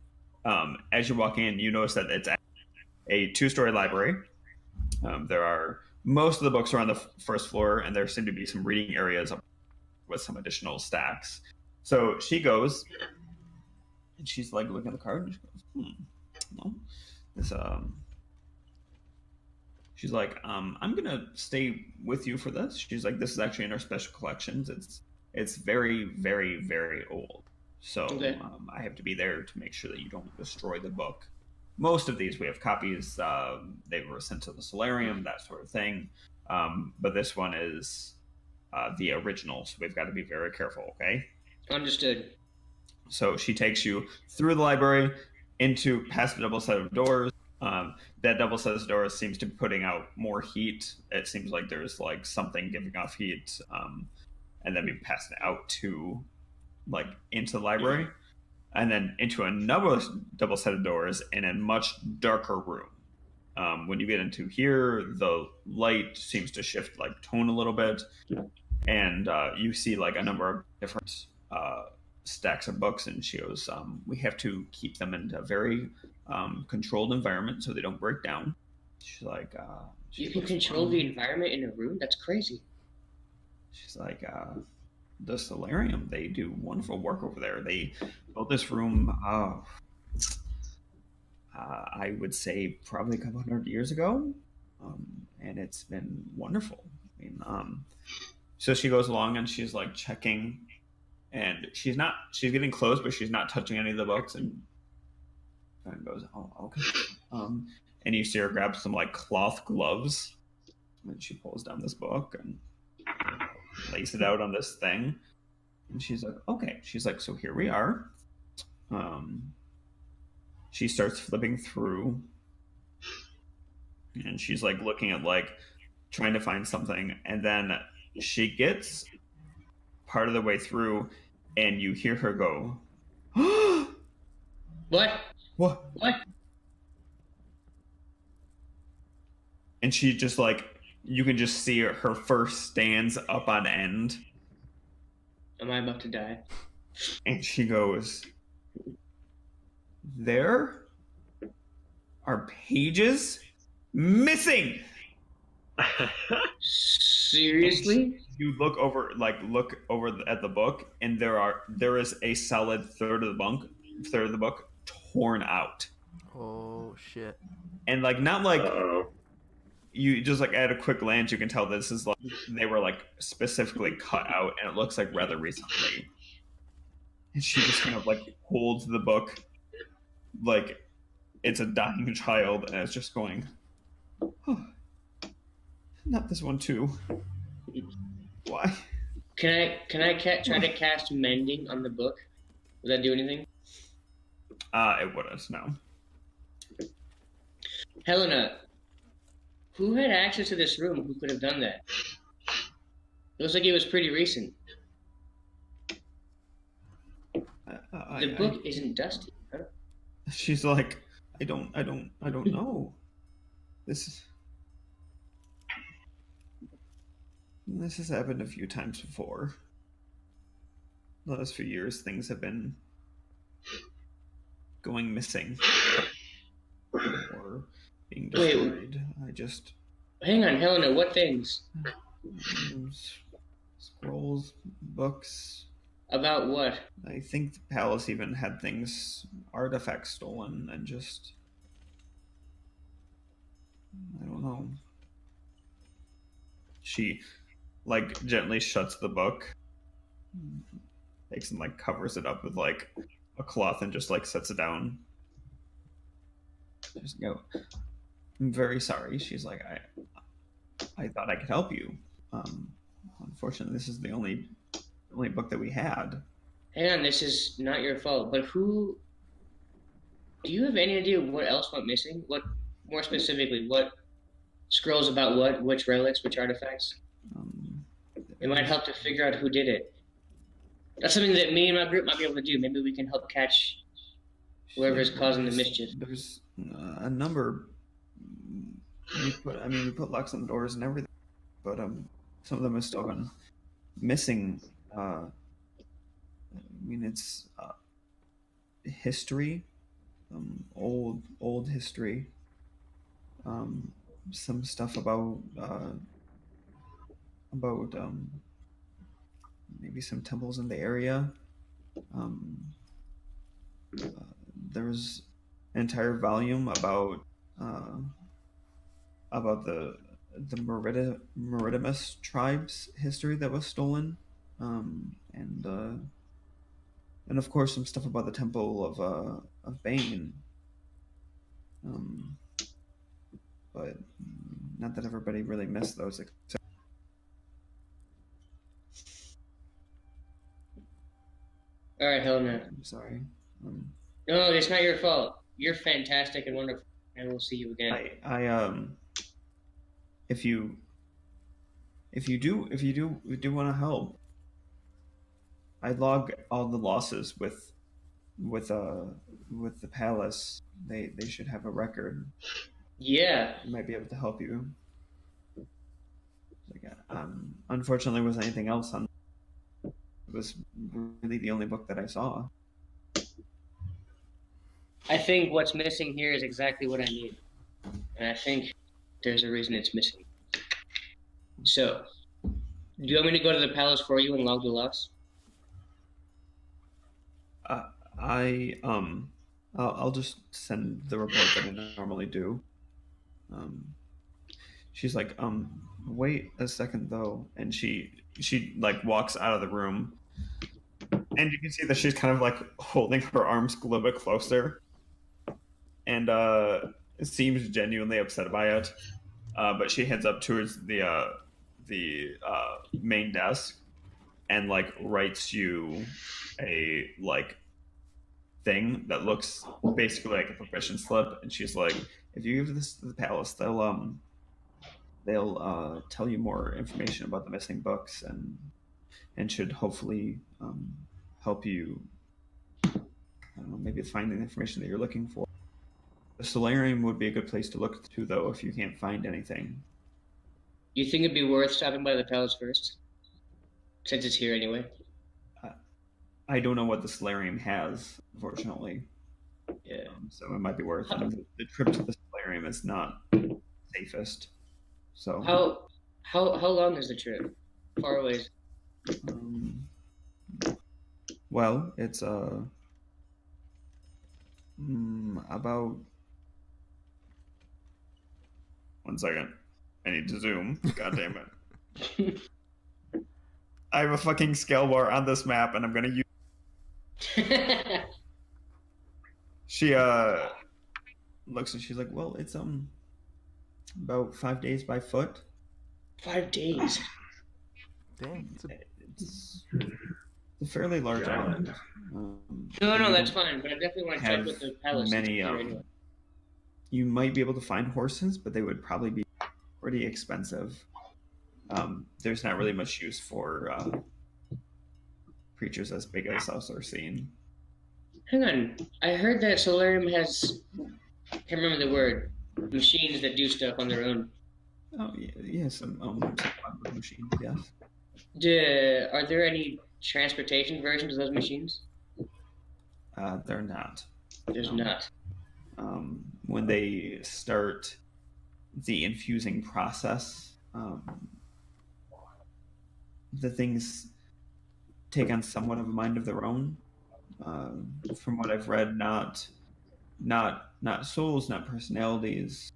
As you walk in, you notice that it's a 2-story library. Most of the books are on the first floor, and there seem to be some reading areas with some additional stacks. So she goes, and she's looking at the card, and she goes, no, this she's like, I'm gonna stay with you for this. She's like, this is actually in our special collections. It's very, very, very old. So Okay. I have to be there to make sure that you don't destroy the book. Most of these we have copies. They were sent to the solarium, that sort of thing. But this one is the original, so we've got to be very careful, okay? Understood. So she takes you through the library into past a double set of doors. That double set of doors seems to be putting out more heat. It seems like there's like something giving off heat, and then we pass it out to like into the library, and then into another double set of doors in a much darker room. When you get into here, the light seems to shift like tone a little bit, and you see like a number of different stacks of books. And she goes, "We have to keep them in a very controlled environment so they don't break down." She's like, You can control the environment in a room? That's crazy. She's like, the solarium, they do wonderful work over there. They built this room, I would say probably a couple hundred years ago, and it's been wonderful. I mean, so she goes along and she's like checking, and she's getting close, but she's not touching any of the books, and goes, "Oh, okay." And you see her grab some like cloth gloves, and she pulls down this book and lays it out on this thing, and she's like, "Okay." She's like, "So here we are." She starts flipping through, and she's like looking at like trying to find something, and then she gets part of the way through, and you hear her go, What? "What?" What? And she just like, you can just see her first stands up on end, Am I about to die? and she goes, "There are pages missing." Seriously? You look over at the book, and there is a solid third of the book torn out, Oh shit. and like not like Uh-oh. you just like at a quick glance you can tell this is like they were like specifically cut out, and it looks like rather recently. And she just kind of like holds the book like it's a dying child, and it's just going, "Oh, not this one too. Why?" Can I try to cast mending on the book? Would that do anything? It wouldn't. No. Helena, who had access to this room? Who could have done that? It looks like it was pretty recent. The book isn't dusty. Huh? She's like, I don't know. This has happened a few times before. The last few years, things have been going missing or being Wait. destroyed. I just Hang on, Helena, what things? scrolls, books. About what? I think the palace even had artifacts stolen, and just I don't know. She like gently shuts the book, takes and like covers it up with like a cloth, and just like sets it down. Just go, "I'm very sorry." She's like, I thought I could help you. Unfortunately, this is the only book that we had. Hang on, this is not your fault, but who... Do you have any idea what else went missing? What, more specifically, what scrolls about what, which relics, which artifacts? It might help to figure out who did it. That's something that me and my group might be able to do. Maybe we can help catch whoever is causing the mischief. There's a number. We put locks on the doors and everything, but some of them have still been missing. It's history, old history. Some stuff about maybe some temples in the area. There was an entire volume about the Meritimus tribes history that was stolen, and and of course some stuff about the Temple of Bane. But not that everybody really missed those. Except All right, Helena. I'm sorry. No, it's not your fault. You're fantastic and wonderful, and we'll see you again. If you do want to help, I log all the losses with the palace. They should have a record. Yeah. They might be able to help you. Unfortunately, was anything else on? It was really the only book that I saw. I think what's missing here is exactly what I need. And I think there's a reason it's missing. So, do you want me to go to the palace for you and log the loss? I'll just send the report that I normally do. She's like, wait a second though, and she like walks out of the room, and you can see that she's kind of like holding her arms a little bit closer, and seems genuinely upset by it. But she heads up towards the main desk, and like writes you a like thing that looks basically like a permission slip, and she's like, if you give this to the palace, they'll tell you more information about the missing books, and should hopefully help you, I don't know, maybe find the information that you're looking for. The solarium would be a good place to look to, though, if you can't find anything. You think it'd be worth stopping by the palace first? Since it's here anyway. I don't know what the solarium has, unfortunately. Yeah. So it might be worth it. The trip to the solarium is not safest. So how long is the trip? Far away is it? Well, it's about 1 second. I need to zoom. God damn it. I have a fucking scale bar on this map, and I'm gonna use. She looks and she's like, well, it's about 5 days by foot. 5 days. Dang, It's a fairly large island. No, that's fine. But I definitely want to check have with the palace. many, Anyway. You might be able to find horses, but they would probably be pretty expensive. There's not really much use for creatures as big as us are seen. Hang on. I heard that Solarium has, I can't remember the word, machines that do stuff on their own. Oh, yeah, some machines, yes. Are there any transportation versions of those machines? They're not. There's not. When they start the infusing process, the things take on somewhat of a mind of their own. From what I've read, not souls, not personalities,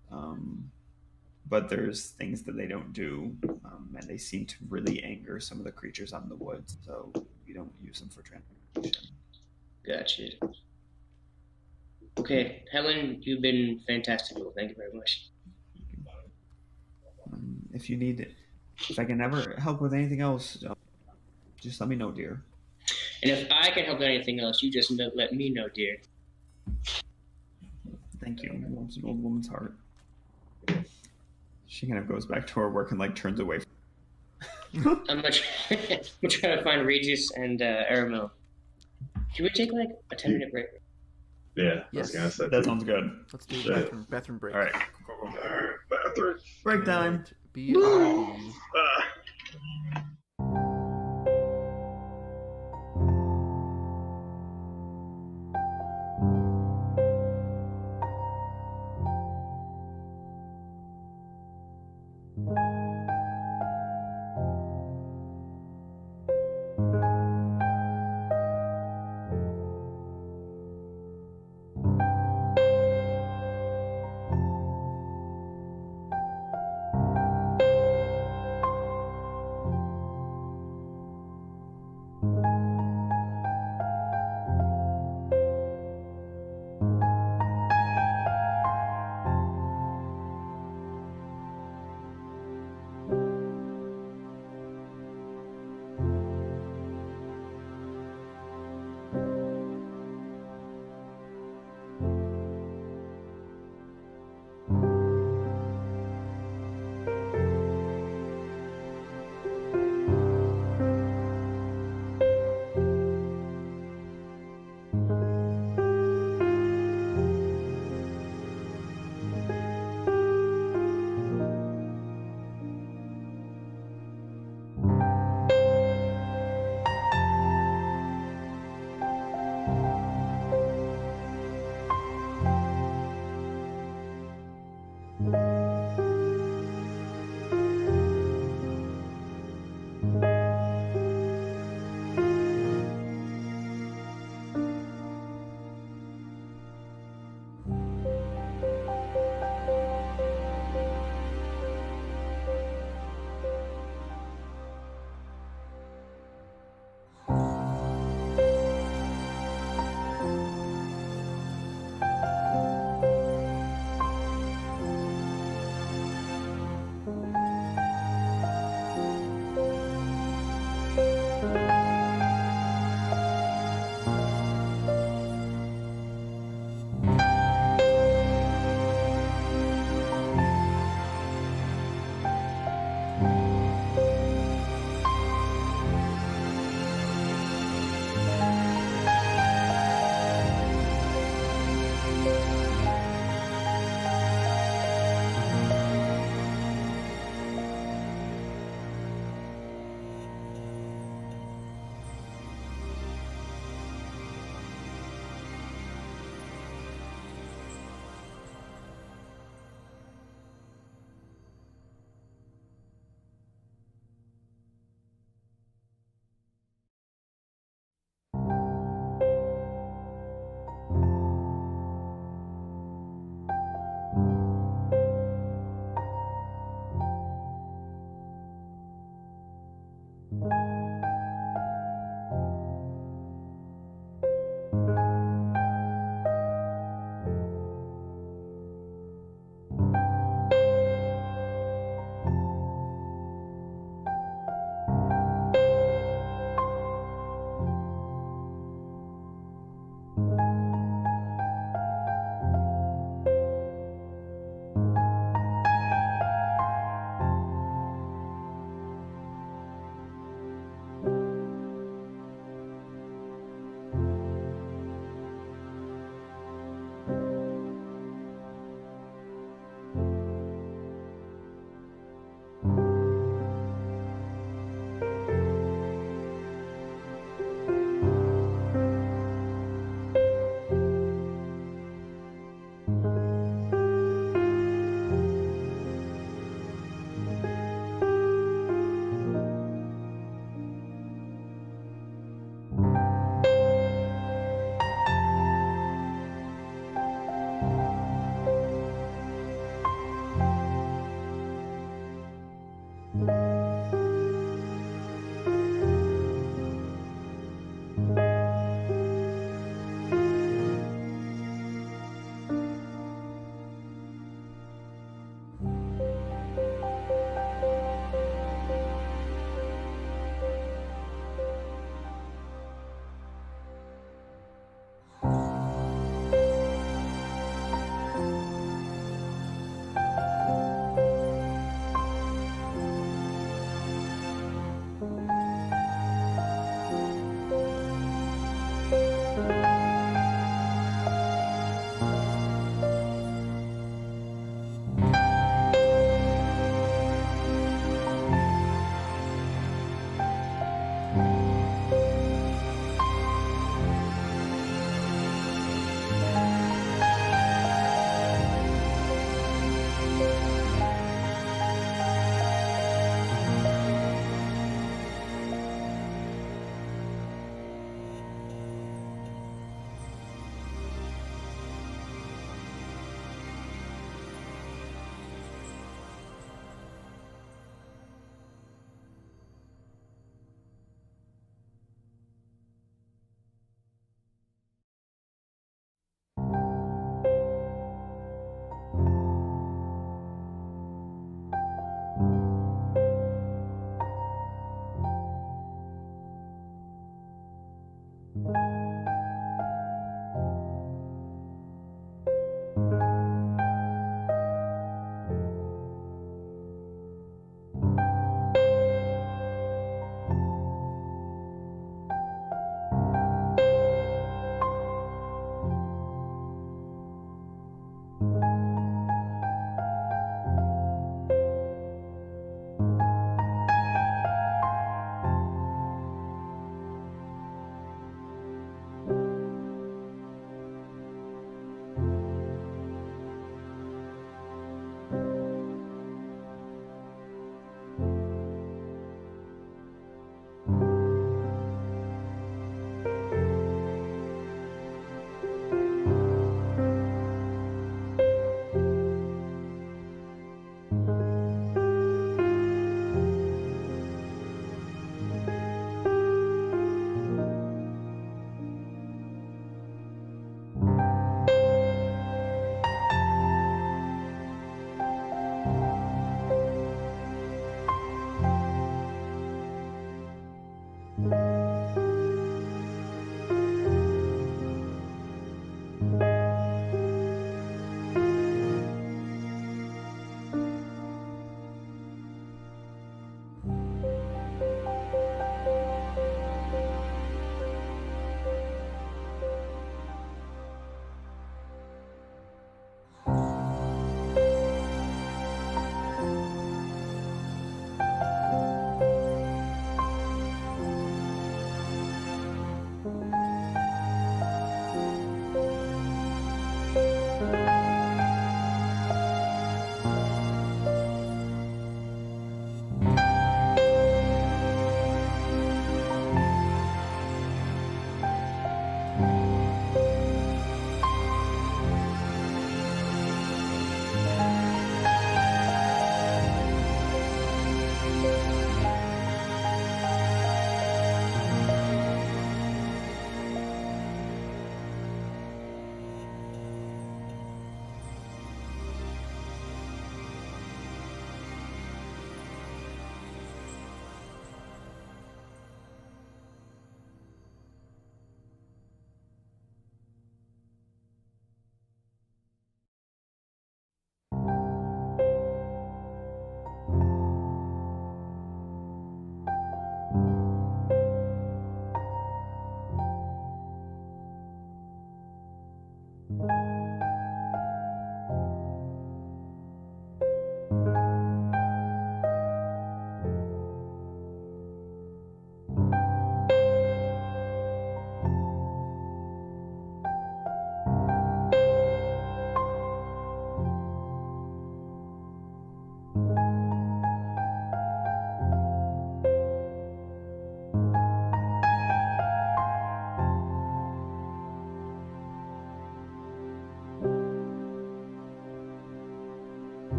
but there's things that they don't do, and they seem to really anger some of the creatures out in the woods. So we don't use them for transportation. Gotcha. Okay, Helen, you've been fantastic. Thank you very much. If you need it, if I can ever help with anything else, just let me know, dear. And if I can help with anything else, you just let me know, dear. Thank you. It's an old woman's heart. She kind of goes back to her work and like turns away. I'm gonna try to find Regis and Aramil. Can we take like a 10-minute break? Yeah, Yes. I was gonna say That sounds good. Let's do a bathroom break. All right. All right, bathroom. Break time. BRB. Ah.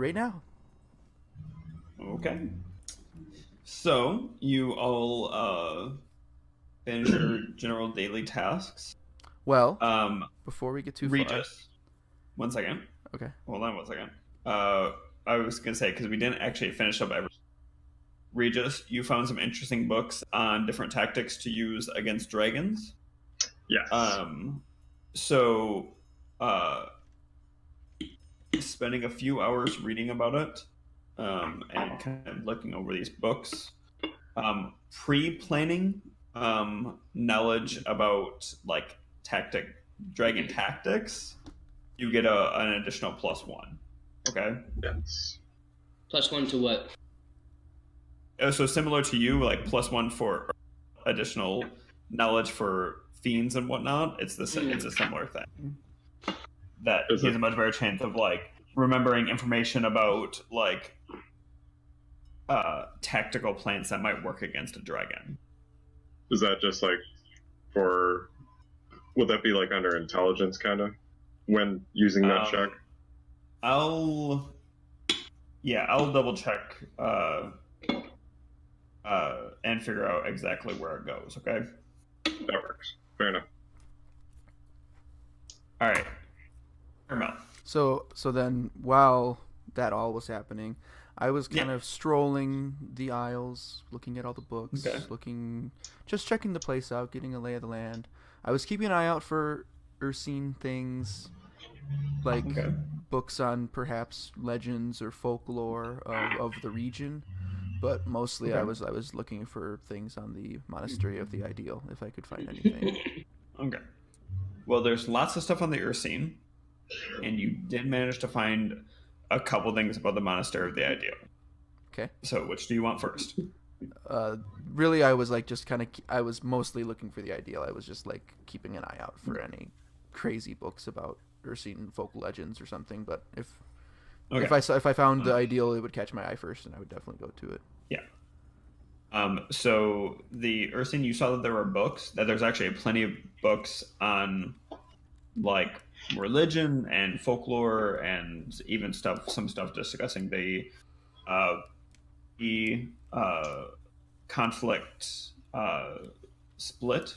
right now. Okay. So you all finish your general daily tasks. Well, Um, before we get too far. Regis, 1 second. Okay. Hold on 1 second. I was gonna say because we didn't actually finish up every. Regis, you found some interesting books on different tactics to use against dragons. Yes. So, spending a few hours reading about it, and kind of looking over these books, pre-planning knowledge about like dragon tactics, you get an additional +1. Okay. Yes. +1 to what? So similar to you, like +1 for additional knowledge for fiends and whatnot. It's it's a similar thing. That he has a much better chance of like remembering information about like tactical plans that might work against a dragon. Is that just like for? Would that be like under intelligence kind of when using that check? I'll double check and figure out exactly where it goes. Okay. That works. Fair enough. All right. Paramount. So then, while that all was happening, I was kind of strolling the aisles, looking at all the books, just checking the place out, getting a lay of the land. I was keeping an eye out for Ursine things, like books on perhaps legends or folklore of the region, but mostly I was looking for things on the Monastery of the Ideal, if I could find anything. Okay. Well, there's lots of stuff on the Ursine, and you did manage to find a couple things about the Monastery of the Ideal. Okay. So, which do you want first? Really, I was like I was mostly looking for the Ideal. I was just like keeping an eye out for any crazy books about Ursine folk legends or something. But if I found the Ideal, it would catch my eye first, and I would definitely go to it. Yeah. So the Ursine, you saw that there were books. That there's actually plenty of books on like religion and folklore, and even some stuff discussing the conflict split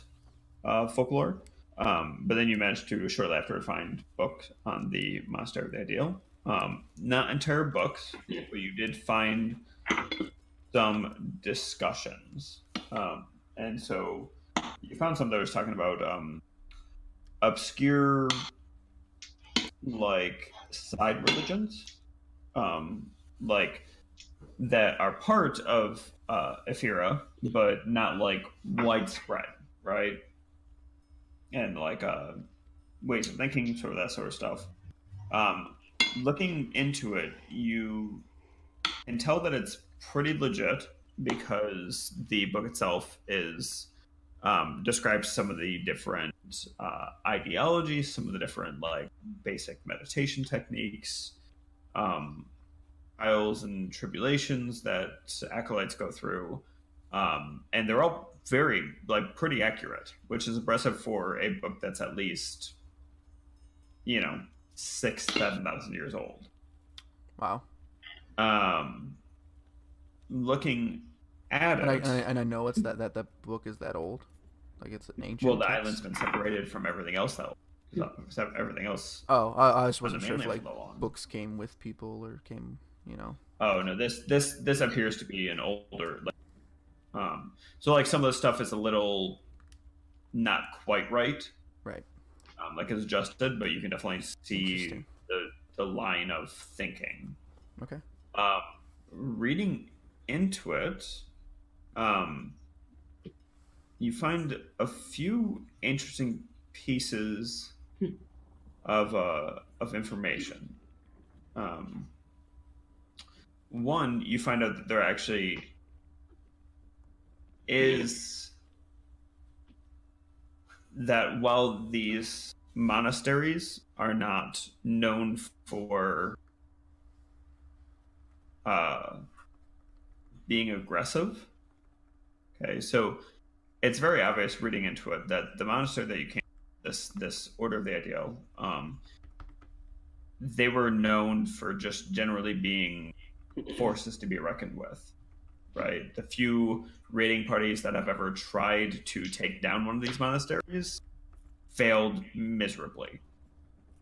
folklore. But then you managed to shortly after find books on the Monastery of the Ideal. Not entire books, but you did find some discussions. And so you found some that was talking about obscure like side religions, like that are part of Ephira, but not like widespread, right? And like ways of thinking, sort of that sort of stuff. Looking into it, you can tell that it's pretty legit because the book itself is describes some of the different ideologies, some of the different like basic meditation techniques, trials and tribulations that acolytes go through, and they're all very like pretty accurate, which is impressive for a book that's at least 7,000 years old. Wow. Looking at it, and I know it's that book is that old, like it's an ancient. Well, the text. island's been separated from everything else, though. So everything else. Oh, I just wasn't on the sure if mainland like for long. books came with people or came, Oh no, this appears to be an older. So like some of the stuff is a little not quite right. Right. Like it's adjusted, but you can definitely see the line of thinking. Okay. Reading into it, you find a few interesting pieces of information. One, you find out that there actually is that while these monasteries are not known for being aggressive, okay, so it's very obvious reading into it that the monastery that you came, this Order of the Ideal, they were known for just generally being forces to be reckoned with, right? The few raiding parties that have ever tried to take down one of these monasteries failed miserably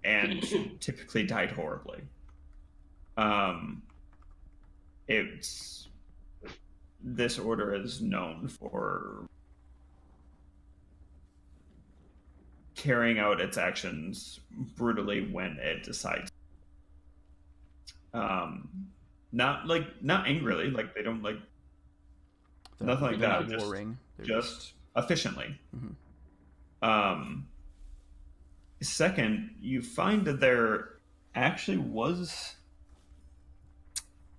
and typically died horribly. It's this order is known for carrying out its actions brutally when it decides. Not angrily, like they don't like nothing like they're that. not warring. They're Just efficiently. Mhm. Second, you find that there actually was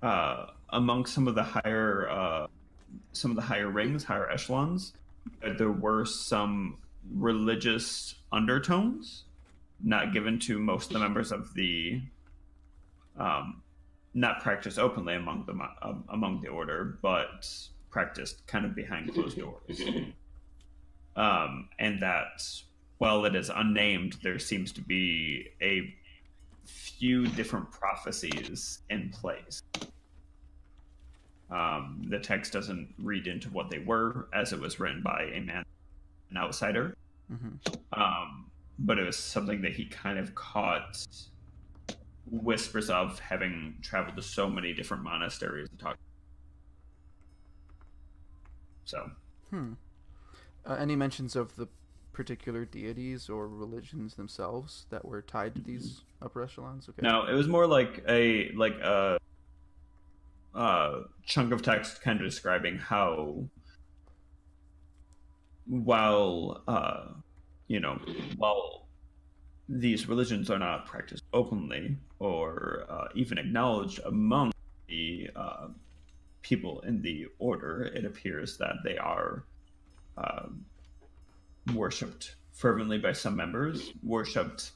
among some of the higher rings, higher echelons, there were some religious undertones, not given to most of the members of the, not practiced openly among the order, but practiced kind of behind closed doors. And that while it is unnamed, there seems to be a few different prophecies in place. The text doesn't read into what they were, as it was written by an outsider. But it was something that he kind of caught whispers of, having traveled to so many different monasteries and talked. So, Any mentions of the particular deities or religions themselves that were tied to these upper echelons? Okay. no, it was more like a chunk of text kind of describing how, while these religions are not practiced openly or even acknowledged among the people in the order, it appears that they are worshipped fervently by some members, worshipped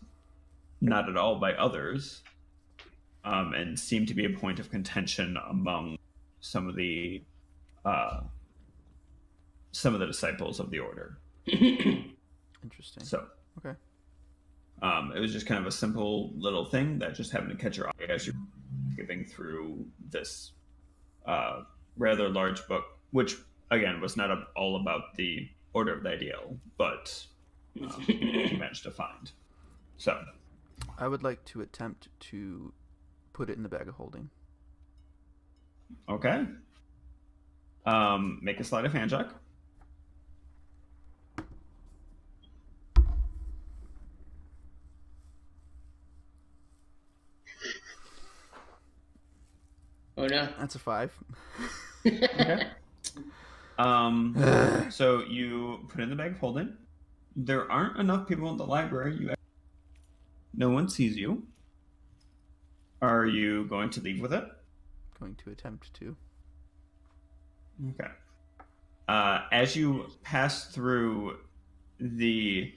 not at all by others, and seem to be a point of contention among some of the disciples of the order. Interesting. So, okay. it was just kind of a simple little thing that just happened to catch your eye as you're skipping through this rather large book, which again was not all about the Order of the Ideal, but you managed to find. So, I would like to attempt to put it in the bag of holding. okay. Make a sleight of hand check. Oh no. That's a 5. Okay. So you put it in the bag of holding. There aren't enough people in the library. No one sees you. Are you going to leave with it? Going to attempt to. Okay. As you pass through the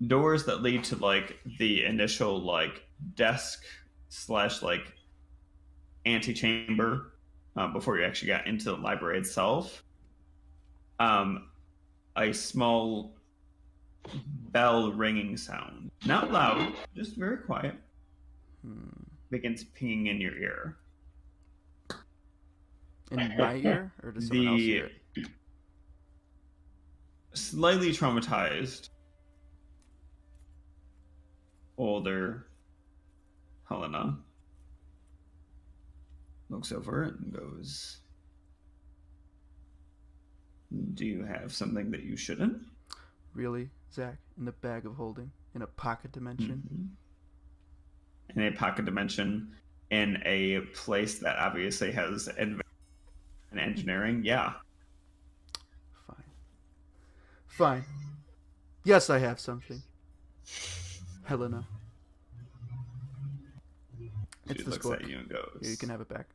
doors that lead to like the initial like desk / like antechamber before you actually got into the library itself, a small bell ringing sound, not loud, just very quiet, begins pinging in your ear. In my ear, or does someone else hear it? Slightly traumatized older Helena looks over it and goes, "Do you have something that you shouldn't?" Really, Zach? In the bag of holding? In a pocket dimension? In a pocket dimension, in a place that obviously has advanced in engineering, yeah. Fine. Yes, I have something. Helena. She It's this looks book. at you and goes, Here, you can have it back.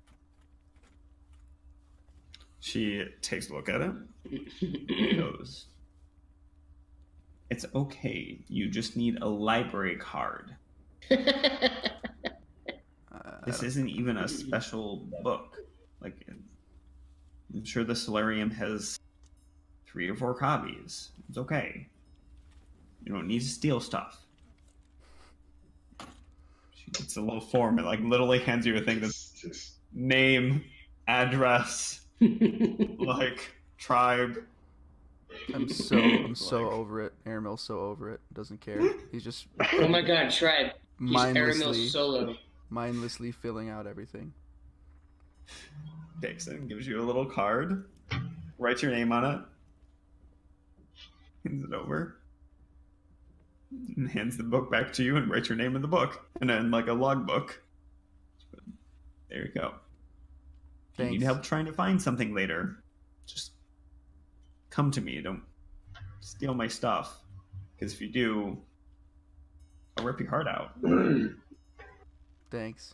She takes a look at it and goes, "It's okay. You just need a library card. This isn't even a special book. Like, I'm sure the solarium has 3 or 4 copies. It's okay. You don't need to steal stuff." It's a little form. It like literally hands you a thing that's It's just name, address, like tribe. I'm so Like- over it. Airmill's so over it. Doesn't care. He's just Oh my god, tribe. He's Aramil mindlessly solo. filling out everything. Dixon gives you a little card, writes your name on it, hands it over, and hands the book back to you and writes your name in the book. And then like a logbook. There you go. If you need Thanks. help trying to find something later, just come to me. Don't steal my stuff. Because if you do, I'll rip your heart out. Thanks.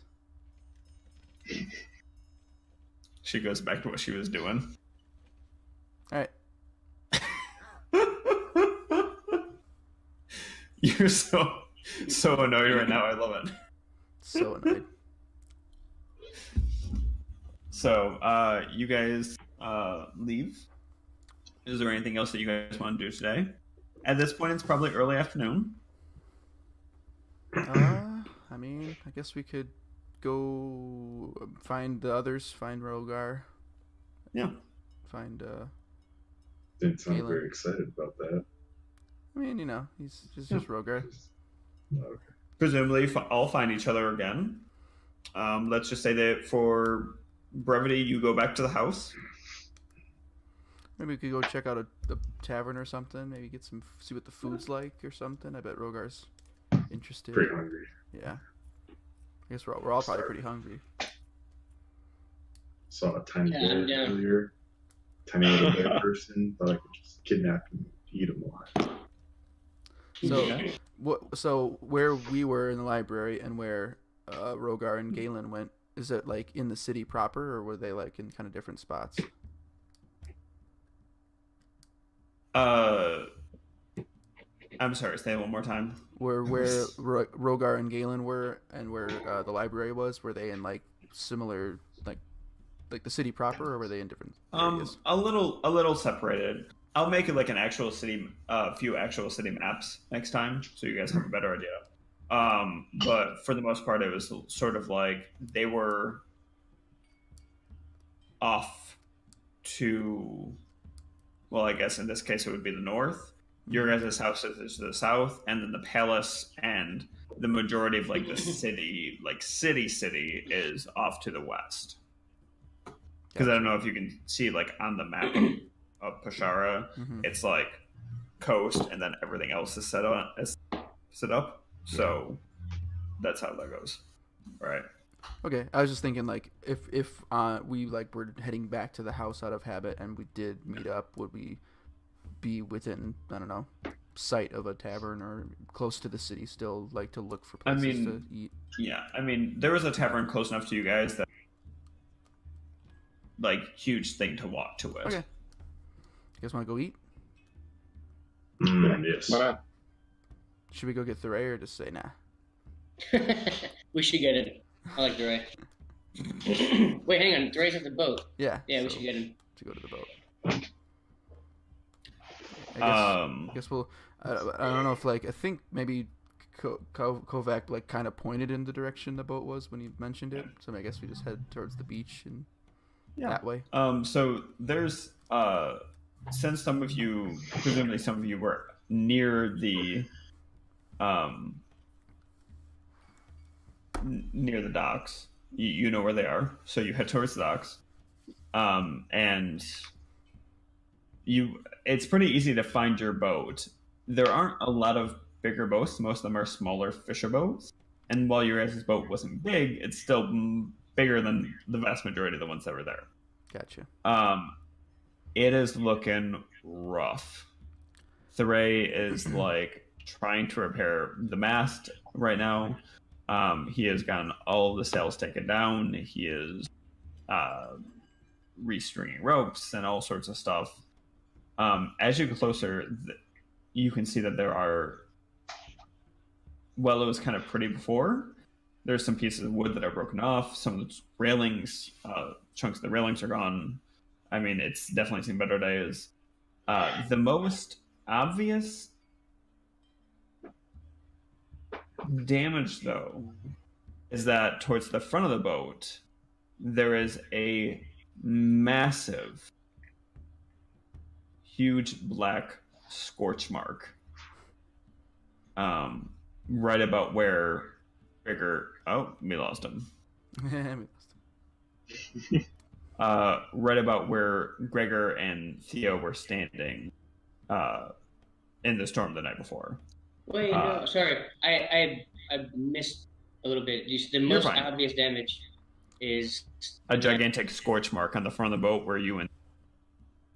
She goes back to what she was doing. All right. You're so annoyed right now. I love it. So annoyed. So, you guys leave. Is there anything else that you guys want to do today? At this point, it's probably early afternoon. I mean, I guess we could go find the others, find Rogar, Yeah. find didn't sound Galen. very excited about that. I mean, you know, he's just Rogar. Okay. Presumably, all find each other again. Let's just say that for brevity, you go back to the house. Maybe we could go check out a tavern or something. Maybe get see what the food's like or something. I bet Rogar's interested. Pretty hungry. Yeah. I guess we're all probably pretty hungry. Saw a tiny Yeah, I'm bear down. earlier. Tiny little bear person. Thought I could just kidnap him and eat him alive. So, Okay. so where we were in the library and where Rogar and Galen went, is it like in the city proper, or were they like in kind of different spots? I'm sorry, say it one more time. Where Rogar and Galen were, and where the library was, were they in like similar like the city proper, or were they in different areas? A little separated. I'll make it like an actual city, few actual city maps next time, so you guys have a better idea. But for the most part, it was sort of like they were off to, well, I guess in this case it would be the north. Your guys' house is to the south, and then the palace and the majority of like the city, like city is off to the west. Because I don't know if you can see like on the map of Pashara, Mhm. it's like coast, and then everything else is set up. So that's how that goes, right? Okay, I was just thinking like if we like were heading back to the house out of habit and we did meet up, would we be within, I don't know, sight of a tavern or close to the city still, like to look for places mean, to eat? Yeah, I mean, there was a tavern close enough to you guys that like huge thing to walk to it. Okay. You guys want to go eat? Yes. Why not? Should we go get Thuray or just say nah? We should get it. I like Dre. Wait, hang on. Dre's at the boat. Yeah. Yeah, we so should get him. to go to the boat. I Um, guess we'll. I don't know if like I think maybe Kovac like kind of pointed in the direction the boat was when he mentioned it. So I guess we just head towards the beach and Yeah. that way. So there's since presumably some of you were near the near the docks. You know where they are, so you head towards the docks. And it's pretty easy to find your boat. There aren't a lot of bigger boats. Most of them are smaller fisher boats. And while your guys' boat wasn't big, it's still bigger than the vast majority of the ones that were there. Gotcha. It is looking rough. Thuray is like trying to repair the mast right now. He has gotten all of the sails taken down. He is restringing ropes and all sorts of stuff. As you get closer, you can see that there are, well, it was kind of pretty before. There's some pieces of wood that are broken off. Some of the railings, chunks of the railings are gone. I mean, it's definitely seen better days. The most obvious damage, though, is that towards the front of the boat, there is a massive, huge black scorch mark. Right about where Gregor. Oh, we lost him. Right about where Gregor and Theo were standing in the storm the night before. Wait, no, sorry. I missed a little bit. The You're most fine. obvious damage is A gigantic scorch mark on the front of the boat where you and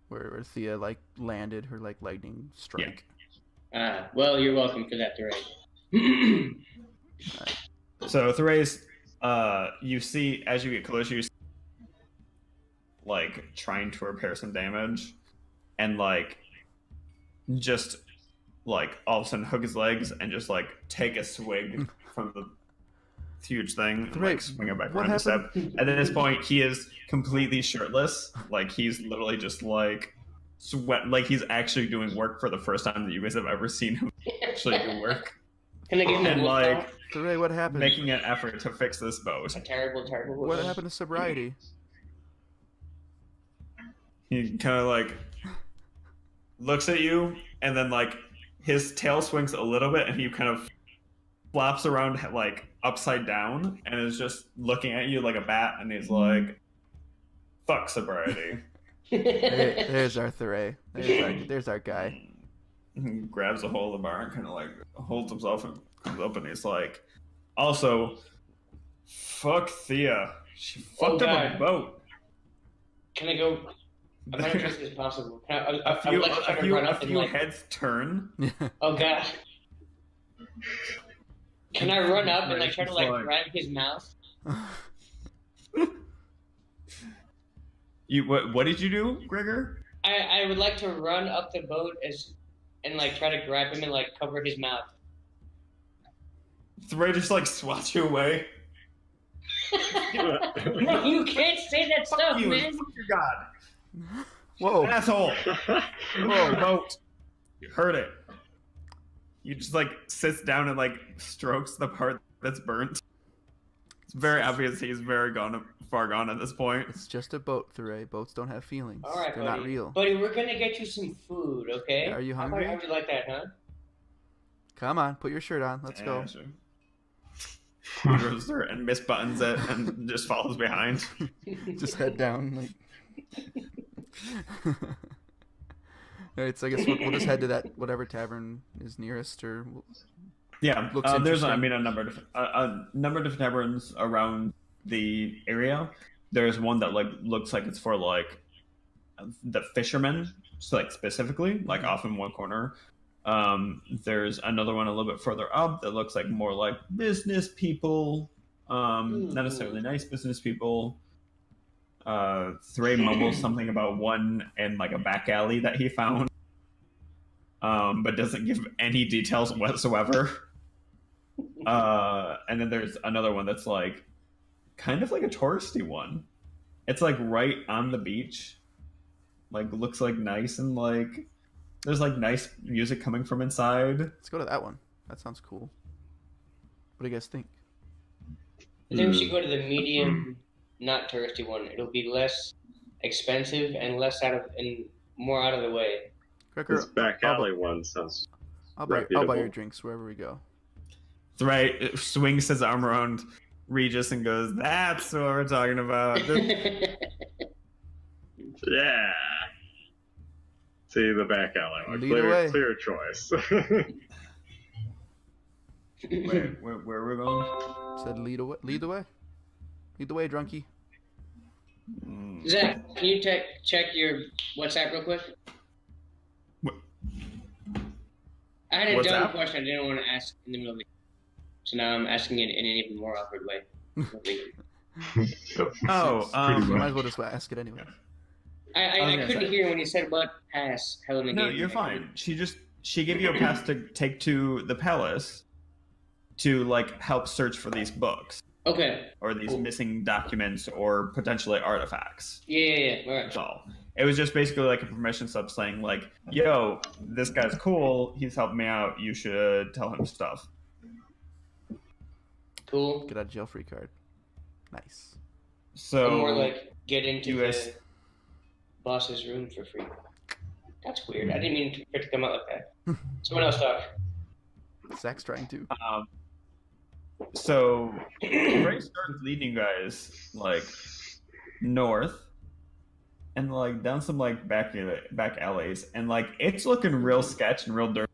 where Thea like landed her like lightning strike. well, you're welcome for that, Thuray. So Therese, you see as you get closer, you see, like trying to repair some damage, and like just like all of a sudden hook his legs and just like take a swig from the huge thing and like swing it back around to step. At this point, he is completely shirtless. Like he's literally just like sweat. Like he's actually doing work for the first time that you guys have ever seen him actually do work. Can I give him And a wolf like call? Thuray, what happened? making an effort to fix this boat. A terrible, terrible wolf What call. happened to sobriety? He kind of like looks at you, and then like his tail swings a little bit, and he kind of flops around like upside down, and is just looking at you like a bat, and he's like, "Fuck sobriety." There's our Thuray. There's our guy. He grabs a hold of the bar and kind of like holds himself and comes up, and he's like, "Also, fuck Thea. She fucked up God. a boat." Can I go? I'm not sure if this is possible. Can I, A few, like to try to run up and like. heads turn. Oh god. Can I run up and like Right, try to it's like like- grab his mouth? You what did you do, Gregor? I would like to run up the boat and like try to grab him and like cover his mouth. Thray just like swats you away. No, you can't say that stuff, you, man. fuck your god, Whoa! asshole! Whoa, boat! You heard it. You just like sits down and like strokes the part that's burnt. It's very obvious he's far gone at this point. It's just a boat, Thuray. Boats don't have feelings. All right, They're buddy. not real. Buddy, we're gonna get you some food, okay? Are you hungry? How would you like that, huh? Come on, put your shirt on. Let's go. Yeah, sure. He goes there and misbuttons it and just follows behind. Just head down. Like... Alright, so I guess we'll just head to that whatever tavern is nearest, or Yeah, Looks there's interesting. a number of different taverns around the area. There's one that like looks like it's for like the fishermen, so like specifically, like off in one corner. There's another one a little bit further up that looks like more like business people, not necessarily nice business people. Thray mumbles something about one in like a back alley that he found, but doesn't give any details whatsoever. And then there's another one that's like kind of like a touristy one. It's like right on the beach, like looks like nice, and like there's like nice music coming from inside. let's go to that one. That sounds cool. What do you guys think? I think we should go to the medium, not touristy one. It'll be less expensive and more out of the way. Cracker, This back alley one sounds. I'll buy your reputable. drinks wherever we go. Thray swings his arm around Regis and goes, "That's what we're talking about." Yeah. See the back alley one. Lead away. Clear choice. Wait, where are we going? Said lead away. Lead the way. Lead the way, drunkie. Zach, can you check your WhatsApp real quick? What? I had a dumb WhatsApp? question I didn't want to ask in the middle of the so now I'm asking it in an even more awkward way. Oh, Might as well just ask it anyway. I gonna couldn't say. hear when you said what pass Helena no, gave you. you're fine. She gave you a pass to take to the palace to like help search for these books Okay. or these Cool. missing documents or potentially artifacts. Yeah. All right. That's all. It was just basically like a permission slip saying like, "Yo, this guy's cool. He's helped me out. You should tell him stuff." Cool. Get out of jail free card. Nice. So Or more like get into you guys- the boss's room for free. That's weird. I didn't mean for it to come out like that. Someone else talk. Zach's trying to. So Ray starts leading you guys like north and like down some like back alleys, and like it's looking real sketch and real dirt.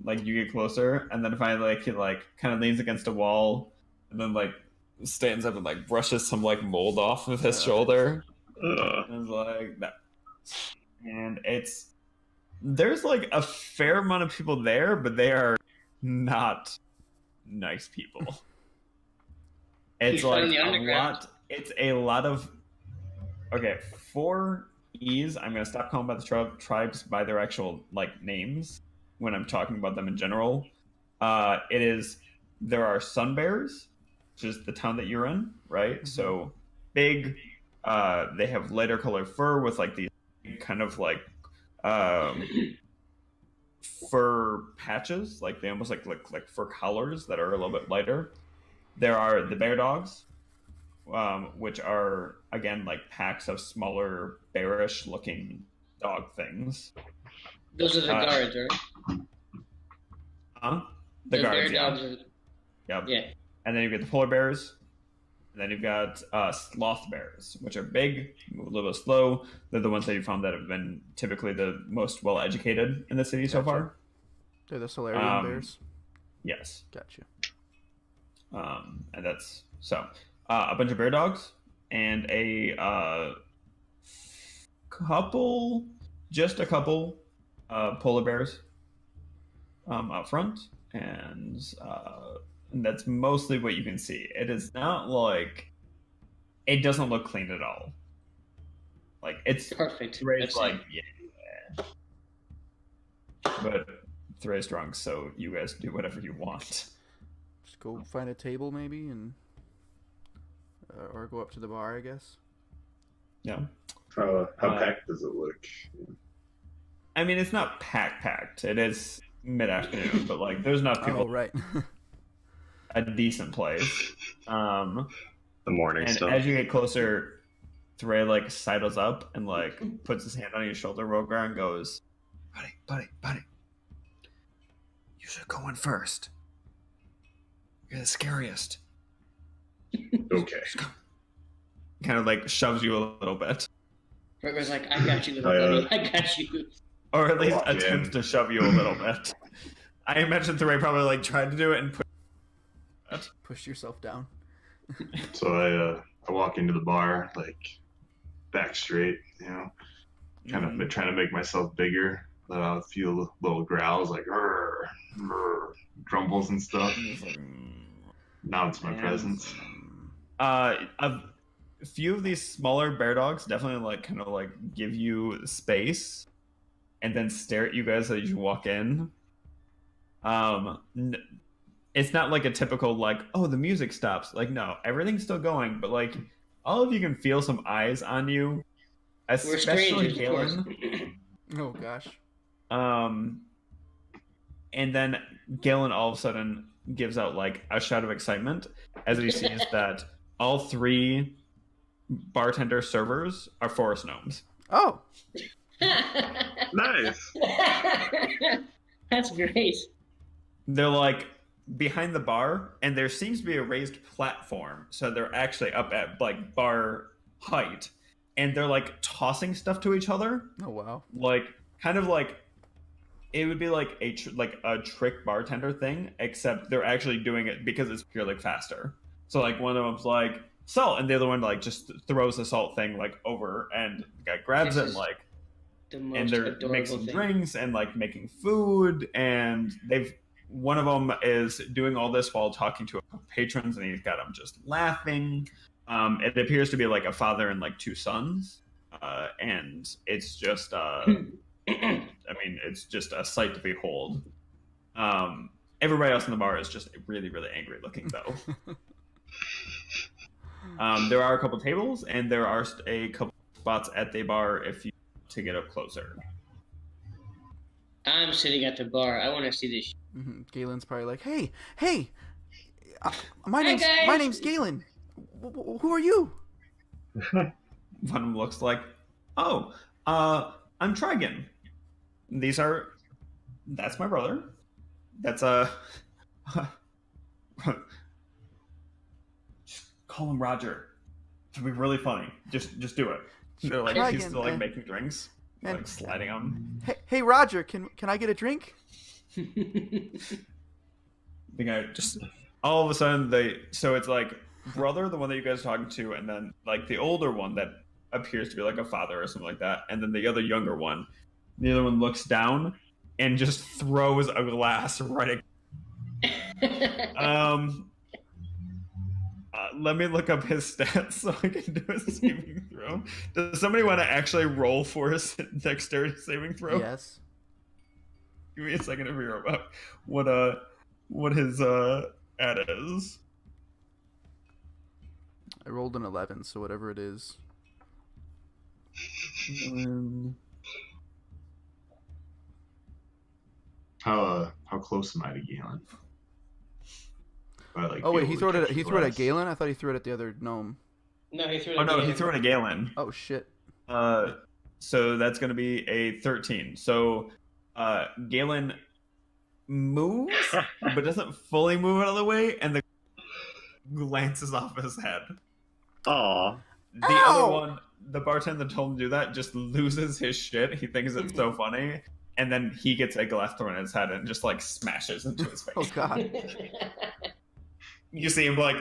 Like you get closer, and then finally like he like kind of leans against a wall, and then like stands up and like brushes some like mold off of his shoulder. And it's like that, and there's like a fair amount of people there, but they are not nice people. It's He's like from the a underground. lot. It's a lot of. Okay, for ease, I'm gonna stop calling by the tribes by their actual like names when I'm talking about them in general. There are sun bears, which is the town that you're in, right? Mm-hmm. So big. They have lighter colored fur with like these kind of like fur patches, like they almost like look like fur collars that are a little bit lighter. There are the bear dogs, which are again like packs of smaller bearish looking dog things. Those are the guards, right? The Those guards, bear yeah. dogs are, Yep. yeah. And then you get the polar bears. And then you've got sloth bears, which are big, move a little bit slow. They're the ones that you found that have been typically the most well educated in the city so far. They're the Solarian bears. Yes. Gotcha. And that's so a bunch of bear dogs and a couple polar bears up front, and that's mostly what you can see. It is not like it doesn't look clean at all. Like it's Perfect. Therese That's like it. yeah, but Therese drunk, so you guys do whatever you want. Just go find a table maybe, and or go up to the bar, I guess. Yeah. How packed does it look? I mean, it's not packed. It is mid-afternoon, but like there's enough people. Oh, right. A decent place. The morning And stuff. as you get closer, Thray like sidles up and like puts his hand on your shoulder, Rogar, and goes, "Buddy, you should go in first. You're the scariest." Okay. Kind of like shoves you a little bit, Rogar's like, I got you, little buddy. I got you. or at least Walk in. attempts to shove you a little bit. I imagine Thray probably like tried to do it and put. Push yourself down. So I walk into the bar, like back straight, kind of trying to make myself bigger. Let out a few little growls, like "Rrr, rrr," grumbles and stuff. Nods my And- presence. A few of these smaller bear dogs definitely like kind of like give you space, and then stare at you guys as you walk in. It's not like a typical like, oh, the music stops. Like, no, everything's still going, but like all of you can feel some eyes on you, We're especially strangers, of course. Galen. Oh gosh. And then Galen all of a sudden gives out like a shout of excitement as he sees that all three bartender servers are forest gnomes. Oh. Nice. That's great. They're like behind the bar, and there seems to be a raised platform, so they're actually up at like bar height, and they're like tossing stuff to each other, Oh wow. like kind of like it would be like a trick bartender thing, except they're actually doing it because it's purely faster. So like one of them's like salt, and the other one like just throws the salt thing like over, and the guy grabs This it and is like, The most and they're adorable mixing thing. drinks and like making food, and one of them is doing all this while talking to patrons, and he's got them just laughing. It appears to be like a father and like two sons, and it's just I mean, it's just a sight to behold. Everybody else in the bar is just really, really angry looking, though. There are a couple tables, and there are a couple spots at the bar if you want to get up closer. I'm sitting at the bar. I want to see this. Galen's probably like, hey, My Hi, guys. name's Galen. Who are you? One of them looks like, oh, I'm Trigon. That's my brother. That's just call him Roger. It'll be really funny. Just do it. They're like, he's Trigon, still like making drinks, and- like sliding them. Hey, Roger, can I get a drink? The guy just all of a sudden so it's like brother, the one that you guys are talking to, and then like the older one that appears to be like a father or something like that, and then the other younger one. The other one looks down and just throws a glass right at let me look up his stats so I can do a saving throw. Does somebody want to actually roll for his dexterity saving throw? Yes. Give me a second to figure out what his ad is. I rolled an 11, so whatever it is. How close am I to Galen? Oh wait, he threw it at Galen? I thought he threw it at the other gnome. No, he threw it. Oh no, he threw it at Galen. Oh shit. So that's gonna be a 13. So Galen moves, but doesn't fully move out of the way, and the glances off his head. Aw. The other one, the bartender that told him to do that, just loses his shit. He thinks it's so funny, and then he gets a glass thrown at his head and just like smashes into his face. Oh god. You see him like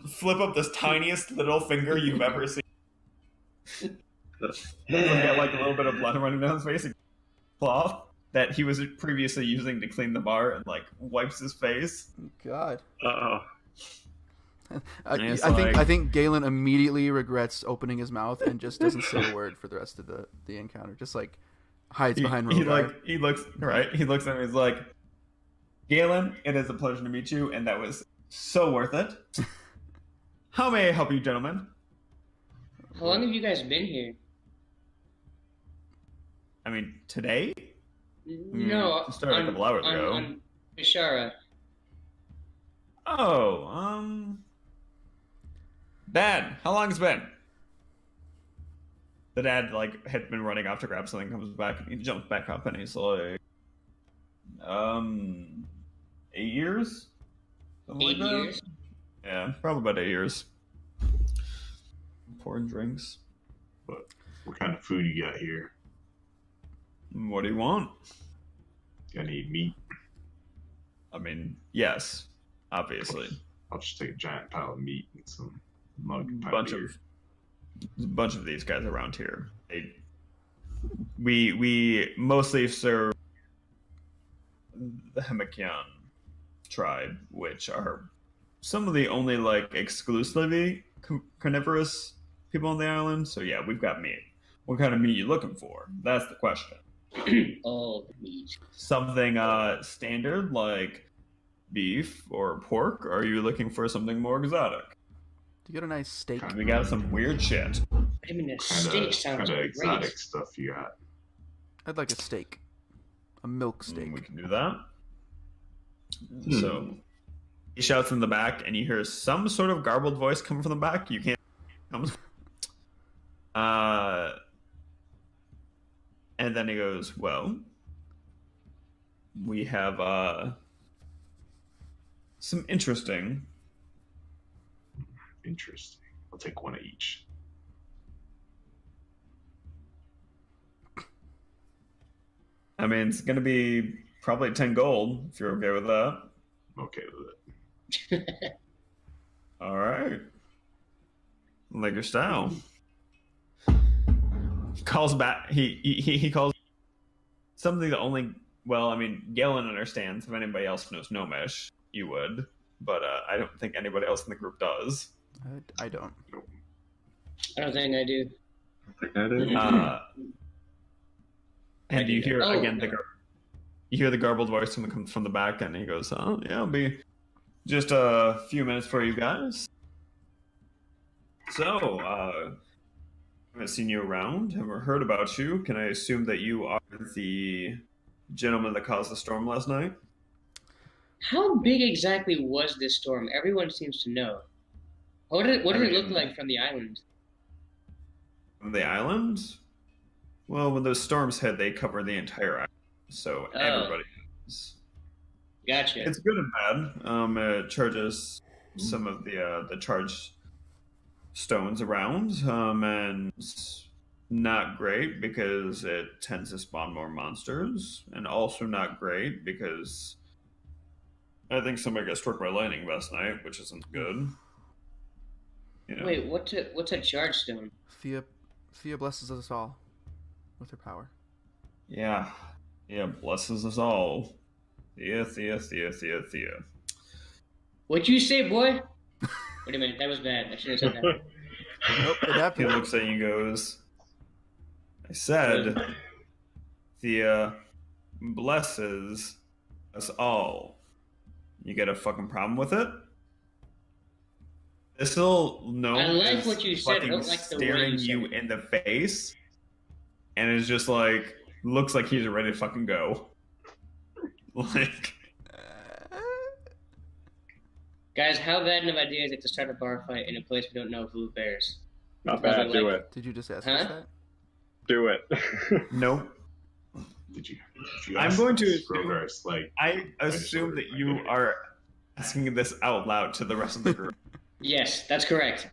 flip up this tiniest little finger you've ever seen. Get like a little bit of blood running down his face. And cloth that he was previously using to clean the bar, and like wipes his face. God. Uh-oh. I think Galen immediately regrets opening his mouth and just doesn't say a word for the rest of the encounter. Just like hides behind Rogar. He looks at him and he's like, Galen, it is a pleasure to meet you, and that was so worth it. How may I help you, gentlemen? How long have you guys been here? I mean, today? No, It started a couple hours ago. On Bishara. Oh, Dad, how long has it been? The dad, like, had been running off to grab something, comes back, and he jumps back up, and he's like, 8 years? Something 8 like that? years? Yeah, probably about 8 years. Pouring drinks. What kind of food you got here? What do you want? Got any meat? I mean, yes, obviously. I'll just take a giant pile of meat and some mug and There's a bunch of these guys around here. We mostly serve the Hemakian tribe, which are some of the only like exclusively carnivorous people on the island. So yeah, we've got meat. What kind of meat are you looking for? That's the question. All meat. Something standard like beef or pork, or are you looking for something more exotic? Do you get a nice steak? We got some weird shit. I mean, a steak sounds kind of great. exotic stuff you got. I'd like a steak. A milk steak. We can do that. So he shouts in the back, and you hear some sort of garbled voice come from the back. You can't. And then he goes, "Well, we have some interesting." Interesting. I'll take one of each. I mean, it's gonna be probably 10 gold if you're okay with that. I'm okay with it. All right. Like your style. Calls back. He calls something that only. Well, I mean, Galen understands. If anybody else knows Gnomish, you would, but I don't think anybody else in the group does. I don't. I don't think I do. I think I did. And you hear Oh. again you hear the garbled voice from the back, and he goes, "Oh yeah, it'll be just a few minutes for you guys." So, I haven't seen you around. Haven't heard about you. Can I assume that you are the gentleman that caused the storm last night? How big exactly was this storm? Everyone seems to know. What did it look like from the island? The island? Well, when those storms hit, they cover the entire island, so Oh. everybody knows. Gotcha. It's good and bad. It charges some of the charged stones around, and it's not great because it tends to spawn more monsters, and also not great because I think somebody got struck by lightning last night, which isn't good. You know. Wait, what's a charge stone? Thea blesses us all with her power. Yeah. Yeah, blesses us all. Thea. What'd you say, boy? Wait a minute, that was bad. I shouldn't have said that. Nope, it He happened. looks at you and goes, I said, Thea blesses us all. You got a fucking problem with it? This little gnome I like is what you said. I fucking don't like the way staring you said you it. in the face, and is just like, looks like he's ready to fucking go. Like, Guys, how bad of an idea is it to start a bar fight in a place we don't know blue bears? Not bad. Do it. Did you just ask Huh? us that? Do it. nope. Did you I'm ask going to this assume- reverse, like I assume that you are asking this out loud to the rest of the group. Yes, that's correct.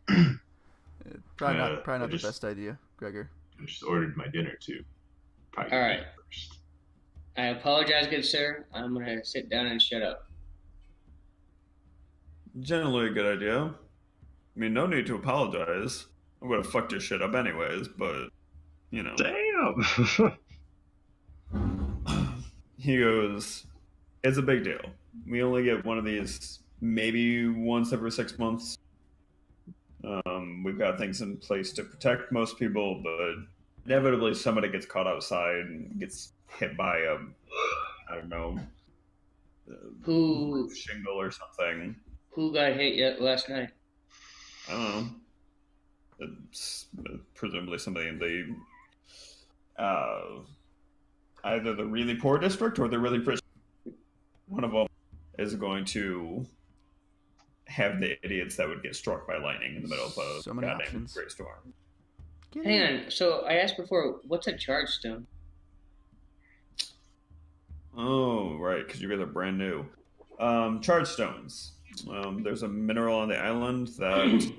Probably Yeah, not I the just- best idea, Gregor. I just ordered my dinner too. Probably All gonna right. eat first. I apologize, good sir. I'm gonna sit down and shut up. Generally a good idea. I mean, no need to apologize. I would have fucked your shit up anyways, but, you know. Damn. He goes, it's a big deal. We only get one of these maybe once every 6 months. We've got things in place to protect most people, but inevitably somebody gets caught outside and gets hit by a, I don't know, Who shingle or something. who got hit last night? I don't know. It's presumably somebody in the either the really poor district or the really rich. One of them is going to have the idiots that would get struck by lightning in the middle of a So many goddamn options. great storm. Get Hang in. on. So I asked before, what's a charge stone? Oh, right, because you guys are brand new. Charge stones. There's a mineral on the island that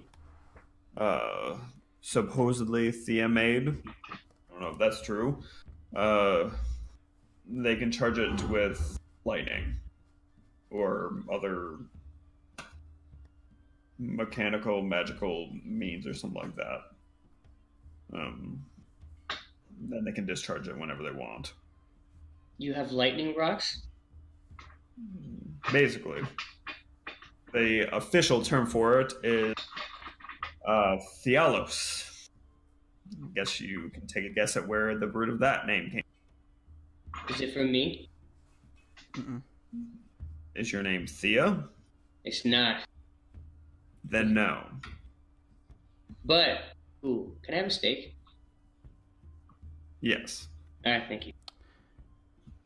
supposedly Thea made. I don't know if that's true. They can charge it with lightning or other mechanical, magical means or something like that. Then they can discharge it whenever they want. You have lightning rocks? Basically, the official term for it is Thealos. Guess you can take a guess at where the root of that name came. Is it from me? Mm-mm. Is your name Thea? It's not. Then no. But, ooh, can I have a steak? Yes. Alright, thank you.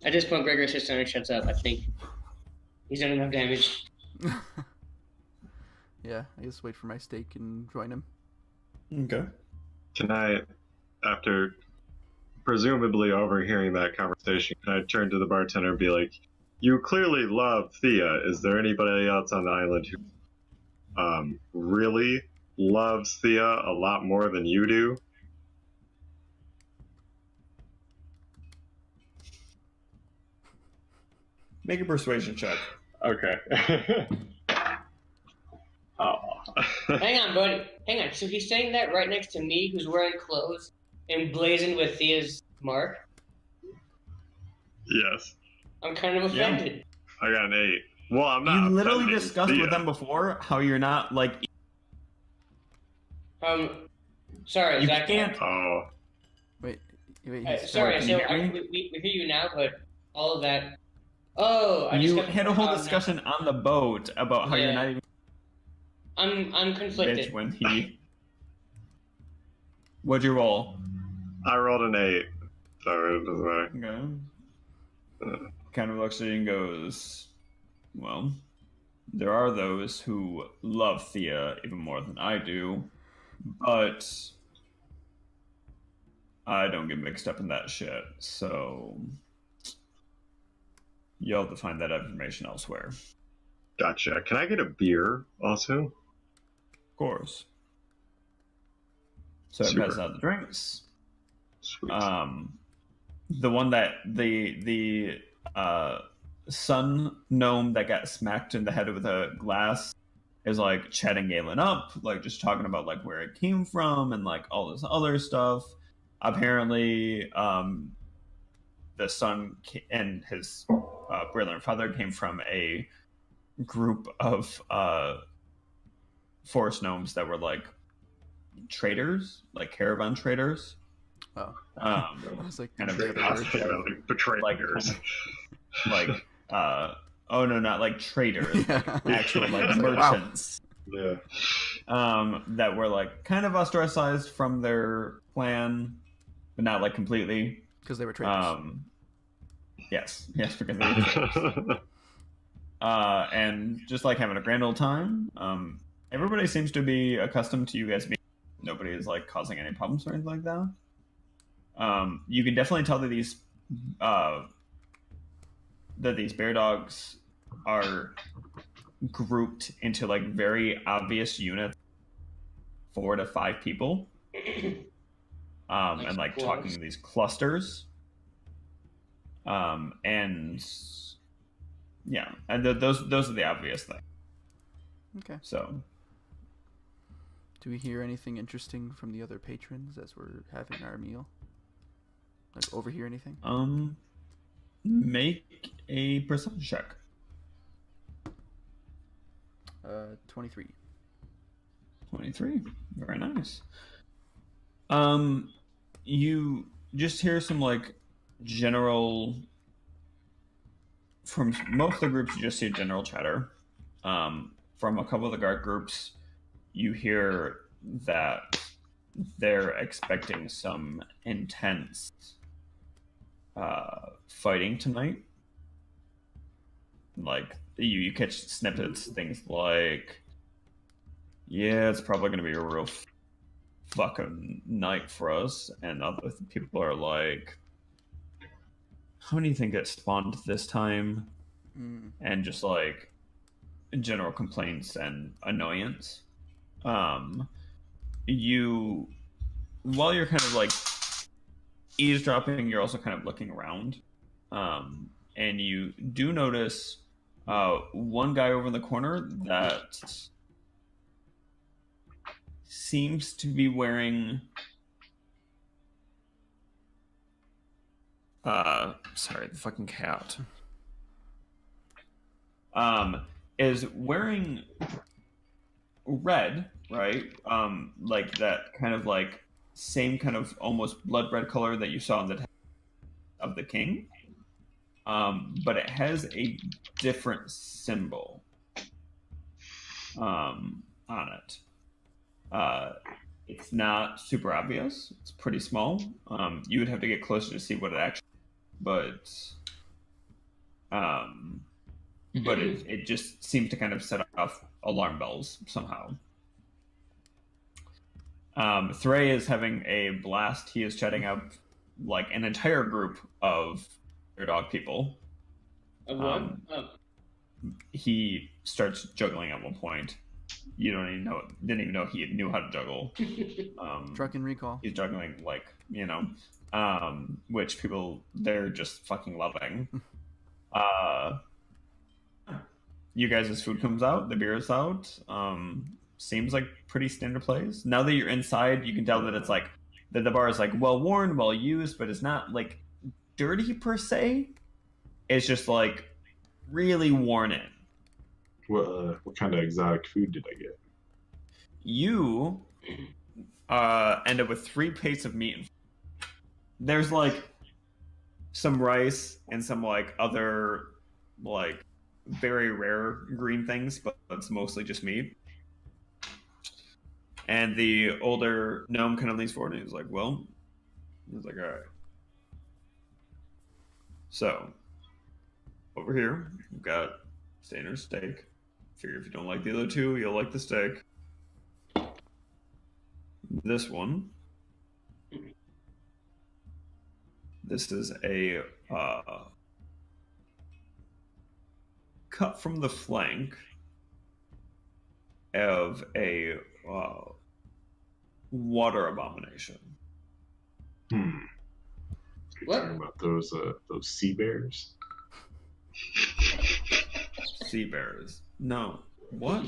At this point, Gregor sits down and shuts up. I think he's done enough damage. Yeah, I just wait for my steak and join him. Okay. Can I, after presumably overhearing that conversation, can I turn to the bartender and be like, you clearly love Thea. Is there anybody else on the island who really loves Thea a lot more than you do? Make a persuasion check. Okay. Oh. Hang on, buddy. Hang on. So he's saying that right next to me, who's wearing clothes emblazoned with Thea's mark? Yes. I'm kind of Yeah. offended. I got an 8. Well, I'm not. You literally offending discussed Thea. with them before how you're not like Sorry, you Zach. can't. Oh. Wait, Sorry, Can so you hear me? we hear you now, but all of that. Oh, I just You got had a whole no. discussion on the boat about how you're Yeah. not even I'm conflicted. bitch when he. What'd you roll? I rolled an 8. So it doesn't matter. Okay. Kind of looks at you and goes, Well, there are those who love Thea even more than I do, but I don't get mixed up in that shit, so you'll have to find that information elsewhere. Gotcha. Can I get a beer also? Of course. So it Super. passes out the drinks. Sweet. The one that the sun gnome that got smacked in the head with a glass is like chatting Galen up, like just talking about like where it came from and like all this other stuff. Apparently, the son and his brother and father came from a group of forest gnomes that were like traders, like caravan traders. Oh. I was like, kind of the other word. Like betrayers. like oh no, not like traders, Yeah. actual like Wow. merchants. Yeah. That were like kind of ostracized from their clan, but not like completely. Because they were traitors. Yes, because they were traitors. And just like having a grand old time. Everybody seems to be accustomed to you guys being. Nobody is like causing any problems or anything like that. You can definitely tell that these bear dogs are grouped into like very obvious units, 4 to 5 people, and like talking in these clusters. And yeah, and those are the obvious things. Okay. So, do we hear anything interesting from the other patrons as we're having our meal? Like overhear anything? make a perception check. 23. 23. Very nice. You just hear some like general. From most of the groups, you just see general chatter. From a couple of the guard groups, you hear that they're expecting some intense fighting tonight. Like you catch snippets, things like, yeah, it's probably going to be a real fucking night for us. And other people are like, how many do you think it spawned this time? And just like general complaints and annoyance. You, while you're kind of like eavesdropping, you're also kind of looking around. And you do notice one guy over in the corner that seems to be wearing sorry, the fucking cat is wearing red, right? Like that kind of like same kind of almost blood red color that you saw in the of the king, but it has a different symbol on it. It's not super obvious. It's pretty small. You would have to get closer to see what it actually, but it just seems to kind of set off alarm bells somehow. Thray is having a blast. He is chatting up like an entire group of their dog people. Of what? He starts juggling at one point. You didn't even know he knew how to juggle. Truck and recall. He's juggling like, which people, they're just fucking loving. You guys' food comes out, the beer is out. Seems like pretty standard plays. Now that you're inside, you can tell that it's like that the bar is like well worn, well used, but it's not like dirty per se. It's just like really worn in. What kind of exotic food did I get? You end up with 3 plates of meat. There's like some rice and some like other like very rare green things, but it's mostly just meat. And the older gnome kind of leans forward and he's like, all right. So over here, we've got standard steak. Figure if you don't like the other two, you'll like the steak. This one. This is a cut from the flank of a water abomination. What? Talking about those sea bears. Sea bears. No. What?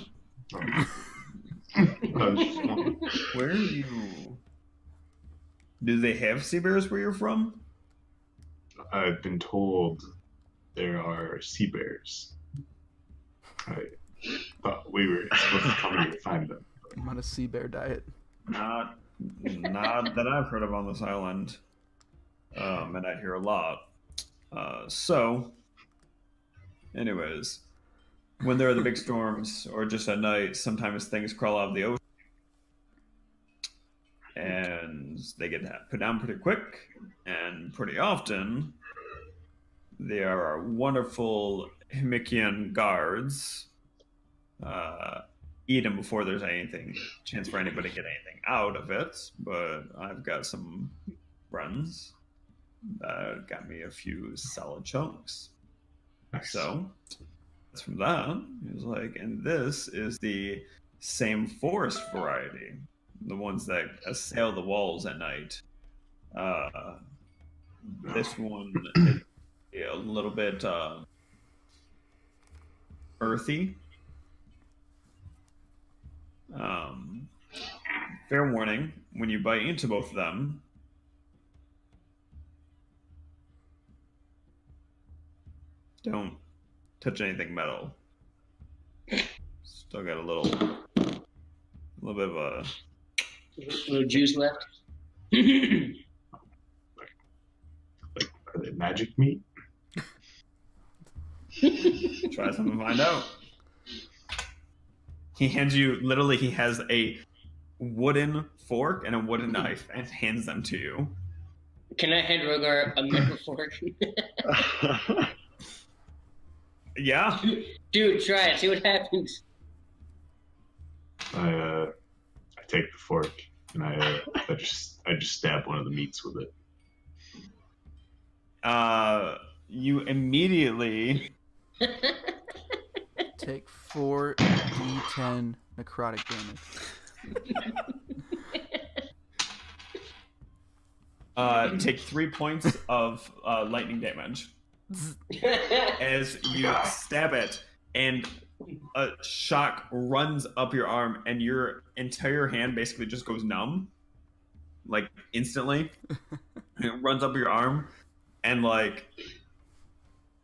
Where are you? Do they have sea bears where you're from? I've been told there are sea bears. I thought we were supposed to come here to find them. I'm on a sea bear diet. Not that I've heard of on this island. And I hear a lot. So, anyways, when there are the big storms or just at night, sometimes things crawl out of the ocean. And they get put down pretty quick. And pretty often, there are wonderful Himikian guards eat them before there's anything chance for anybody to get anything out of it. But I've got some friends that got me a few solid chunks. So that's from that. He was like, and this is the same forest variety, the ones that assail the walls at night. This one is a little bit earthy. Fair warning, when you bite into both of them, don't touch anything metal. Still got a little bit of a little juice left. Are they magic meat? Try something to find out. He hands you, literally, he has a wooden fork and a wooden knife and hands them to you. Can I hand Rogar a metal fork? Yeah. Dude, try it. See what happens. I take the fork and I just stab one of the meats with it. You immediately Take 4d10 necrotic damage. take 3 points of lightning damage as you stab it, and a shock runs up your arm, and your entire hand basically just goes numb, like instantly. It runs up your arm, and like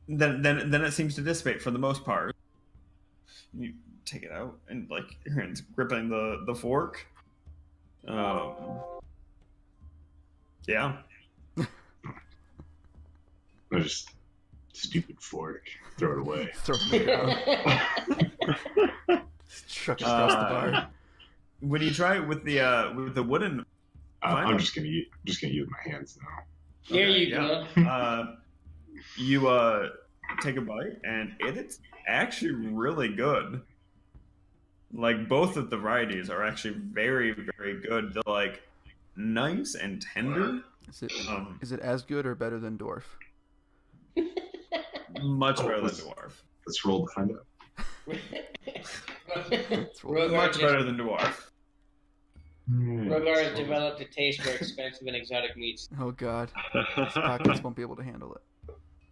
then it seems to dissipate for the most part. You take it out, and like your hand's gripping the fork. Yeah. I just stupid fork, throw it away. Throw it on the ground. Chuck it across the bar. When you try it with the wooden, I'm just gonna eat with my hands now. There okay, you go. You take a bite, and it's actually really good. Like, both of the varieties are actually very, very good. They're like nice and tender. Is it as good or better than dwarf? Much better than dwarf. Let's roll to find out. Much better than dwarf. Rogar has developed a taste for expensive and exotic meats. Oh god, his pockets won't be able to handle it.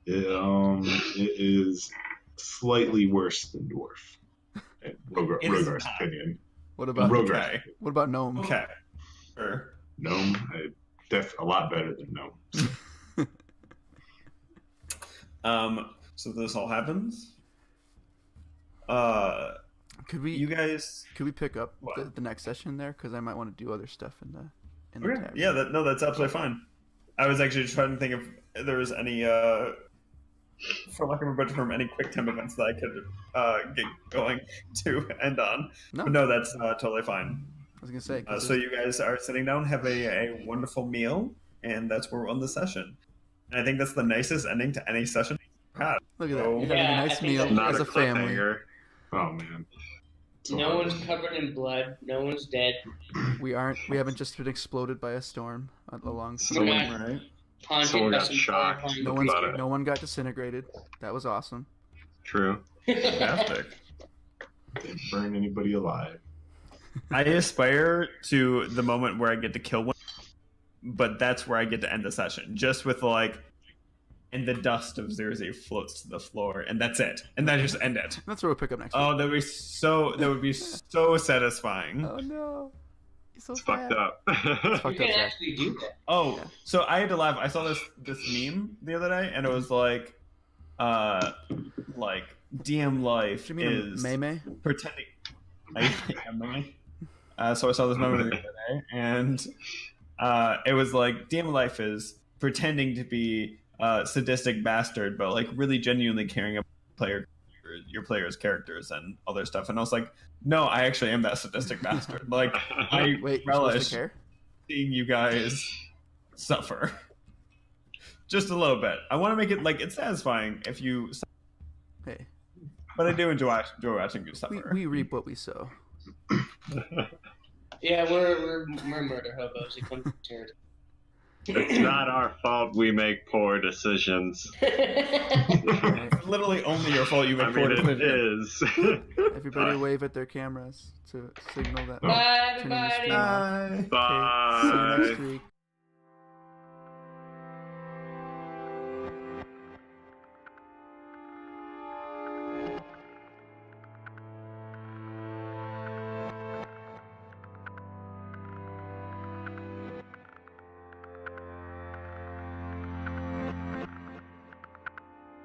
It is slightly worse than dwarf. In Rogar's not. opinion. What about Okay. What about gnome? Okay. Sure. Gnome, a lot better than gnome. So this all happens. Could we You guys. pick up What? the next session there? Because I might want to do other stuff in the Okay. tavern. Yeah. That's absolutely fine. I was actually trying to think if there was any, for lack of a better term, any quick time events that I could get going to end on. No. But no, that's totally fine. I was gonna say. 'Cause So you guys are sitting down, have a wonderful meal, and that's where we'll end the session. And I think that's the nicest ending to any session. Pat. Look at that. Oh. You're having Yeah, a I nice think meal that's Not as a a family. cliffhanger. Oh man. No one's covered in blood. No one's dead. We haven't just been exploded by a storm along. We're not Right. haunted Someone by got some shocked. terrifying No Think one's about it. no one got disintegrated. That was awesome. True. Fantastic. Didn't burn anybody alive. I aspire to the moment where I get to kill one, but that's where I get to end the session. Just with like, and the dust of Xerxes floats to the floor, and that's it. And then just end it. That's where we'll pick up next week. Oh, that would be so satisfying. Oh no. He's so It's sad. fucked up. Fucked You up, can Zach. actually do that. Oh, Yeah. so I had to laugh. I saw this meme the other day, and it was like DM life Do you mean is a May? pretending. So I saw this meme the other day, and it was like DM life is pretending to be a sadistic bastard, but like really genuinely caring about your players' characters and other stuff. And I was like, no, I actually am that sadistic bastard. Like I Wait, you're supposed relish to care? seeing you guys suffer. Just a little bit. I want to make it like it's satisfying if you, Hey, but I do enjoy watching you suffer. we reap what we sow. Yeah, we're murder hobos. It comes to turd. It's not our fault we make poor decisions. It's literally only your fault you I make mean, poor it decisions. is. Everybody wave at their cameras to signal that. Oh. Bye, turning the everybody. stream off. Bye. Okay, see you Bye. next week.